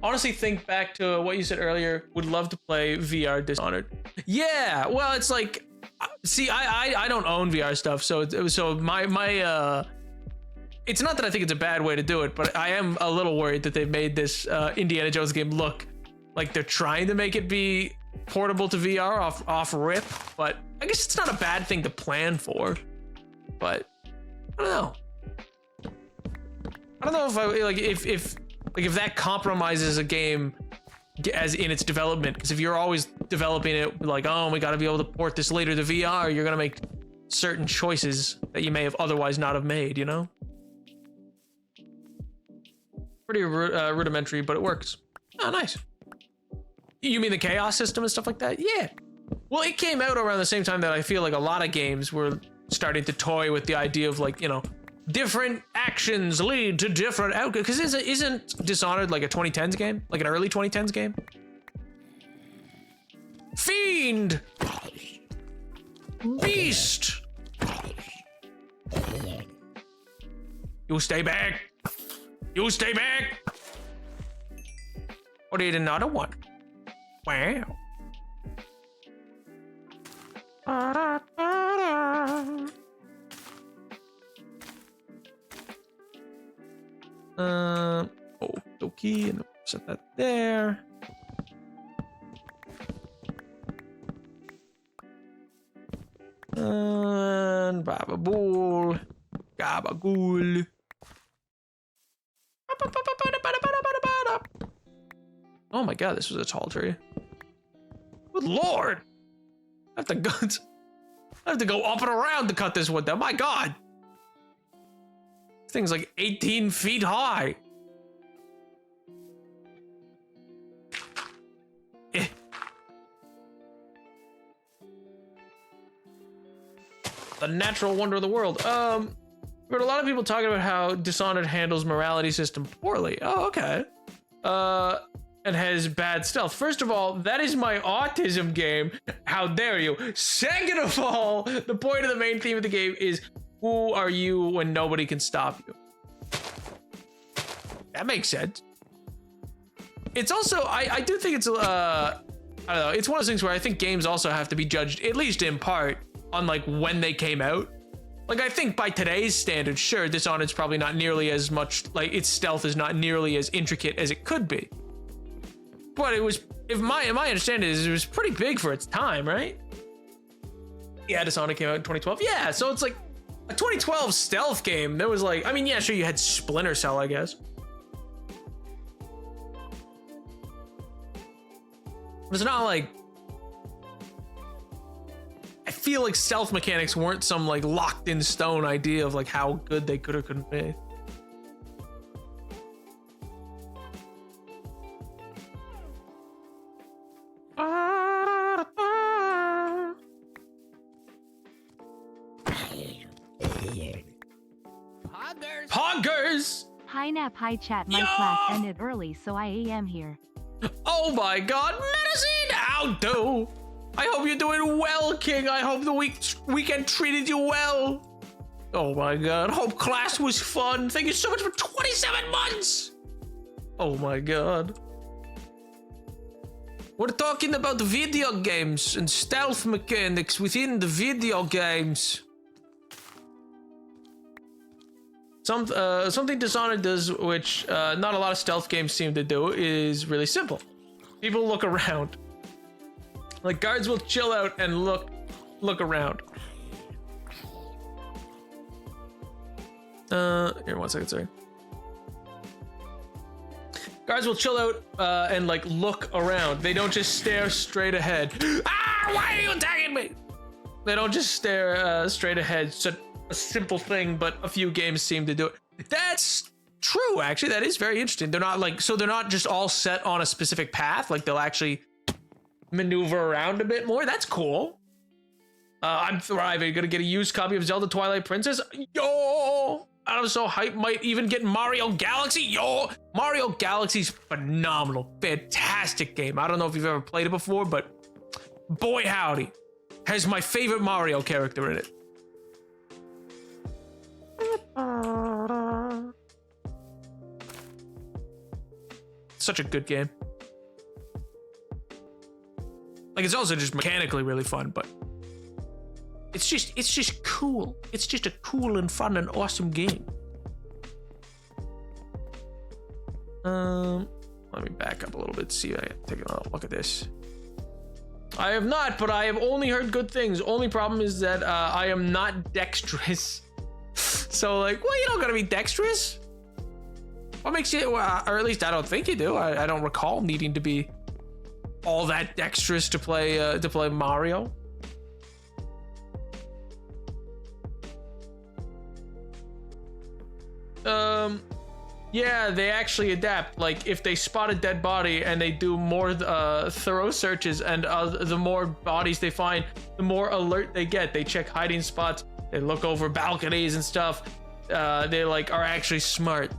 Honestly, think back to what you said earlier. Would love to play VR Dishonored. Yeah, well, it's like, see, I don't own VR stuff, so my it's not that I think it's a bad way to do it, but I am a little worried that they've made this Indiana Jones game look like they're trying to make it be portable to VR off rip, but I guess it's not a bad thing to plan for. But I don't know. I don't know if I like if that compromises a game as in its development, because if you're always developing it like, oh, we got to be able to port this later to VR, you're gonna make certain choices that you may have otherwise not have made, you know? Pretty rudimentary, but it works. Oh, nice. You mean the chaos system and stuff like that? Yeah. Well, it came out around the same time that I feel like a lot of games were starting to toy with the idea of, like, you know, different actions lead to different outcomes. Because isn't Dishonored like a 2010s game? Like an early 2010s game? Fiend! Beast! You stay back! You stay back! Or did another one? Wow. Okay, and set that there. And Bababool. Gabagool. Oh my god, this was a tall tree. Good lord! I have to go up and around to cut this wood down. My god! This thing's like 18 feet high. The natural wonder of the world. But a lot of people talking about how Dishonored handles morality system poorly. Oh, okay. And has bad stealth. First of all, that is my autism game. How dare you? Second of all, the point of the main theme of the game is who are you when nobody can stop you? That makes sense. It's also, I do think it's, I don't know, it's one of those things where I think games also have to be judged, at least in part, on like when they came out. Like, I think by today's standards, sure, Dishonored's probably not nearly as much, like, its stealth is not nearly as intricate as it could be. But it was, if my understanding is, it was pretty big for its time, right? Yeah, Dishonored came out in 2012. Yeah, so it's like a 2012 stealth game. There was like, I mean, yeah, sure, you had Splinter Cell, I guess. But it's not like, I feel like stealth mechanics weren't some like locked in stone idea of like how good they could or couldn't be. Poggers! Hi Nap, hi chat. My class ended early, so I am here. Oh my god, Medicine! How do? I hope you're doing well, King. I hope the weekend treated you well. Oh my god, hope class was fun. Thank you so much for 27 months! Oh my god. We're talking about video games and stealth mechanics within the video games. Something Dishonored does, which not a lot of stealth games seem to do, is really simple. People look around. Like, guards will chill out and look around. Here, 1 second, sorry. Guards will chill out and like look around. They don't just stare straight ahead. Ah, why are you attacking me? They don't just stare straight ahead. Such a simple thing, but a few games seem to do it. That's true, actually. That is very interesting. They're not like, so they're not just all set on a specific path. Like, they'll actually maneuver around a bit more. That's cool. I'm thriving. Gonna get a used copy of Zelda Twilight Princess. Yo! I'm so hyped. Might even get Mario Galaxy. Yo! Mario Galaxy's phenomenal. Fantastic game. I don't know if you've ever played it before, but boy howdy. Has my favorite Mario character in it. Such a good game. Like, it's also just mechanically really fun, but it's just cool. It's just a cool and fun and awesome game. Let me back up a little bit, see if I can take a look at this. I have not, but I have only heard good things. Only problem is that I am not dexterous. So, like, well, you don't gotta be dexterous. What makes you, or at least I don't think you do. I don't recall needing to be all that dexterous to play Mario. Yeah, they actually adapt. Like, if they spot a dead body and they do more thorough searches, and the more bodies they find, the more alert they get. They check hiding spots. They look over balconies and stuff. They like are actually smart.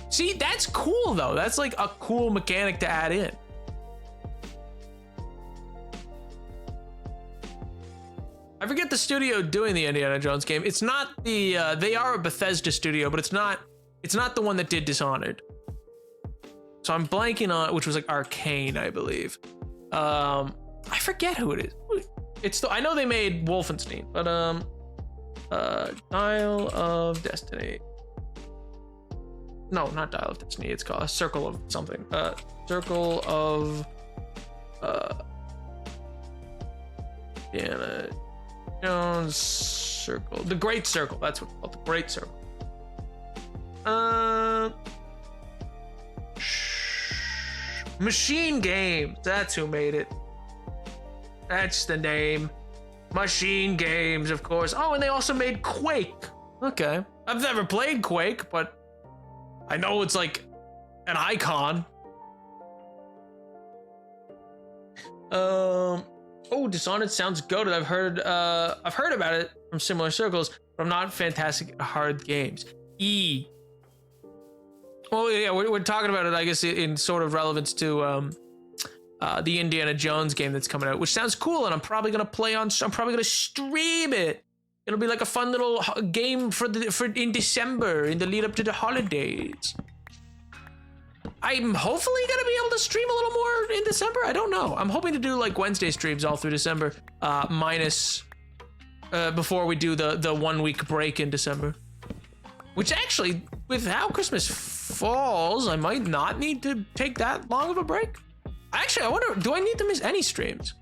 See, that's cool though. That's like a cool mechanic to add in. I forget the studio doing the Indiana Jones game. It's not the they are a Bethesda studio, but it's not the one that did Dishonored. So I'm blanking on, which was like Arcane, I believe. I forget who it is. I know they made Wolfenstein, but Dial of Destiny. No, not Dial of Destiny. It's called a Circle of something. Circle of Indiana Jones Circle. The Great Circle. That's what it's called. The Great Circle. Machine Games. That's who made it. That's the name. Machine Games, of course. Oh, and they also made Quake. Okay. I've never played Quake, but I know it's like an icon. Oh, Dishonored sounds goated. I've heard about it from similar circles, but I'm not fantastic at hard games. Well, yeah, we're talking about it, I guess, in sort of relevance to the Indiana Jones game that's coming out, which sounds cool, and I'm probably gonna stream it. It'll be like a fun little game for in December, in the lead up to the holidays. I'm hopefully gonna be able to stream a little more in December. I don't know. I'm hoping to do like Wednesday streams all through December, minus before we do the 1 week break in December. Which actually, with how Christmas falls, I might not need to take that long of a break. Actually, I wonder, do I need to miss any streams?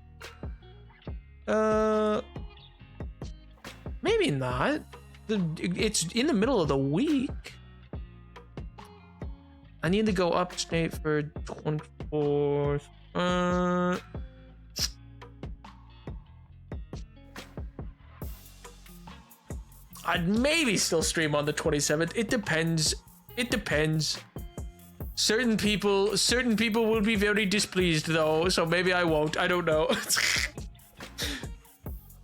Maybe not. It's in the middle of the week. I need to go upstate for 24th. I'd maybe still stream on the 27th. It depends. It depends. Certain people will be very displeased though, so maybe I won't. I don't know.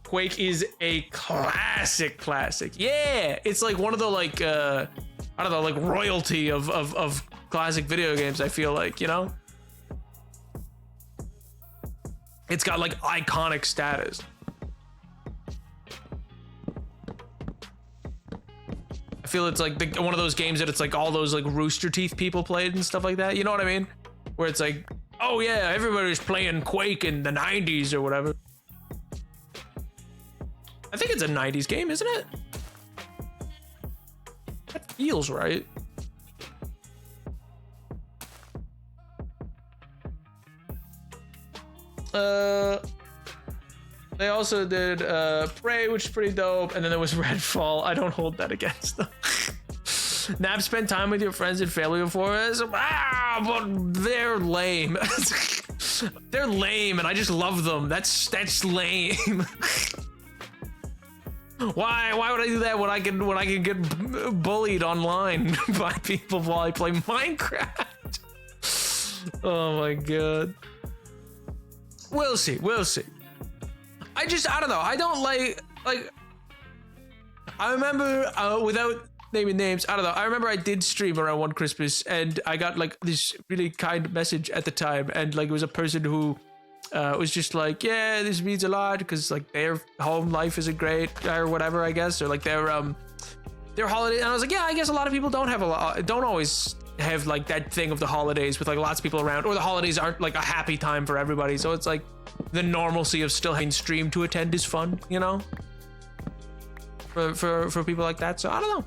Quake is a classic. Yeah, it's like one of the like I don't know, like royalty of classic video games, I feel like, you know? It's got like iconic status. I feel it's like one of those games that it's like all those like Rooster Teeth people played and stuff like that. You know what I mean? Where it's like, oh yeah, everybody's playing Quake in the 90s or whatever. I think it's a 90s game, isn't it? That feels right. They also did Prey, which is pretty dope, and then there was Redfall. I don't hold that against them. Nav spent time with your friends and family before this? But they're lame. They're lame, and I just love them. That's lame. Why would I do that when I can get bullied online by people while I play Minecraft? Oh my god. We'll see. I don't know. I don't like I remember without naming names, I don't know. I remember I did stream around one Christmas and I got like this really kind message at the time, and like it was a person who was just like, yeah, this means a lot because like their home life isn't great or whatever, I guess, or like their holiday. And I was like, yeah, I guess a lot of people don't always have like that thing of the holidays with like lots of people around, or the holidays aren't like a happy time for everybody. So it's like the normalcy of still having stream to attend is fun, you know, for people like that. So I don't know.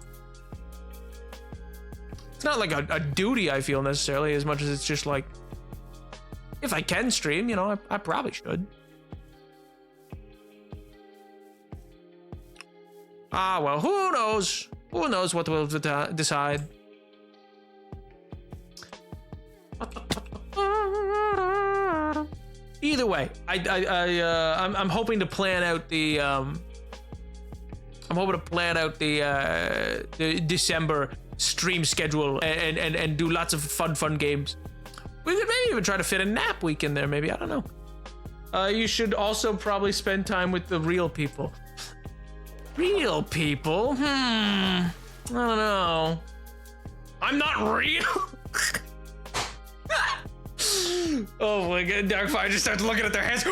It's not like a duty I feel necessarily, as much as it's just like, if I can stream, you know, I probably should. Ah, well, who knows? Who knows what we'll decide? Either way, I'm hoping to plan out the the December stream schedule and do lots of fun games. We could maybe even try to fit a nap week in there, maybe. I don't know. You should also probably spend time with the real people. Real people? I don't know. I'm not real. Oh my god, Darkfire just starts looking at their hands.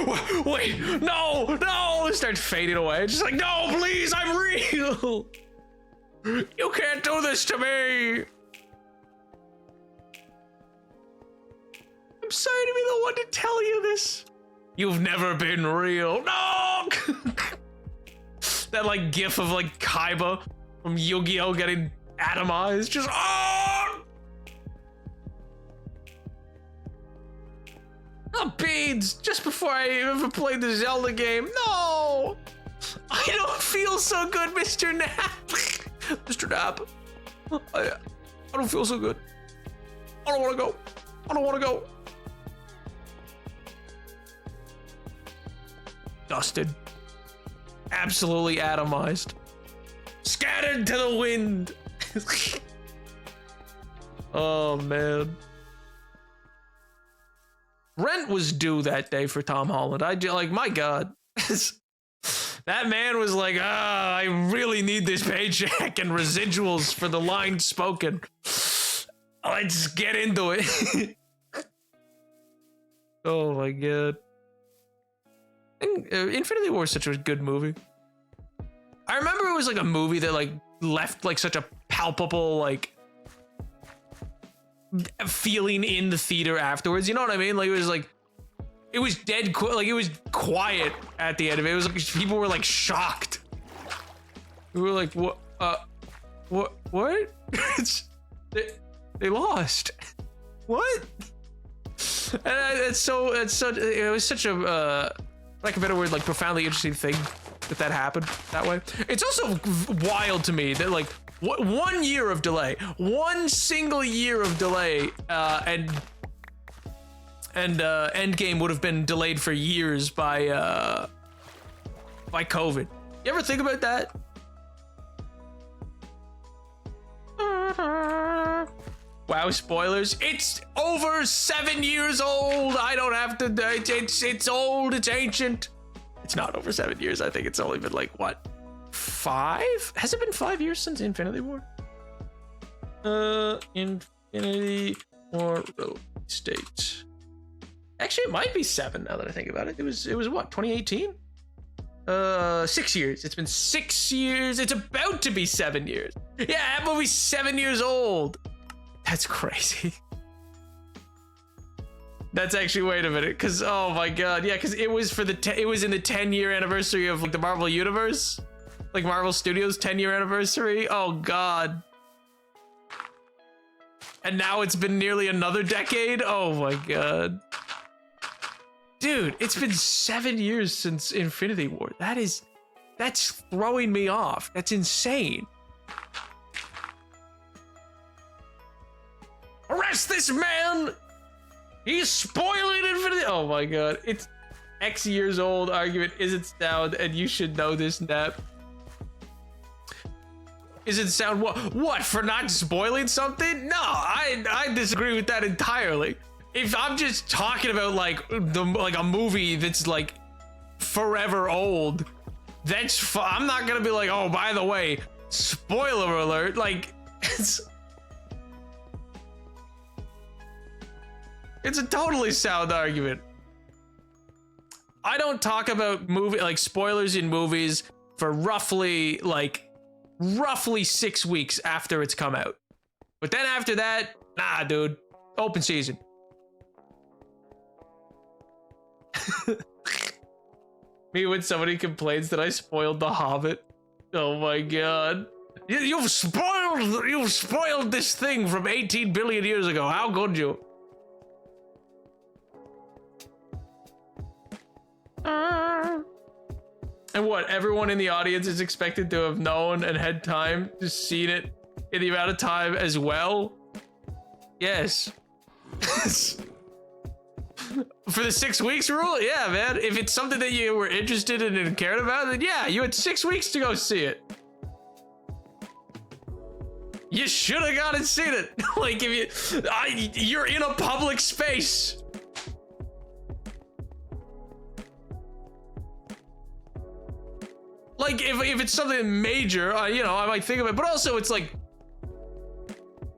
Wait, no, it starts fading away. Just like, no, please, I'm real. You can't do this to me. I'm sorry to be the one to tell you this. You've never been real. No! That like gif of like Kaiba from Yu-Gi-Oh getting atomized. Just, oh! Oh, Beans, just before I ever played the Zelda game. No! I don't feel so good, Mr. Nap. Mr. Nap. I don't feel so good. I don't want to go. I don't want to go. Dusted. Absolutely atomized. Scattered to the wind. Oh, man. Rent was due that day for Tom Holland. Like, my God. That man was like, I really need this paycheck and residuals for the line spoken. Let's get into it. Oh my god. Infinity War is such a good movie. I remember it was like a movie that like left like such a palpable like feeling in the theater afterwards. You know what I mean? Like it was dead like it was quiet at the end of it. It was like people were like shocked. We were like, what? They lost. What? And it was such a like a better word, like profoundly interesting thing that happened that way. It's also wild to me that like 1 year of delay, one single year of delay, and Endgame would have been delayed for years by COVID. You ever think about that? Wow, spoilers. It's over 7 years old. I don't have to, it's old, it's ancient. It's not over 7 years. I think it's only been like, what, 5? Has it been 5 years since Infinity War? Infinity War release date. Actually, it might be 7 now that I think about it. It was what, 2018? 6 years. It's been 6 years. It's about to be 7 years. Yeah, that movie's 7 years old. That's crazy. That's actually, wait a minute, because oh my god, yeah, because it was for it was in the 10-year anniversary of like the Marvel Universe, like Marvel Studios 10-year anniversary. Oh god. And now it's been nearly another decade. Oh my god. Dude, it's been 7 years since Infinity War. That's throwing me off. That's insane. Arrest this man! He's spoiling Infinity. Oh my god. It's X years old argument isn't sound, and you should know this, Nap. Isn't sound what for not spoiling something? No, I disagree with that entirely. If I'm just talking about like a movie that's like forever old. That's I'm not gonna be like, oh, by the way, spoiler alert. Like, it's a totally sound argument. I don't talk about spoilers in movies for roughly 6 weeks after it's come out. But then after that, nah, dude, open season. Me when somebody complains that I spoiled The Hobbit. Oh my god. You've spoiled this thing from 18 billion years ago. How could you? And what, everyone in the audience is expected to have known and had time to see it in the amount of time as well? Yes. For the 6 weeks rule? Yeah, man. If it's something that you were interested in and cared about, then yeah, you had 6 weeks to go see it. You should have gone and seen it. Like, if you're in a public space. Like, if it's something major, you know, I might think of it. But also, it's like,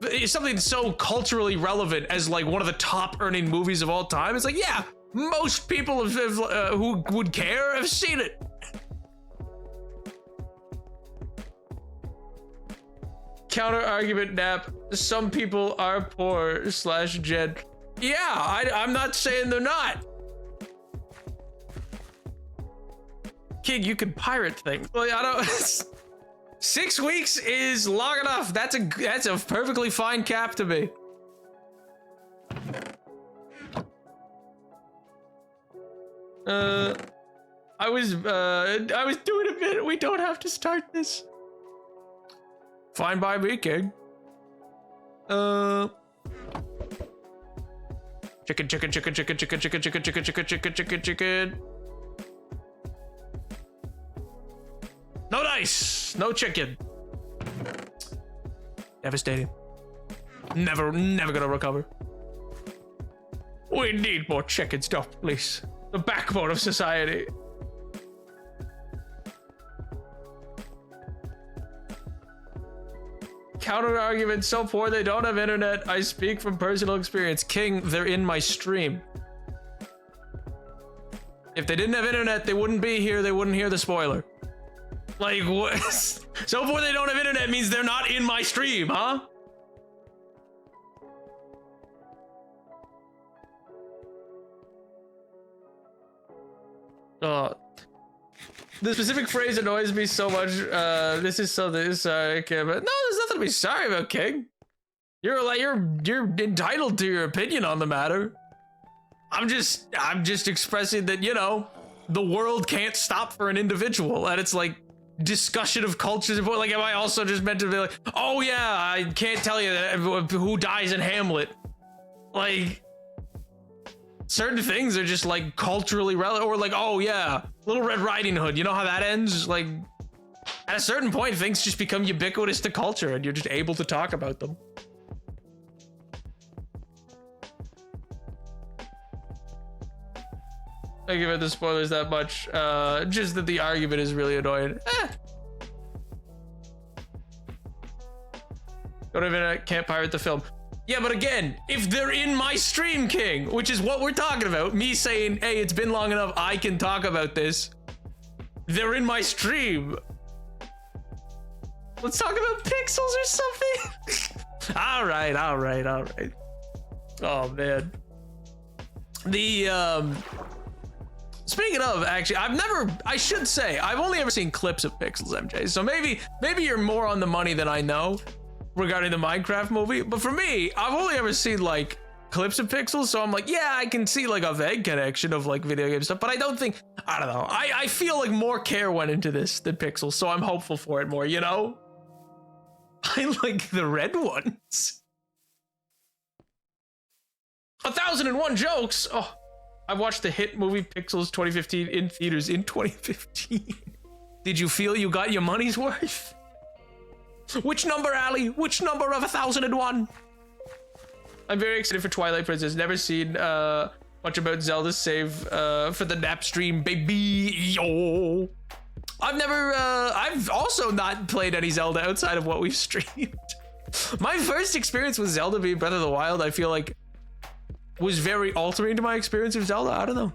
it's something so culturally relevant as like one of the top earning movies of all time. It's like, yeah, most people who would care have seen it. Counter argument, Nap. Some people are poor / gent. Yeah, I'm not saying they're not. King, you can pirate things. Well, I don't. 6 weeks is long enough. That's a perfectly fine cap to me. I was doing a bit. We don't have to start this. Fine by me, King. Chicken. No dice, no chicken. Devastating. Never gonna recover. We need more chicken stuff, please. The backbone of society. Counter argument, so poor they don't have internet. I speak from personal experience. King, they're in my stream. If they didn't have internet, they wouldn't be here. They wouldn't hear the spoiler. Like, what? So poor they don't have internet means they're not in my stream, huh? The specific phrase annoys me so much. This is something, sorry, okay, but no, there's nothing to be sorry about, King. You're entitled to your opinion on the matter. I'm just expressing that, you know, the world can't stop for an individual, and it's like discussion of cultures. Like, am I also just meant to be like, oh yeah, I can't tell you who dies in Hamlet? Like, certain things are just like culturally relevant, or like, oh yeah, Little Red Riding Hood. You know how that ends? Like, at a certain point, things just become ubiquitous to culture, and you're just able to talk about them. I give it the spoilers that much. Just that the argument is really annoying. Don't even can't pirate the film. Yeah, but again, if they're in my stream, King, which is what we're talking about, me saying, hey, it's been long enough, I can talk about this. They're in my stream. Let's talk about pixels or something. all right. Oh man. Speaking of, actually, I should say, I've only ever seen clips of Pixels, MJ. So maybe you're more on the money than I know regarding the Minecraft movie. But for me, I've only ever seen like clips of Pixels. So I'm like, yeah, I can see like a vague connection of like video game stuff. But I don't know. I feel like more care went into this than Pixels. So I'm hopeful for it more, you know? I like the red ones. 1001 jokes. Oh. I watched the hit movie Pixels 2015 in theaters in 2015. Did you feel you got your money's worth? Which number, Ali? Which number of 1001? I'm very excited for Twilight Princess. Never seen much about Zelda save for the nap stream, baby. Yo. I've also not played any Zelda outside of what we've streamed. My first experience with Zelda being Breath of the Wild, I feel like was very altering to my experience of Zelda. I don't know.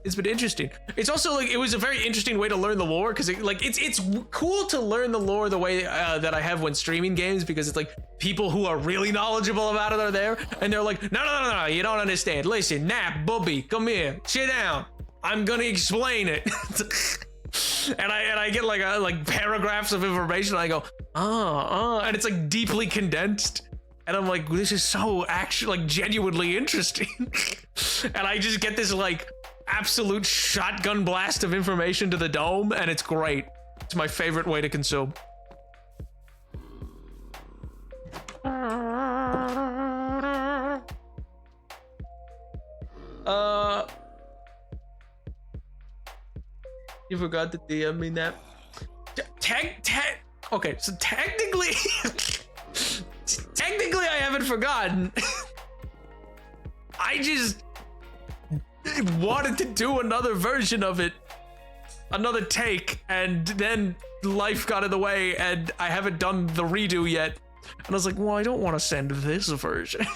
It's been interesting. It's also like, it was a very interesting way to learn the lore, because it's cool to learn the lore the way that I have when streaming games, because it's like people who are really knowledgeable about it are there, and they're like, no, you don't understand. Listen, Nap, Bubby, come here, sit down. I'm gonna explain it. and I get like paragraphs of information. And I go, and it's like deeply condensed. And I'm like, this is so actually like genuinely interesting. And I just get this like absolute shotgun blast of information to the dome, and it's great. It's my favorite way to consume. You forgot to DM me that. Okay, so technically I haven't forgotten. I just wanted to do another version of it, another take, and then life got in the way, and I haven't done the redo yet. And I was like, well, I don't want to send this version.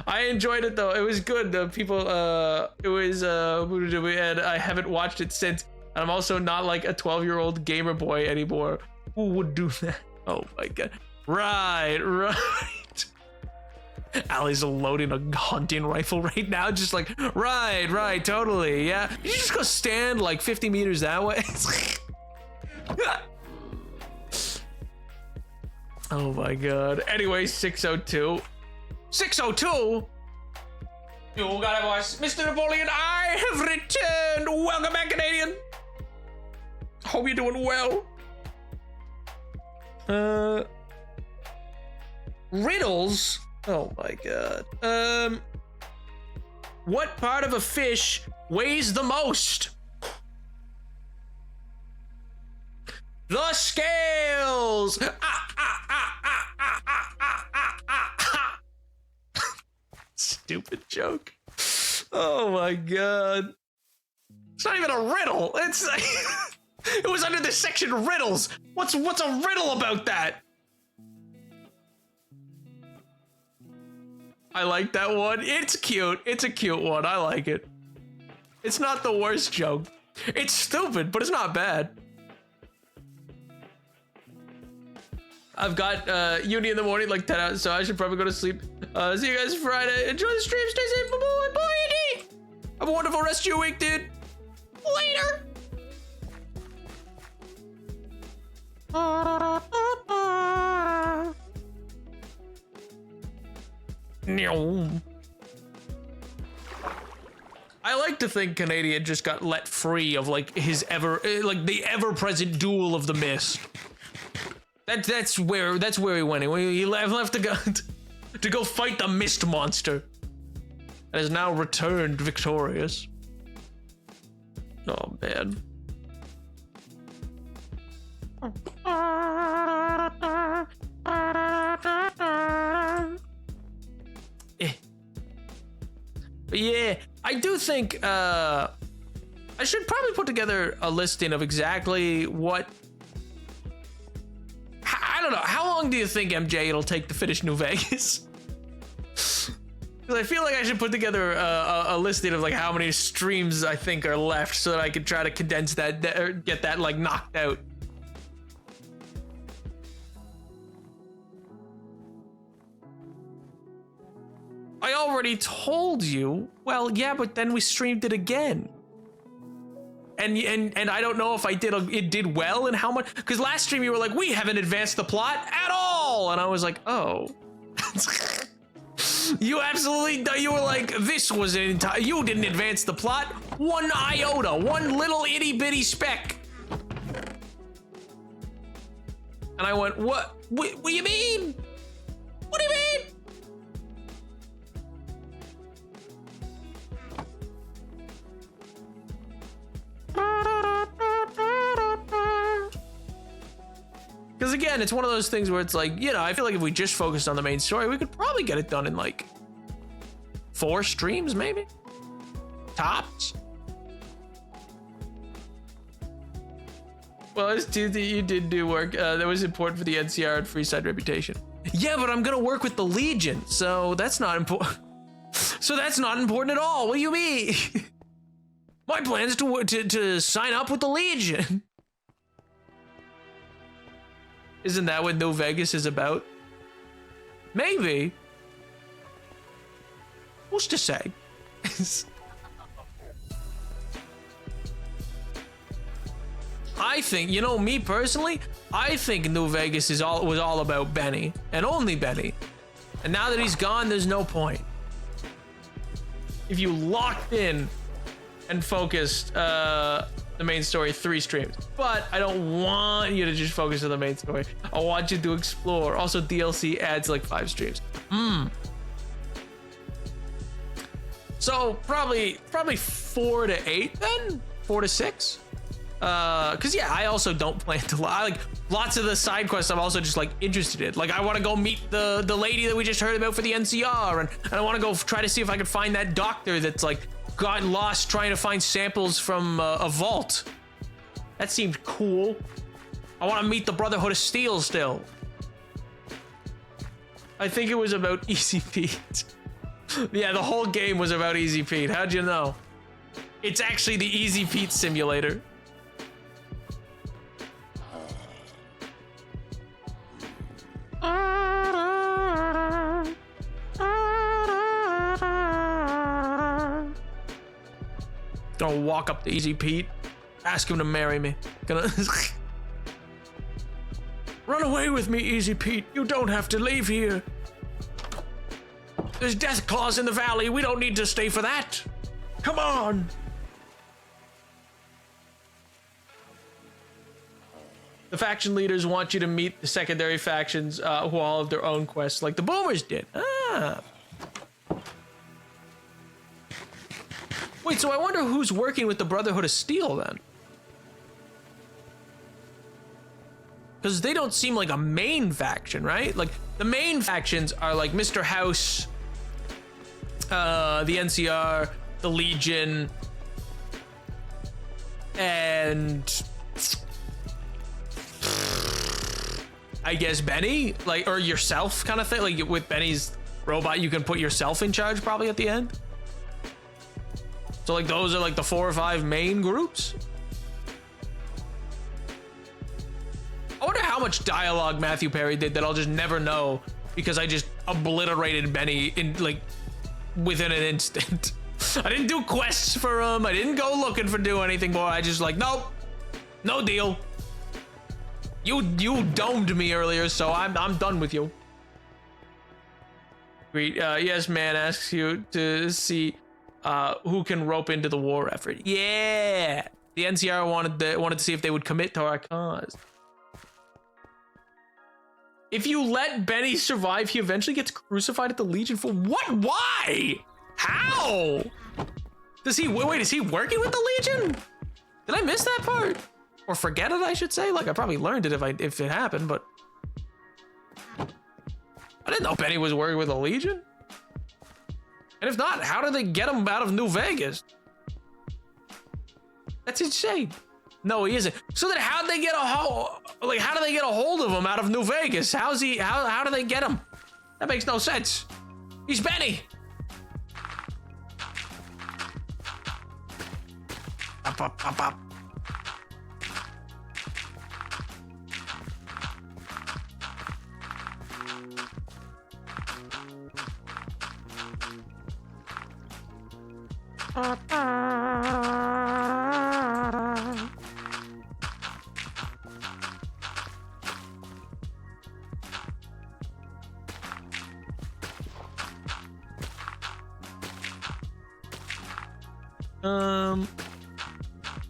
I enjoyed it though. It was good. The people, it was, and I haven't watched it since. And I'm also not like a 12-year-old gamer boy anymore. Who would do that? Oh my god. Right. Allie's loading a hunting rifle right now, just like, right, totally, yeah. You just go stand like 50 meters that way. Oh my god. Anyway, 602. 602? You got it, boys. Mr. Napoleon, I have returned. Welcome back, Canadian. Hope you're doing well. Riddles? Oh my god. What part of a fish weighs the most? The scales! Stupid joke. Oh my god. It's not even a riddle. It's it was under the section riddles. What's a riddle about that? I like that one. It's cute. It's a cute one. I like it. It's not the worst joke. It's stupid, but it's not bad. I've got uni in the morning, like 10 hours, so I should probably go to sleep. See you guys Friday. Enjoy the stream. Stay safe. Bye. Have a wonderful rest of your week, dude. Later. I like to think Canadian just got let free of like his the ever-present duel of the mist. That's where he went. He left to go fight the mist monster, and has now returned victorious. Oh man. But yeah, I do think I should probably put together a listing of exactly what. I don't know. How long do you think, MJ, it'll take to finish New Vegas? Because I feel like I should put together a listing of like how many streams I think are left, so that I could try to condense that or get that like knocked out. I already told you. Well, yeah, but then we streamed it again. And I don't know if it did well and how much, because last stream you were like, we haven't advanced the plot at all, and I was like, oh. You were like, this was an entire, you didn't advance the plot one iota, one little itty bitty speck. And I went, what do you mean? What do you mean? Because again, it's one of those things where it's like, you know, I feel like if we just focused on the main story, we could probably get it done in like 4 streams, maybe? Tops? Well, it's dude that you did do work. That was important for the NCR and Freeside reputation. Yeah, but I'm gonna work with the Legion, so that's not important. So that's not important at all. What do you mean? My plan is to sign up with the Legion. Isn't that what New Vegas is about? Maybe. Who's to say? I think, you know, me personally, I think New Vegas was all about Benny and only Benny. And now that he's gone, there's no point. If you locked in and focused the main story 3 streams, but I don't want you to just focus on the main story. I want you to explore. Also, DLC adds like 5 streams. So probably 4 to 8 then, 4 to 6. Cause yeah, I also don't plan to like lots of the side quests I'm also just like interested in. Like I want to go meet the lady that we just heard about for the NCR, and I want to go try to see if I can find that doctor that's like got lost trying to find samples from a vault. That seemed cool. I want to meet the Brotherhood of Steel still. I think it was about Easy Pete. Yeah, the whole game was about Easy Pete. How'd you know? It's actually the Easy Pete simulator. Gonna walk up to Easy Pete, ask him to marry me. Gonna run away with me, Easy Pete. You don't have to leave here. There's death claws in the valley. We don't need to stay for that. Come on. The faction leaders want you to meet the secondary factions who all have their own quests, like the Boomers did. Ah. Wait, so I wonder who's working with the Brotherhood of Steel then? Because they don't seem like a main faction, right? Like, the main factions are like Mr. House, the NCR, the Legion, and I guess Benny, like, or yourself kind of thing. Like with Benny's robot, you can put yourself in charge probably at the end. So like those are like the 4 or 5 main groups. I wonder how much dialogue Matthew Perry did that I'll just never know because I just obliterated Benny in like within an instant. I didn't do quests for him. I didn't go looking for do anything more. I just like, nope, no deal. You domed me earlier, so I'm done with you. Great. Yes, man asks you to see who can rope into the war effort. Yeah, the NCR wanted to see if they would commit to our cause. If you let Benny survive, he eventually gets crucified at the Legion for what? Why? How? Does he wait? Is he working with the Legion? Did I miss that part? Or forget it, I should say. Like I probably learned it if it happened, but I didn't know Benny was working with the Legion. And if not, how did they get him out of New Vegas? That's insane. No, he isn't. So then how did they get how do they get a hold of him out of New Vegas? How do they get him? That makes no sense. He's Benny. Up.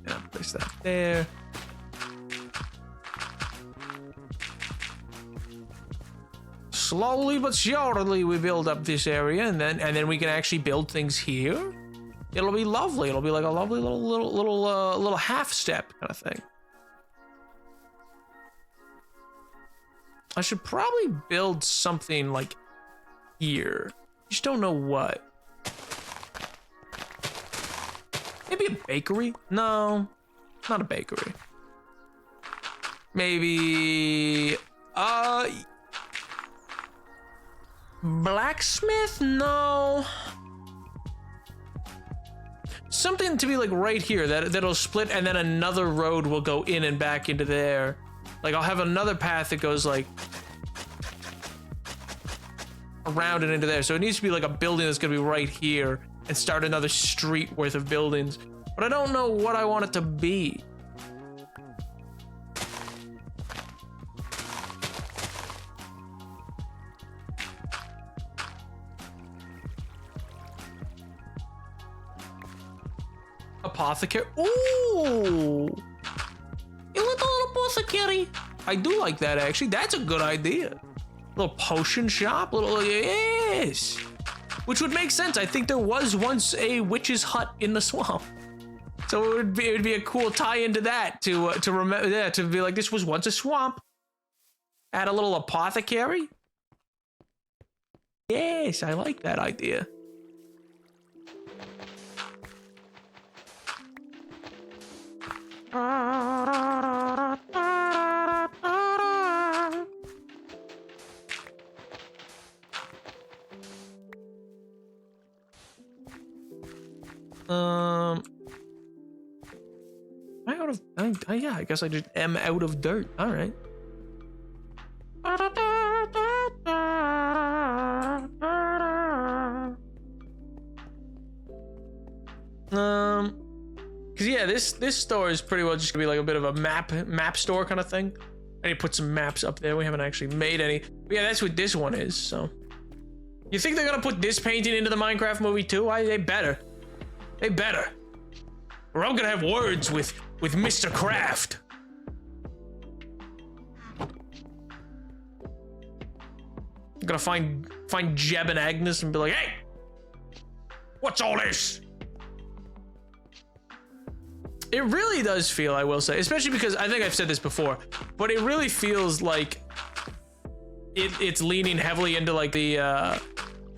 Yeah, place that there. Slowly but surely we build up this area, and then we can actually build things here. It'll be lovely. It'll be like a lovely little half step kind of thing. I should probably build something like here. Just don't know what. Maybe a bakery? No, not a bakery. Maybe blacksmith? No. Something to be like right here that'll split, and then another road will go in and back into there. Like I'll have another path that goes like around and into there. So it needs to be like a building that's gonna be right here and start another street worth of buildings. But I don't know what I want it to be. Apothecary. Ooh, a little apothecary. I do like that actually. That's a good idea. Little potion shop. Little yes, which would make sense. I think there was once a witch's hut in the swamp, so it would be a cool tie into that to remember. Yeah, to be like this was once a swamp. Add a little apothecary. Yes, I like that idea. Am I out of? Yeah, I guess I just am out of dirt. All right. Cause yeah, this store is pretty well just gonna be like a bit of a map store kind of thing. I need to put some maps up there. We haven't actually made any. But yeah, that's what this one is. So, you think they're gonna put this painting into the Minecraft movie too? They better. They better. Or I'm gonna have words with Mr. Kraft. I'm gonna find Jeb and Agnes and be like, hey, what's all this? It really does feel, I will say, especially because I think I've said this before, but it really feels like it's leaning heavily into like the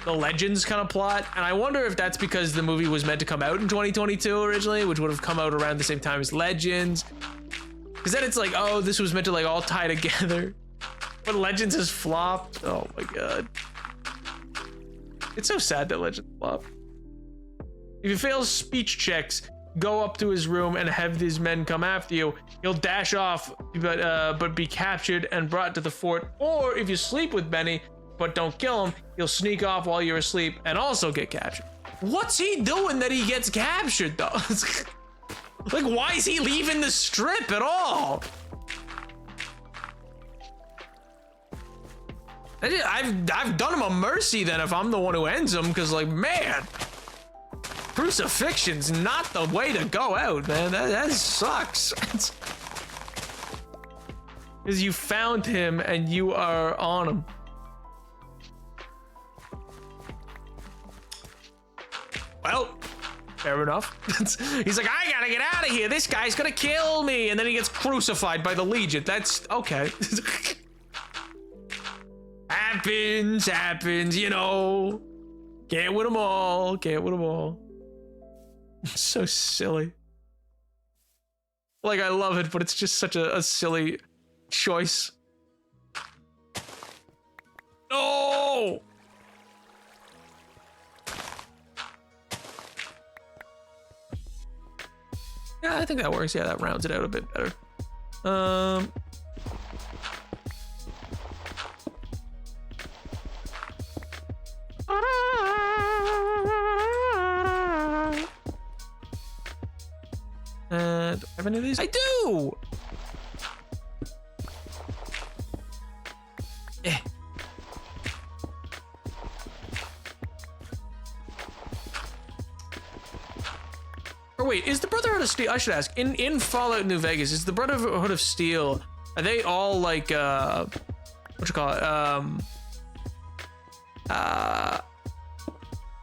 Legends kind of plot, and I wonder if that's because the movie was meant to come out in 2022 originally, which would have come out around the same time as Legends. Because then it's like, oh, this was meant to like all tie together, but Legends has flopped. Oh my god, it's so sad that Legends flopped. If he fails speech checks, go up to his room and have these men come after you. He'll dash off, but be captured and brought to the fort. Or if you sleep with Benny, but don't kill him, he'll sneak off while you're asleep and also get captured. What's he doing that he gets captured though? Like, why is he leaving the strip at all? I've done him a mercy then if I'm the one who ends him, because like, man, crucifixion's not the way to go out, man. That sucks. Because you found him and you are on him. Well, fair enough. He's like, I gotta get out of here. This guy's gonna kill me. And then he gets crucified by the Legion. That's okay. Happens, you know. Can't win them all. Can't win them all. It's so silly. Like, I love it, but it's just such a silly choice. No! Yeah, I think that works. Yeah, that rounds it out a bit better. Do I have any of these? I do! Eh. Or wait, is the Brotherhood of Steel, I should ask, in Fallout New Vegas, is the Brotherhood of Steel, are they all like, what you call it,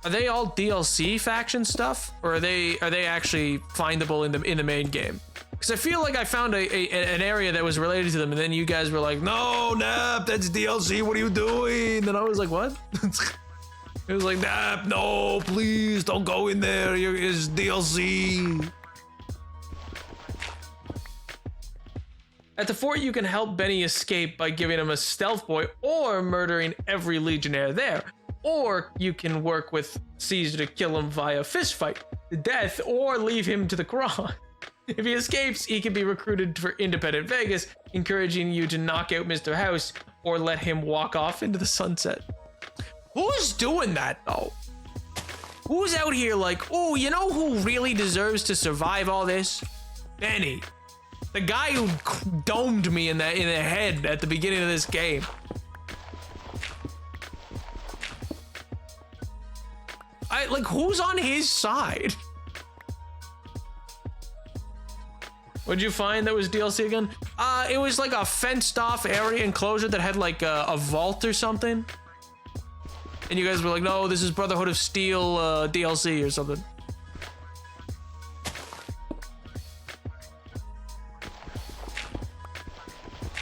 are they all DLC faction stuff, or are they actually findable in the main game? Because I feel like I found an area that was related to them, and then you guys were like, no, Nap, that's DLC, what are you doing? And I was like, what? It was like, Nap, no, please, don't go in there, it's DLC. At the fort, you can help Benny escape by giving him a stealth boy or murdering every Legionnaire there. Or you can work with Caesar to kill him via fistfight to death or leave him to the cross. If he escapes, he can be recruited for Independent Vegas, encouraging you to knock out Mr. House or let him walk off into the sunset. Who's doing that, though? Who's out here like, oh, you know who really deserves to survive all this? Benny. The guy who domed me in the head at the beginning of this game. Like, who's on his side? What'd you find that was DLC again? It was like a fenced off area enclosure that had like a vault or something. And you guys were like, no, this is Brotherhood of Steel DLC or something.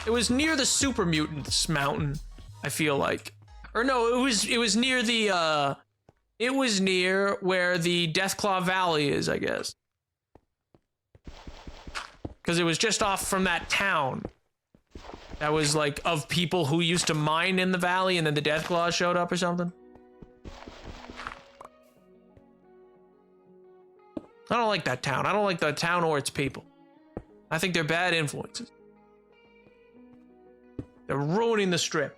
It was near the Super Mutants mountain, I feel like. Or no, it was near the it was near where the Deathclaw Valley is, I guess. Because it was just off from that town. That was like of people who used to mine in the valley and then the Deathclaw showed up or something. I don't like that town. I don't like the town or its people. I think they're bad influences. They're ruining the strip.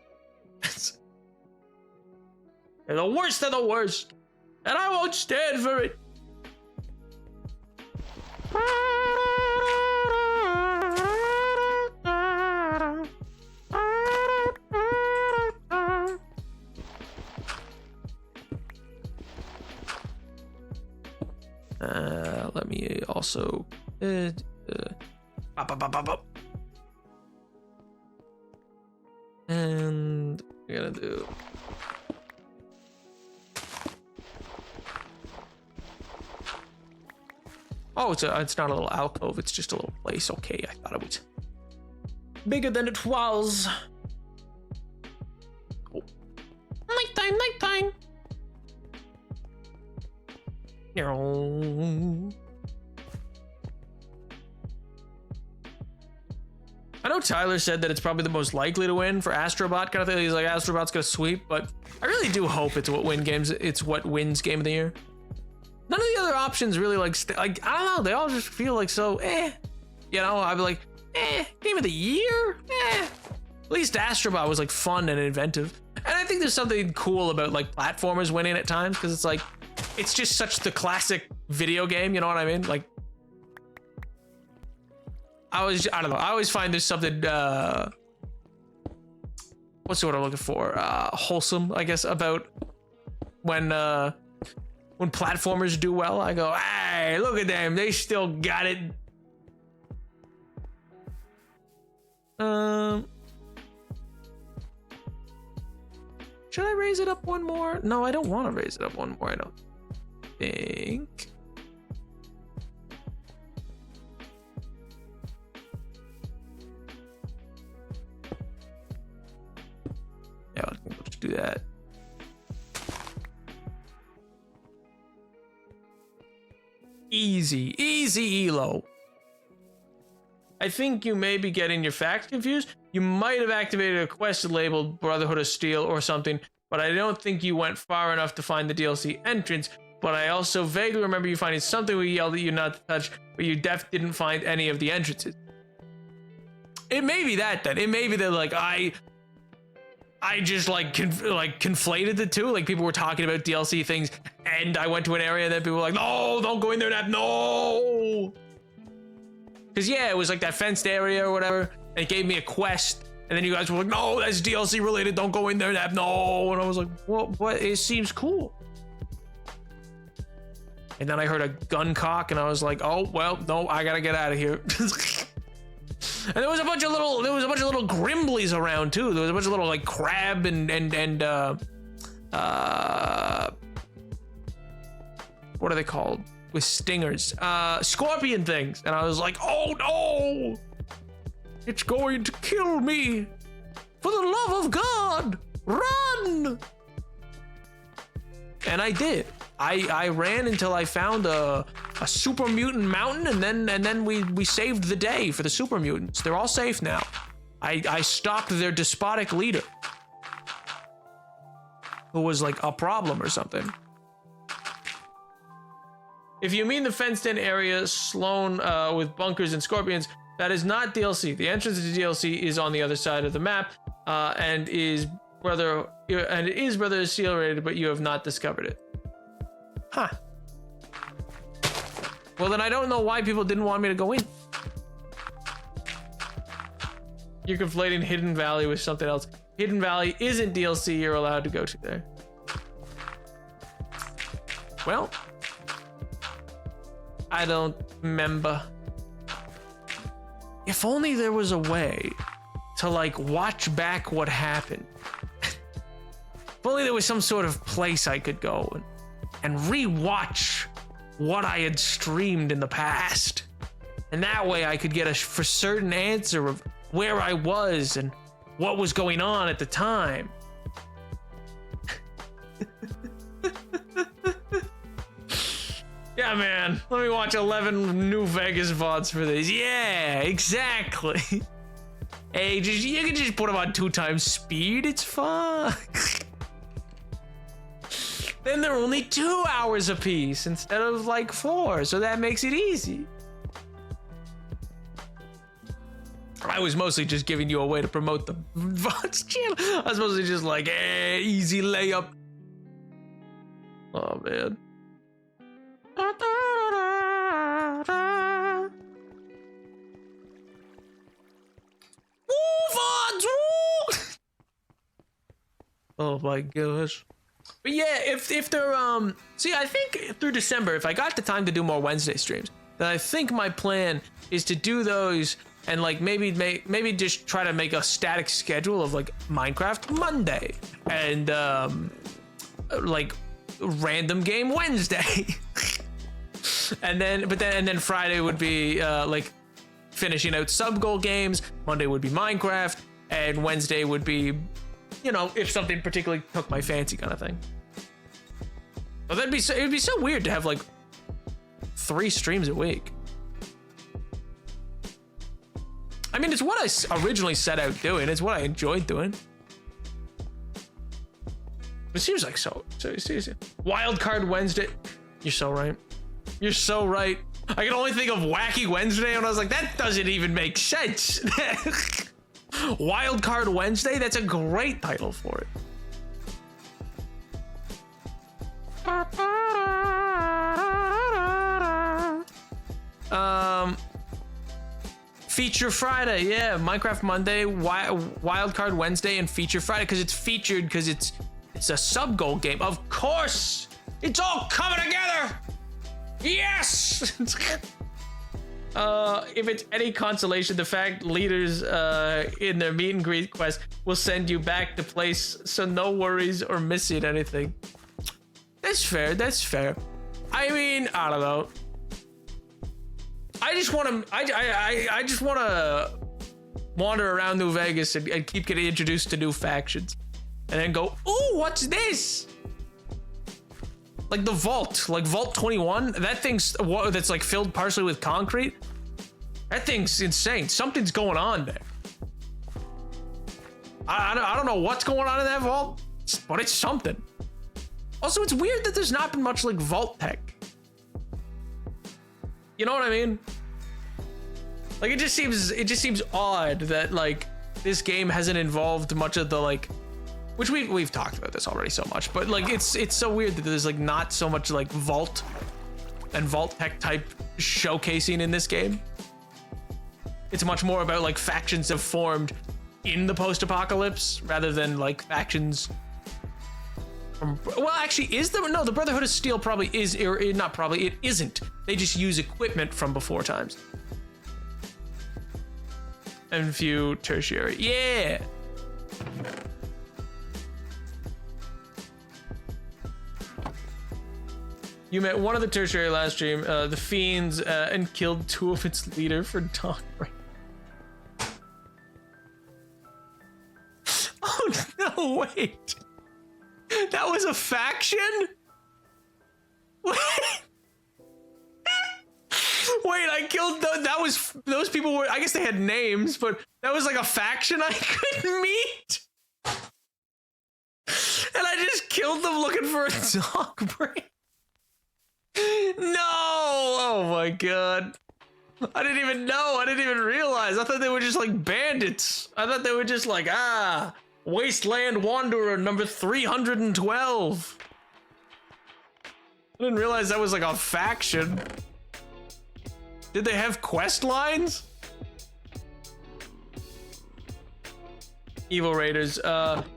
They're the worst of the worst. And I won't stand for it. Let me also and we're gonna do oh, it's not a little alcove, it's just a little place. Okay, I thought it was bigger than it was. Oh. Nighttime, nighttime. I know Tyler said that it's probably the most likely to win for Astrobot kind of thing. He's like, Astrobot's gonna sweep, but I really do hope it's what wins Game of the Year. None of the other options really like I don't know, they all just feel like so you know. I'd be like Game of the Year, At least Astrobot was like fun and inventive, and I think there's something cool about like platformers winning at times, because it's like it's just such the classic video game, you know what I mean? Like I don't know, I always find there's something what's the word I'm looking for, wholesome, I guess, about when platformers do well. I go, hey, look at them, they still got it. Should I raise it up one more? No, I don't want to raise it up one more, I don't think. Yeah, we'll just do that. Easy elo. I think you may be getting your facts confused. You might have activated a quest labeled Brotherhood of Steel or something, but I don't think you went far enough to find the DLC entrance. But I also vaguely remember you finding something we yelled at you not to touch, but you didn't find any of the entrances. It may be that then. It may be that like I just like conflated the two. Like people were talking about DLC things, and I went to an area that people were like, no, don't go in there, Nap, no. Because yeah, it was like that fenced area or whatever, and it gave me a quest, and then you guys were like, no, that's DLC related, don't go in there, Nap, no. And I was like, what? It seems cool. And then I heard a gun cock, and I was like, oh well, no, I gotta get out of here. And there was a bunch of little Grimblies around too. There was a bunch of little like crab and what are they called? stingers, scorpion things, and I was like, oh no, it's going to kill me. For the love of God, run! And I did. I ran until I found a super mutant mountain, and then we saved the day for the super mutants. They're all safe now. I stopped their despotic leader, who was like a problem or something. If you mean the fenced-in area, Sloan, with bunkers and scorpions, that is not DLC. The entrance to DLC is on the other side of the map, and it is Brother Seal rated, but you have not discovered it. Huh. Well, then I don't know why people didn't want me to go in. You're conflating Hidden Valley with something else. Hidden Valley isn't DLC you're allowed to go to there. Well, I don't remember. If only there was a way to like watch back what happened. If only there was some sort of place I could go and re-watch what I had streamed in the past. And that way I could get a for certain answer of where I was and what was going on at the time. Yeah, man. Let me watch 11 New Vegas VODs for this. Yeah, exactly. Hey, you can just put them on 2x speed. It's fine. Then they're only 2 hours apiece instead of like 4, so that makes it easy. I was mostly just giving you a way to promote the VODs channel. I was mostly just like, easy layup. Oh, man. Oh my gosh. But yeah, if they're see, I think through December, if I got the time to do more Wednesday streams, then I think my plan is to do those and like maybe just try to make a static schedule of like Minecraft Monday and like random game Wednesday. and then Friday would be like finishing out sub goal games, Monday would be Minecraft, and Wednesday would be, you know, if something particularly took my fancy kind of thing. But it'd be so weird to have like 3 streams a week. I mean, it's what I originally set out doing. It's what I enjoyed doing. It seems like so seriously. Wildcard Wednesday. You're so right. You're so right. I can only think of Wacky Wednesday, and I was like, that doesn't even make sense. Wildcard Wednesday? That's a great title for it. Feature Friday, yeah. Minecraft Monday, Wildcard Wednesday, and Feature Friday, because it's featured, because it's a sub goal game. Of course, it's all coming together. Yes. If it's any consolation, the fact leaders in their meet and greet quest will send you back to place, so no worries or missing anything. That's fair. That's fair. I mean, I don't know. I just want to. I just want to wander around New Vegas and keep getting introduced to new factions, and then go, ooh, what's this? Like the vault, like Vault 21. That thing's that's like filled partially with concrete. That thing's insane. Something's going on there. I don't know what's going on in that vault, but it's something. Also, it's weird that there's not been much like vault tech. You know what I mean? Like it just seems odd that like this game hasn't involved much of the like, which we've talked about this already so much, but like it's so weird that there's like not so much like vault and vault tech type showcasing in this game. It's much more about like factions have formed in the post-apocalypse rather than like factions from, well, actually, the Brotherhood of Steel probably is, or not probably, it isn't. They just use equipment from before times. And few tertiary, yeah. You met one of the tertiary last stream, the Fiends, and killed 2 of its leader for dog break. Oh no, wait. That was a faction? Wait, I killed that was those people were, I guess they had names, but that was like a faction I couldn't meet. And I just killed them looking for a dog break. No! Oh my god. I didn't even know. I didn't even realize. I thought they were just like bandits. I thought they were just like, Wasteland Wanderer number 312. I didn't realize that was like a faction. Did they have quest lines? Evil Raiders,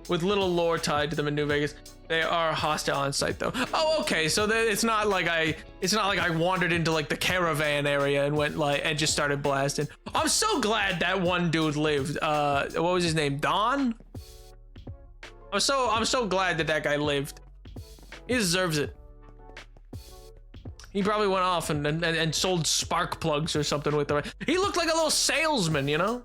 with little lore tied to them in New Vegas. They are hostile on site though. Oh, okay. So it's not like I wandered into like the caravan area and went like and just started blasting. I'm so glad that one dude lived. What was his name? Don? I'm so glad that guy lived. He deserves it. He probably went off and sold spark plugs or something with the. He looked like a little salesman, you know.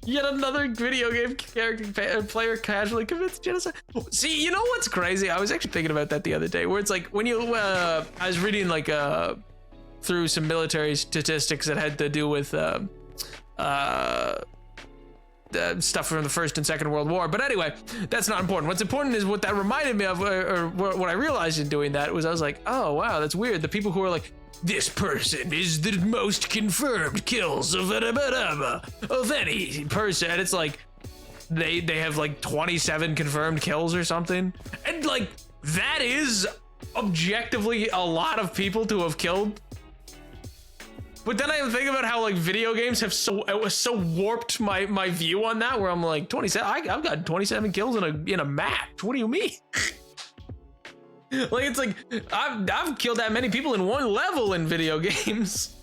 Yet another video game character player casually commits genocide. See, you know what's crazy? I was actually thinking about that the other day, where it's like when you, I was reading like through some military statistics that had to do with stuff from the First and Second World War. But anyway, that's not important. What's important is what that reminded me of, or what I realized in doing that was I was like, oh wow, that's weird. The people who are like, this person is the most confirmed kills of any person. And it's like they have like 27 confirmed kills or something. And like that is objectively a lot of people to have killed. But then I think about how like video games have so warped my view on that, where I'm like 27. I've got 27 kills in a match. What do you mean? Like it's like I've killed that many people in one level in video games,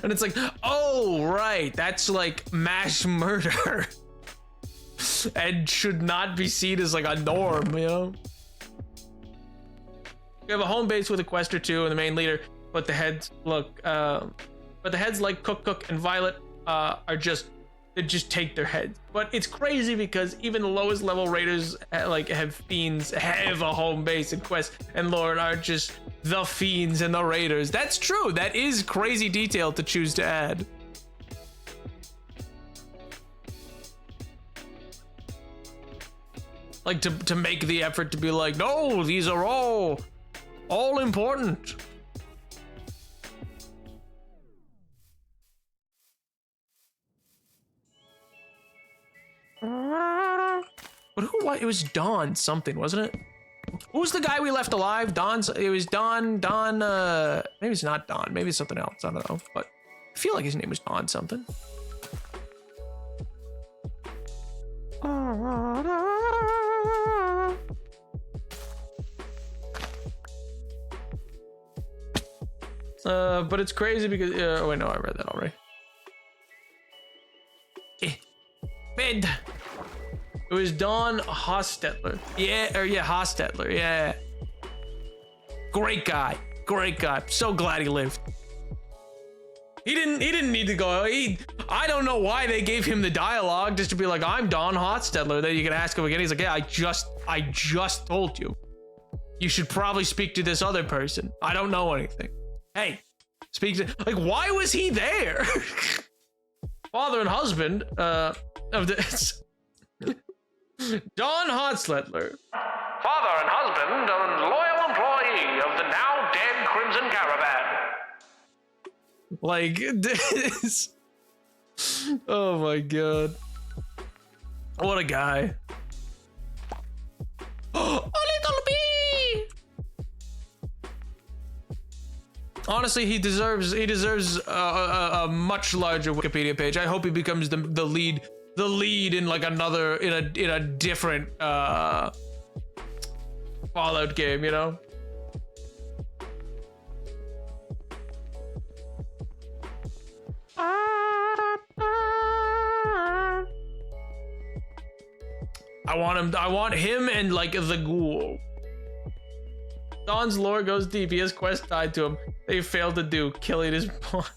and it's like, oh right, that's like mass murder, and should not be seen as like a norm, you know. We have a home base with a quest or two and the main leader, but the heads like Cook and Violet are just. They just take their heads. But it's crazy because even the lowest level raiders like have fiends, have a home base and quest, and lore aren't just the fiends and the raiders. That's true. That is crazy detail to choose to add. Like to make the effort to be like, no, these are all important. But it was Don something, wasn't it? Who was the guy we left alive? It was Don, maybe it's not Don, maybe it's something else, I don't know. But I feel like his name was Don something. But it's crazy because, oh wait, no, I read that already. Man. It was Don Hostetler. Yeah, Hostetler, yeah. Great guy. So glad he lived. He didn't need to go. I don't know why they gave him the dialogue just to be like, I'm Don Hostetler. Then you can ask him again. He's like, yeah, I just told you. You should probably speak to this other person. I don't know anything. Hey, speak to, like, why was he there? Father and husband of this. Don Hostetler. Father and husband and loyal employee of the now dead Crimson Caravan. Like this. Oh my god. What a guy. Oh, little bee. Honestly, he deserves a much larger Wikipedia page. I hope he becomes the lead in like another in a different Fallout game, you know. I want him and like the ghoul. Don's lore goes deep. He has quests tied to him that he failed to do, killing his boss.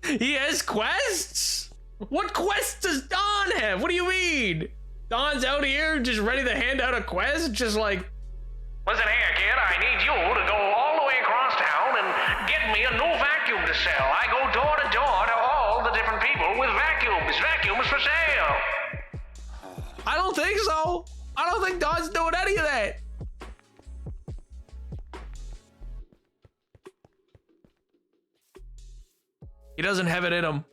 He has quests? What quests does Don have? What do you mean? Don's out here just ready to hand out a quest? Just like, listen here, kid, I need you to go all the way across town and get me a new vacuum to sell. I go door to door to all the different people with vacuums. Vacuums for sale. I don't think so. I don't think Don's doing any of that. He doesn't have it in him.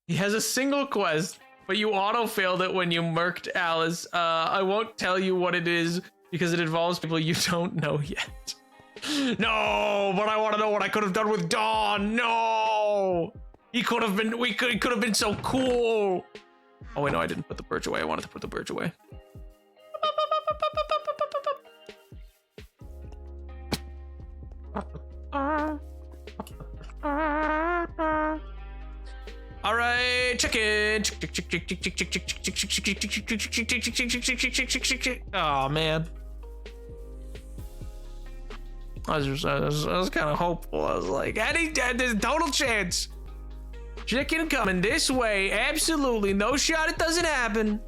He has a single quest, but you auto-failed it when you murked Alice. I won't tell you what it is because it involves people you don't know yet. No, but I want to know what I could have done with Don. No, he could have been. He could have been so cool. Oh wait, no, I didn't put the birch away. I wanted to put the birch away. All right, chicken. Oh man. I was kind of hopeful. I was like, there's a total chance. Chicken coming this way. Absolutely. No shot it doesn't happen.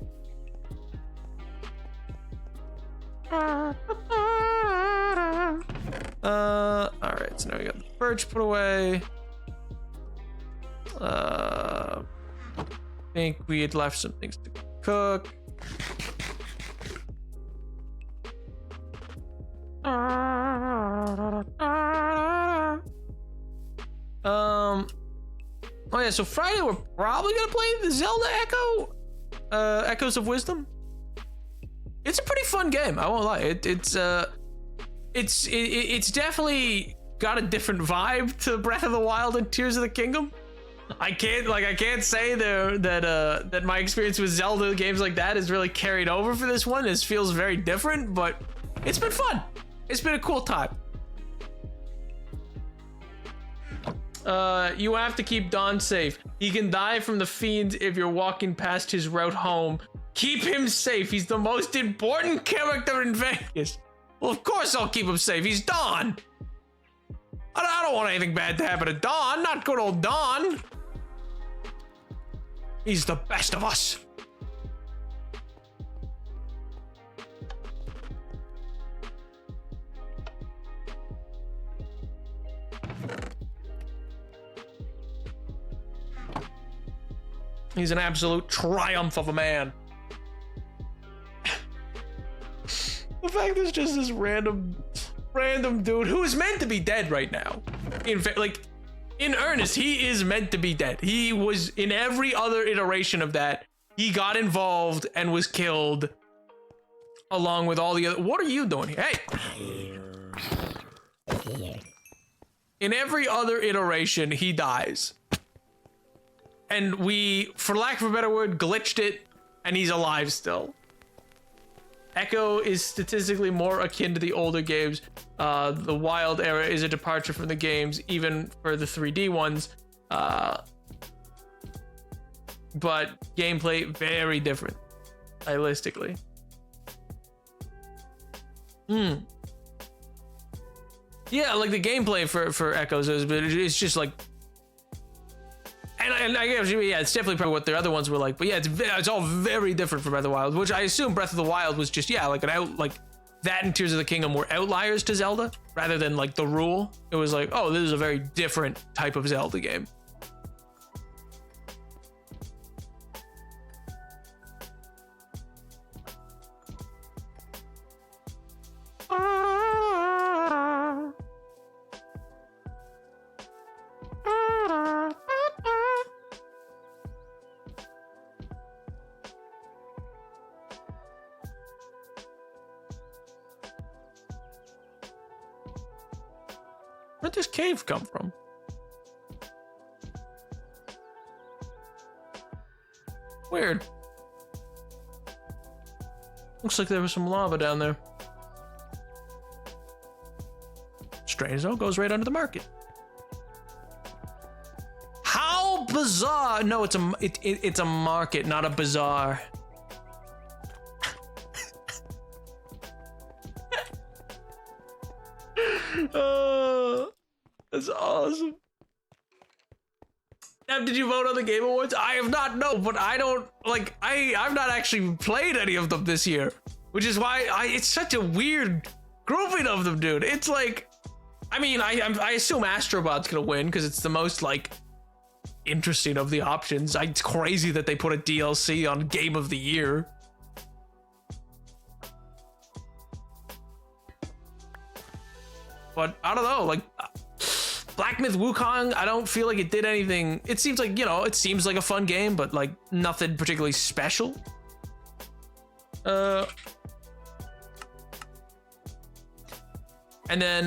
Alright, so now we got the birch put away. I think we had left some things to cook. Oh yeah, so Friday we're probably gonna play the Zelda Echoes of Wisdom. It's a pretty fun game, I won't lie. It's definitely got a different vibe to Breath of the Wild and Tears of the Kingdom. I can't say there that my experience with Zelda games like that is really carried over for this one. This feels very different, but it's been fun. It's been a cool time. You have to keep Don safe. He can die from the fiends if you're walking past his route home. Keep him safe. He's the most important character in Vegas. Well, of course I'll keep him safe. He's Don. I don't want anything bad to happen to Don. Not good old Don. He's the best of us. He's an absolute triumph of a man. The fact there's just this random dude who is meant to be dead right now. In earnest, he is meant to be dead. He was in every other iteration of that. He got involved and was killed along with all the other. What are you doing here? Hey! In every other iteration, he dies. And we, for lack of a better word, glitched it, and he's alive still. Echo is statistically more akin to the older games. The Wild era is a departure from the games, even for the 3D ones. But gameplay, very different, stylistically. Yeah, like the gameplay for Echoes is, but it's just like... And I guess, yeah, it's definitely probably what the other ones were like. But yeah, it's all very different from Breath of the Wild, which I assume Breath of the Wild was just, yeah, like that and Tears of the Kingdom were outliers to Zelda rather than like the rule. It was like, oh, this is a very different type of Zelda game. Where'd this cave come from? Weird. Looks like there was some lava down there. Strange though, goes right under the market. How bazaar. No, it's a market, not a bazaar. Oh, that's awesome. Now, did you vote on the Game Awards? I have not, no, but I don't, like, I've not actually played any of them this year, which is why it's such a weird grouping of them, dude. It's like, I mean, I assume Astrobot's gonna win because it's the most, like, interesting of the options. It's crazy that they put a DLC on Game of the Year. But I don't know, like Black Myth Wukong, I don't feel like it did anything. It seems like, you know, it seems like a fun game, but like nothing particularly special. And then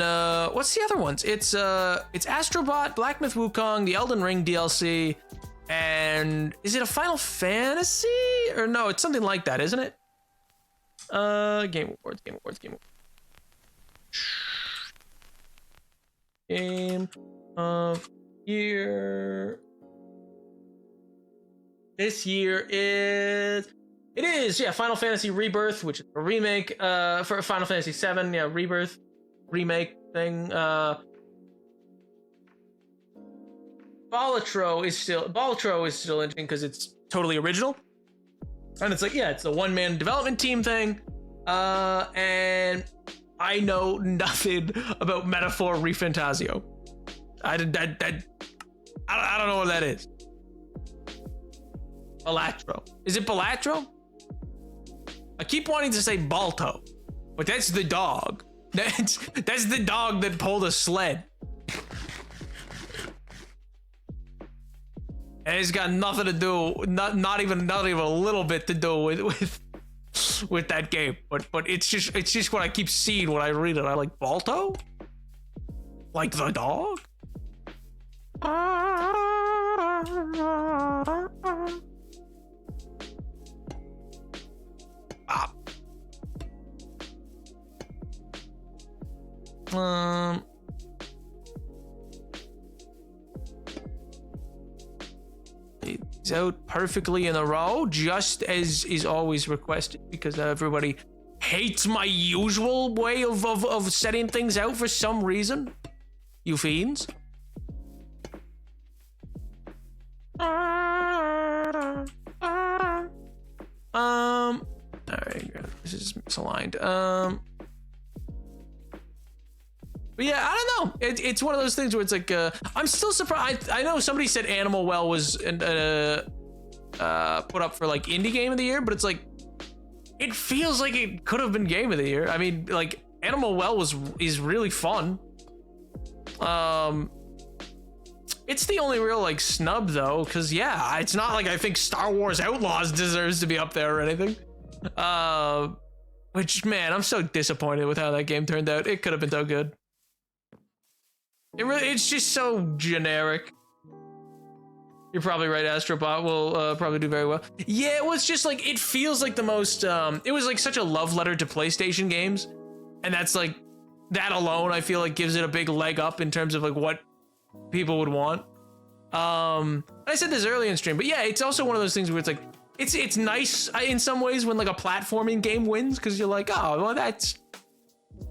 what's the other ones? It's Astrobot, Black Myth Wukong, the Elden Ring DLC, and is it a Final Fantasy? Or no, it's something like that, isn't it? Game Awards. Game of Year. This year is Final Fantasy Rebirth, which is a remake for Final Fantasy VII. Yeah, Rebirth remake thing. Balatro is still interesting because it's totally original, and it's like, yeah, it's a one-man development team thing. And I know nothing about Metaphor ReFantasio. I don't know what that is. Balatro. Is it Balatro? I keep wanting to say Balto, but that's the dog. That's the dog that pulled a sled. And it's got nothing to do, not even a little bit to do with that game. But it's just what I keep seeing when I read it. I like Balto? Like the dog? It's out perfectly in a row, just as is always requested, because everybody hates my usual way of setting things out for some reason. You fiends. Alright, this is misaligned. But yeah, I don't know. It's one of those things where it's like, I'm still surprised. I know somebody said Animal Well was put up for like Indie Game of the Year, but it's like, it feels like it could have been Game of the Year. I mean, like, Animal Well is really fun. It's the only real like snub though, because yeah, it's not like I think Star Wars Outlaws deserves to be up there or anything. Which, man, I'm so disappointed with how that game turned out. It could have been so good. It's just so generic. You're probably right. Astrobot will probably do very well. Yeah, it was just like, it feels like the most, it was like such a love letter to PlayStation games. And that's like, that alone, I feel like gives it a big leg up in terms of like what people would want. I said this early in stream, but yeah, it's also one of those things where it's like, it's nice in some ways when like a platforming game wins, because you're like, oh, well, that's,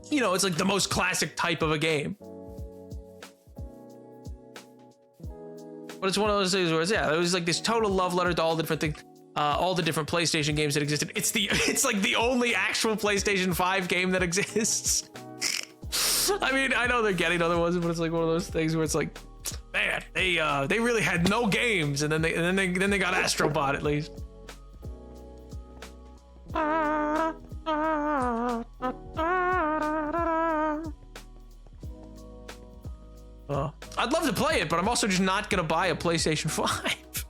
you know, it's like the most classic type of a game. But it's one of those things where it's, yeah, it was like this total love letter to all the different things, all the different PlayStation games that existed. It's like the only actual PlayStation 5 game that exists. I mean, I know they're getting other ones, but it's like one of those things where it's like, man, they really had no games, and then they got Astrobot at least. I'd love to play it, but I'm also just not gonna buy a PlayStation 5.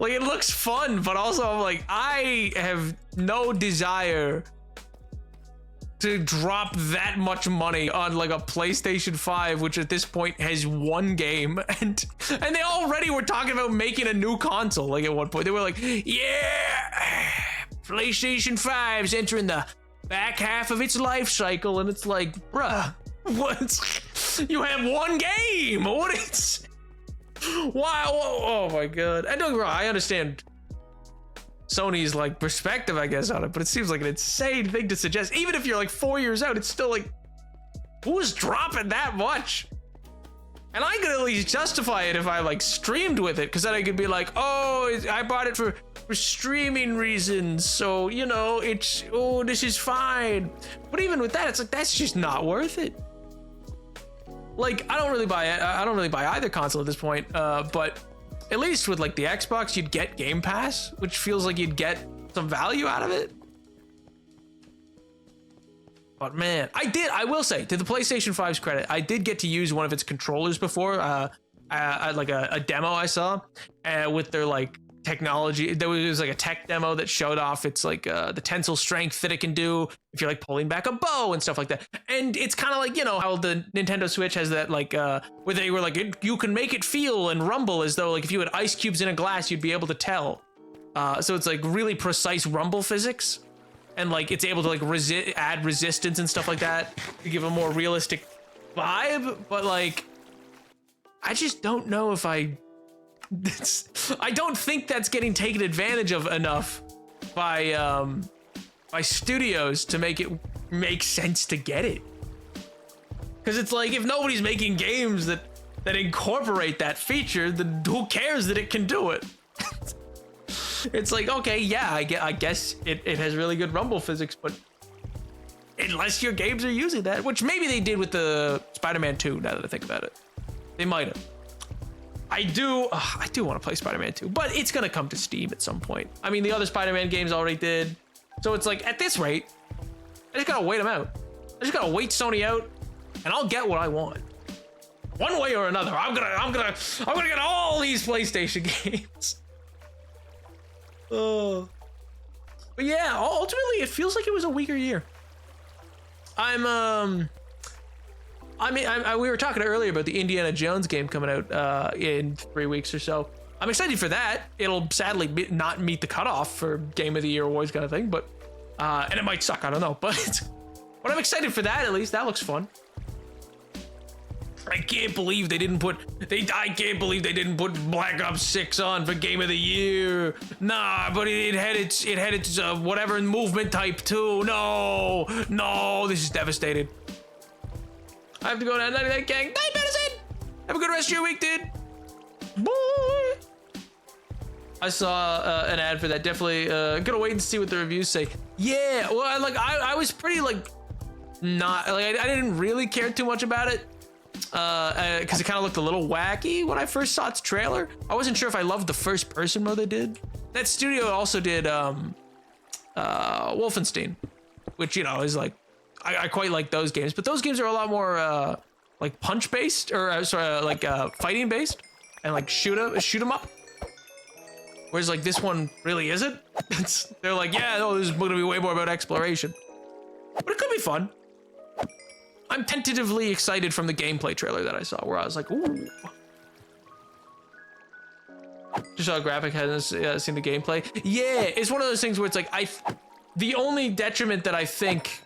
Like, it looks fun, but also I'm like, I have no desire to drop that much money on like a PlayStation 5, which at this point has one game, and they already were talking about making a new console. Like, at one point they were like, yeah, PlayStation 5's entering the back half of its life cycle, and it's like, bruh, what? You have one game. What is? Wow. Oh my god. And don't get me wrong, I understand Sony's like perspective, I guess, on it, but it seems like an insane thing to suggest. Even if you're like 4 years out, it's still like, who's dropping that much? And I could at least justify it if I like streamed with it, because then I could be like, oh, I bought it for streaming reasons, so you know, it's, oh, this is fine. But even with that, it's like, that's just not worth it. Like, I don't really buy either console at this point, but at least with like the Xbox, you'd get Game Pass, which feels like you'd get some value out of it. But man, I will say, to the PlayStation 5's credit, I did get to use one of its controllers before, like a demo I saw, with their like technology. There was like a tech demo that showed off its like the tensile strength that it can do if you're like pulling back a bow and stuff like that. And it's kind of like, you know, how the Nintendo Switch has that like where they were like, you can make it feel and rumble as though like if you had ice cubes in a glass, you'd be able to tell. So it's like really precise rumble physics, and like it's able to like add resistance and stuff like that to give a more realistic vibe. But like, I just don't know if I don't think that's getting taken advantage of enough by studios to make it make sense to get it. Because it's like, if nobody's making games that incorporate that feature, then who cares that it can do it? It's like, okay, yeah, I guess it has really good rumble physics, but unless your games are using that, which maybe they did with the Spider-Man 2, now that I think about it. They might have. I do want to play Spider-Man 2, but it's going to come to Steam at some point. I mean, the other Spider-Man games already did. So it's like, at this rate, I just got to wait them out. I just got to wait Sony out, and I'll get what I want. One way or another, I'm gonna get all these PlayStation games. But yeah, ultimately, it feels like it was a weaker year. We were talking earlier about the Indiana Jones game coming out in 3 weeks or so. I'm excited for that. It'll sadly not meet the cutoff for Game of the Year awards kind of thing, but and it might suck, I don't know. But I'm excited for that. At least that looks fun. I can't believe they didn't put Black Ops 6 on for Game of the Year. Nah, but it had its whatever movement type too. No, this is devastated. I have to go down 99 gang. Night medicine. Have a good rest of your week, dude. Boy. I saw an ad for that. Definitely gonna wait and see what the reviews say. Yeah, well, I was pretty like not like I didn't really care too much about it. Because it kind of looked a little wacky when I first saw its trailer. I wasn't sure if I loved the first person mode they did. That studio also did Wolfenstein, which, you know, is like, I quite like those games, but those games are a lot more like punch based, or fighting based, and like shoot 'em up. Whereas like this one really isn't. They're like, yeah, no, this is gonna be way more about exploration, but it could be fun. I'm tentatively excited from the gameplay trailer that I saw, where I was like, ooh. Just saw a graphic, hasn't seen the gameplay. Yeah, it's one of those things where it's like, the only detriment that I think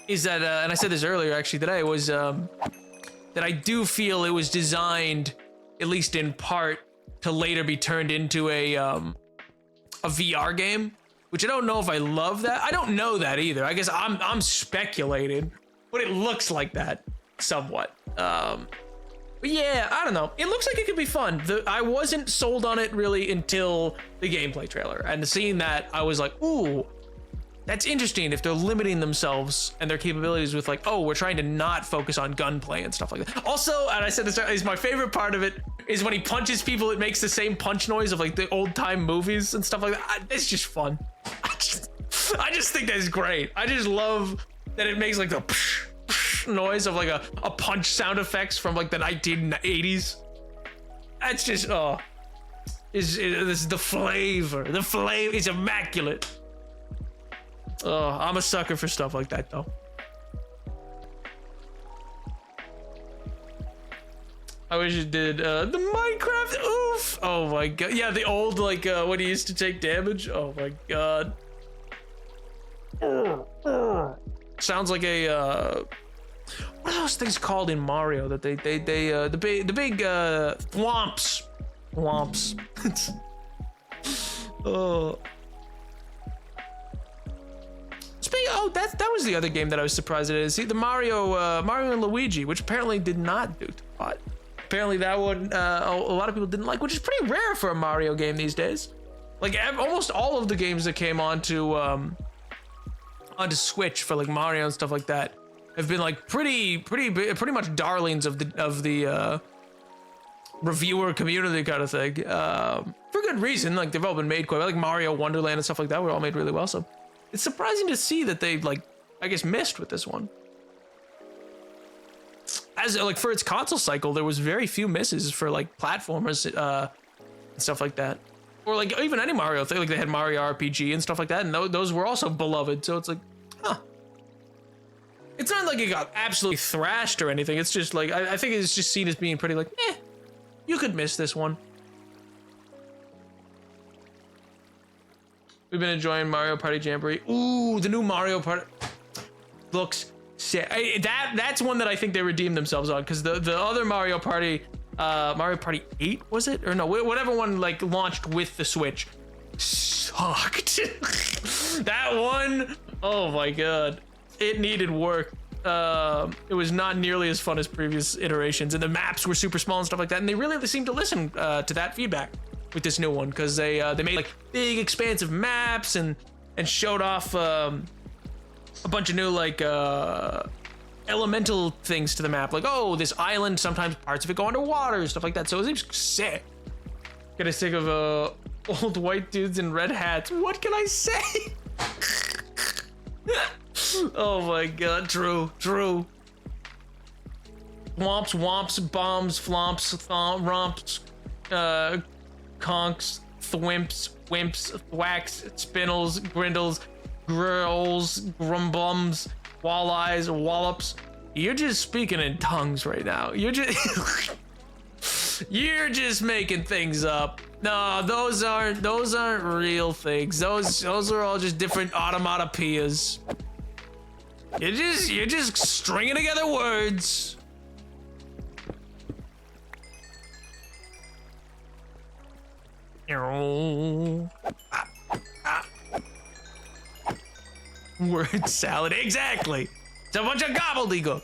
is that, and I said this earlier actually today, was that I do feel it was designed, at least in part, to later be turned into a VR game. Which I don't know if I love that. I don't know that either. I guess I'm speculating, but it looks like that somewhat. But yeah, I don't know. It looks like it could be fun. I wasn't sold on it really until the gameplay trailer, and seeing that, I was like, ooh, that's interesting. If they're limiting themselves and their capabilities with like, oh, we're trying to not focus on gunplay and stuff like that. Also, and I said this is my favorite part of it, is when he punches people, it makes the same punch noise of like the old time movies and stuff like that. It's just fun. I just think that's great. I just love that it makes like the psh, psh noise of like a punch sound effects from like the 1980s. That's just, this is the flavor. The flavor is immaculate. Oh, I'm a sucker for stuff like that though. I wish it did the Minecraft oof. Oh my god. Yeah, the old like when he used to take damage. Oh my god. Sounds like a What are those things called in Mario that the big thwomps. Oh. That was the other game that I was surprised at. See, the Mario and Luigi, which apparently did not do too hot. Apparently that one a lot of people didn't like, which is pretty rare for a Mario game these days. Like almost all of the games that came onto Switch for like Mario and stuff like that have been like pretty much darlings of the reviewer community kind of thing. For good reason. Like they've all been made quite well. Like Mario Wonderland and stuff like that were all made really well. So it's surprising to see that they like, I guess, missed with this one. As like for its console cycle, there was very few misses for like platformers and stuff like that, or like even any Mario thing. Like they had Mario RPG and stuff like that, and those were also beloved. So it's like, huh. It's not like it got absolutely thrashed or anything. It's just like I think it's just seen as being pretty like, you could miss this one. We've been enjoying Mario Party Jamboree. Ooh, the new Mario Party looks sick. That's one that I think they redeemed themselves on, because the other Mario Party 8 was it, or no, whatever one like launched with the Switch sucked. That one, oh my god, it needed work. It was not nearly as fun as previous iterations, and the maps were super small and stuff like that, and they really seemed to listen to that feedback with this new one, because they made like big expansive maps and showed off a bunch of new like elemental things to the map, like, oh, this island, sometimes parts of it go underwater, stuff like that. So it seems sick. Getting sick of old white dudes in red hats. What can I say? Oh my god, true. Womps, bombs, flomps, romps, conks, thwimps, wimps, thwacks, spindles, grindles, grills, grumbums, walleyes, wallops. You're just speaking in tongues right now. You're just you're just making things up. No, those aren't real things. Those are all just different automatopoeias. You're just stringing together words. Word salad, exactly. It's a bunch of gobbledygook.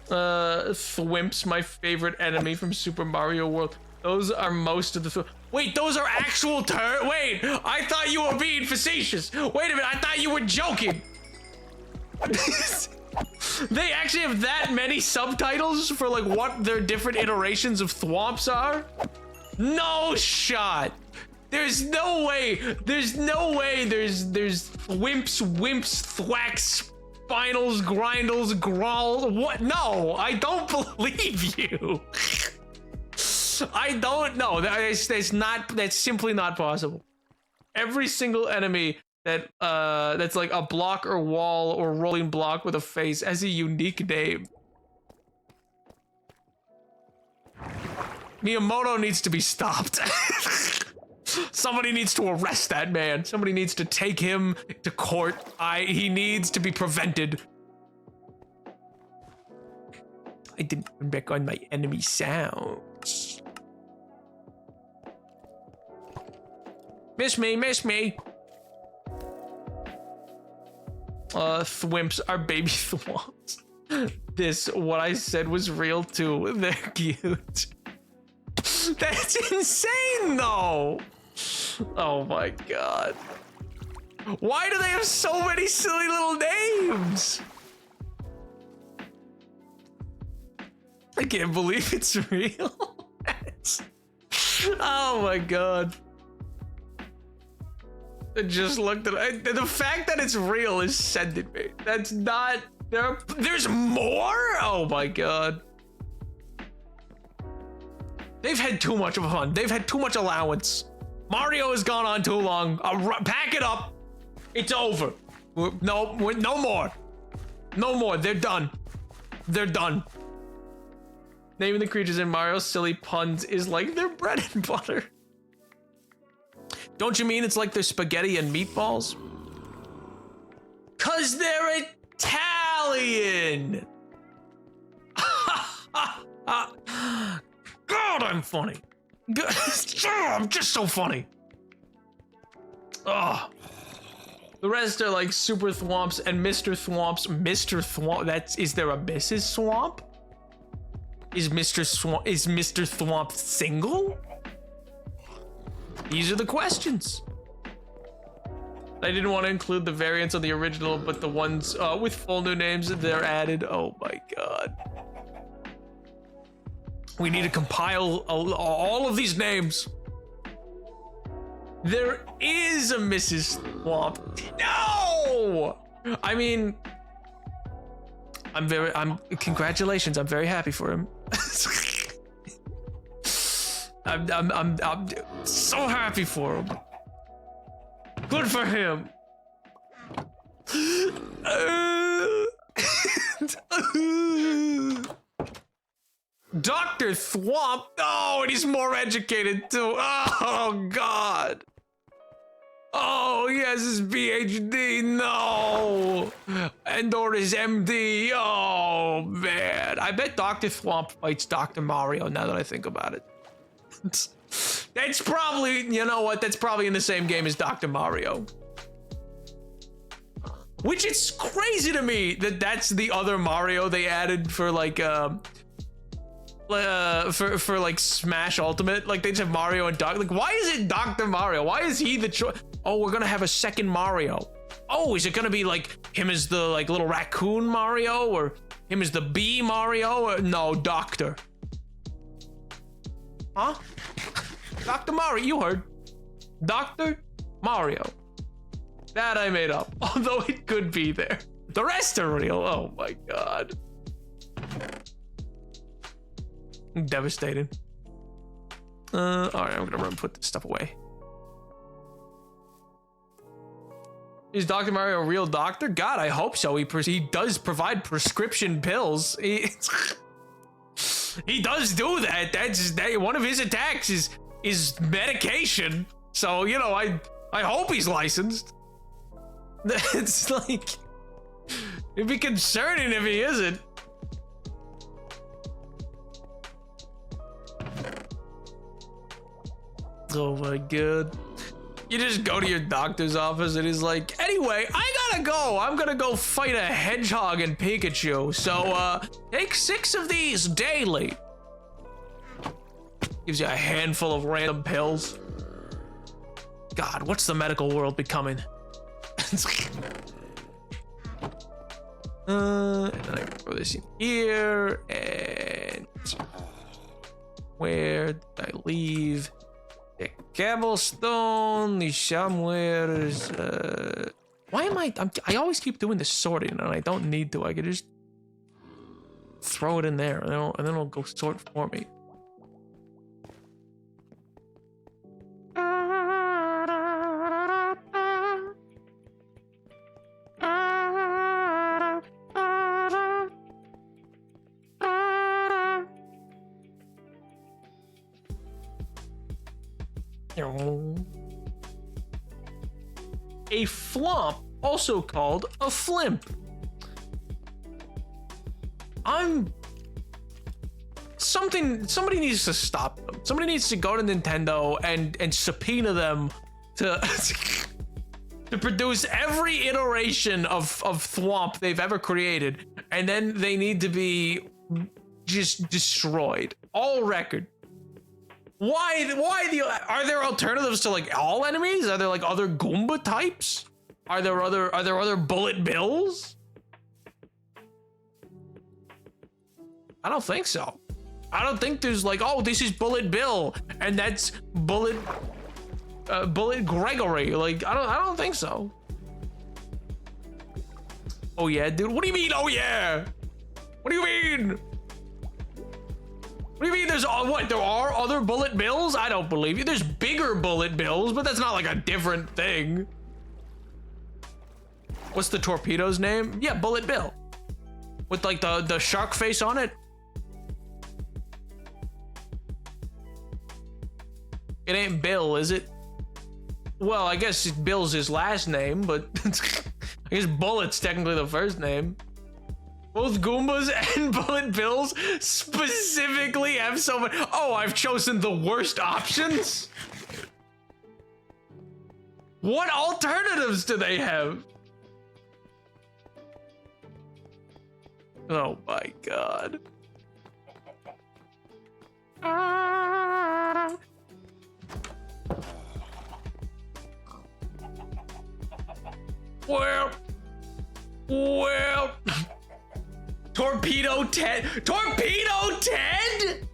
Thwimps, my favorite enemy from Super Mario World. Those are most of the wait, those are actual wait, I thought you were being facetious. Wait a minute, I thought you were joking. They actually have that many subtitles for like what their different iterations of thwomps are? No shot. There's no way there's wimps, thwacks, spinals, grindles, growl. What? No, I don't believe you. I don't know. That's simply not possible. Every single enemy that's like a block or wall or rolling block with a face has a unique name. Miyamoto needs to be stopped. Somebody needs to arrest that man. Somebody needs to take him to court. He needs to be prevented. I didn't turn back on my enemy sounds. Miss me. Thwimps are baby thwomps. What I said was real too. They're cute. That's insane though. Oh my god. Why do they have so many silly little names? I can't believe it's real. Oh my god. I just looked at it. The fact that it's real is sending me. That's not there's more? Oh my god. They've had too much of fun. They've had too much allowance. Mario has gone on too long. Pack it up. It's over. No more. No more. They're done. Naming the creatures in Mario's silly puns is like their bread and butter. Don't you mean it's like their spaghetti and meatballs? 'Cause they're Italian. God, I'm funny. I'm just so funny. Oh. The rest are like Super Thwomps and Mr. Thwomps. Mr. Thwomp. Is there a Mrs. Swamp? Is Mr. Thwomp single? These are the questions. I didn't want to include the variants on the original, but the ones with full new names, they're added. Oh my god. We need to compile all of these names. There is a Mrs. Thwomp. No! I mean, congratulations. I'm very happy for him. I'm so happy for him. Good for him. Dr. Thwomp. Oh, and he's more educated too. Oh, God. Oh, he has his PhD. No. And or his MD. Oh, man. I bet Dr. Thwomp fights Dr. Mario now that I think about it. That's probably, you know what? That's probably in the same game as Dr. Mario. Which is crazy to me that that's the other Mario they added for like, for like Smash Ultimate. Like they just have Mario and Doc. Like, why is it Dr. Mario? Why is he the choice? Oh, we're gonna have a second Mario. Oh, is it gonna be like him as the like little raccoon Mario or him as the bee Mario? Or, no, Doctor. Huh? Dr. Mario, you heard. Dr. Mario. That I made up, although it could be there. The rest are real. Oh my god. Devastated. All right, I'm gonna run put this stuff away. Is Dr. Mario a real doctor? God, I hope so. He does provide prescription pills. He does do that. That's one of his attacks is medication. So, you know, I hope he's licensed. It's like, it'd be concerning if he isn't. Oh my god. You just go to your doctor's office and he's like, anyway, I gotta go. I'm gonna go fight a hedgehog and Pikachu. So, take 6 of these daily. Gives you a handful of random pills. God, what's the medical world becoming? And then I throw this in here. And where did I leave? The cobblestone, the somewheres. Why am I always keep doing the sorting and I don't need to. I could just throw it in there and then it'll go sort for me. A flomp, also called a flimp. Somebody needs to stop them. Somebody needs to go to Nintendo and subpoena them to to produce every iteration of Thwomp they've ever created, and then they need to be just destroyed. All record. Are there alternatives to like all enemies? Are there like other Goomba types? Are there other Bullet Bills? I don't think so. I don't think there's like, oh, this is Bullet Bill and that's Bullet Gregory. Like I don't think so. Oh yeah, dude. What do you mean? Oh yeah. What do you mean? What do you mean there's what? There are other Bullet Bills? I don't believe you. There's bigger Bullet Bills, but that's not like a different thing. What's the torpedo's name? Yeah, Bullet Bill. With like the shark face on it. It ain't Bill, is it? Well, I guess Bill's his last name, but I I guess Bullet's technically the first name. Both Goombas and Bullet Bills specifically have so many. Oh, I've chosen the worst options? What alternatives do they have? Oh my god. Well. Torpedo Ted. Torpedo Ted?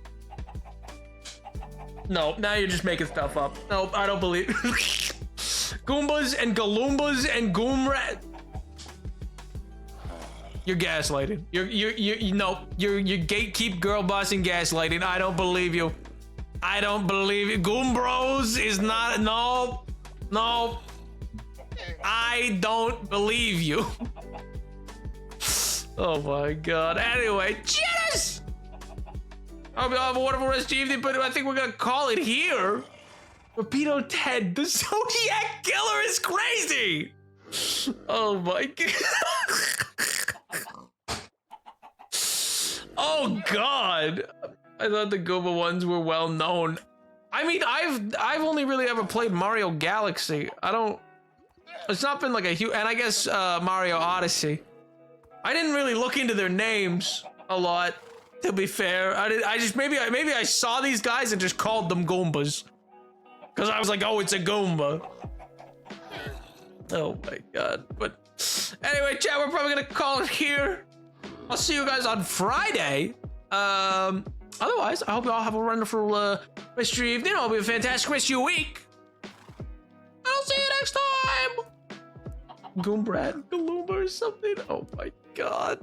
No, now you're just making stuff up. No, I don't believe. Goombas and Galoombas and Goomrat. You're gaslighting. You're gatekeep girl bossing gaslighting. I don't believe you. I don't believe you. Goombros is not. No. I don't believe you. Oh my god. Anyway, cheers! I hope you all have a wonderful rest of the evening, but I think we're gonna call it here. Torpedo Ted, the Zodiac Killer is crazy! Oh my god. Oh god. I thought the Goomba ones were well known. I mean, I've only really ever played Mario Galaxy. It's not been like a huge, and I guess Mario Odyssey. I didn't really look into their names a lot, to be fair. Maybe I saw these guys and just called them Goombas. Cause I was like, oh, it's a Goomba. Oh my god. But anyway, chat, we're probably gonna call it here. I'll see you guys on Friday. Otherwise, I hope you all have a wonderful rest of your evening. It'll be a fantastic rest of your week. I'll see you next time. Goombrat, Galoomba or something. Oh my god.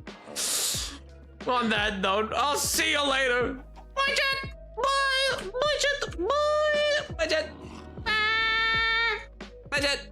On that note, I'll see you later. Bye, chat. Bye. Bye, chat. Bye. Bye, chat. Bye, chat.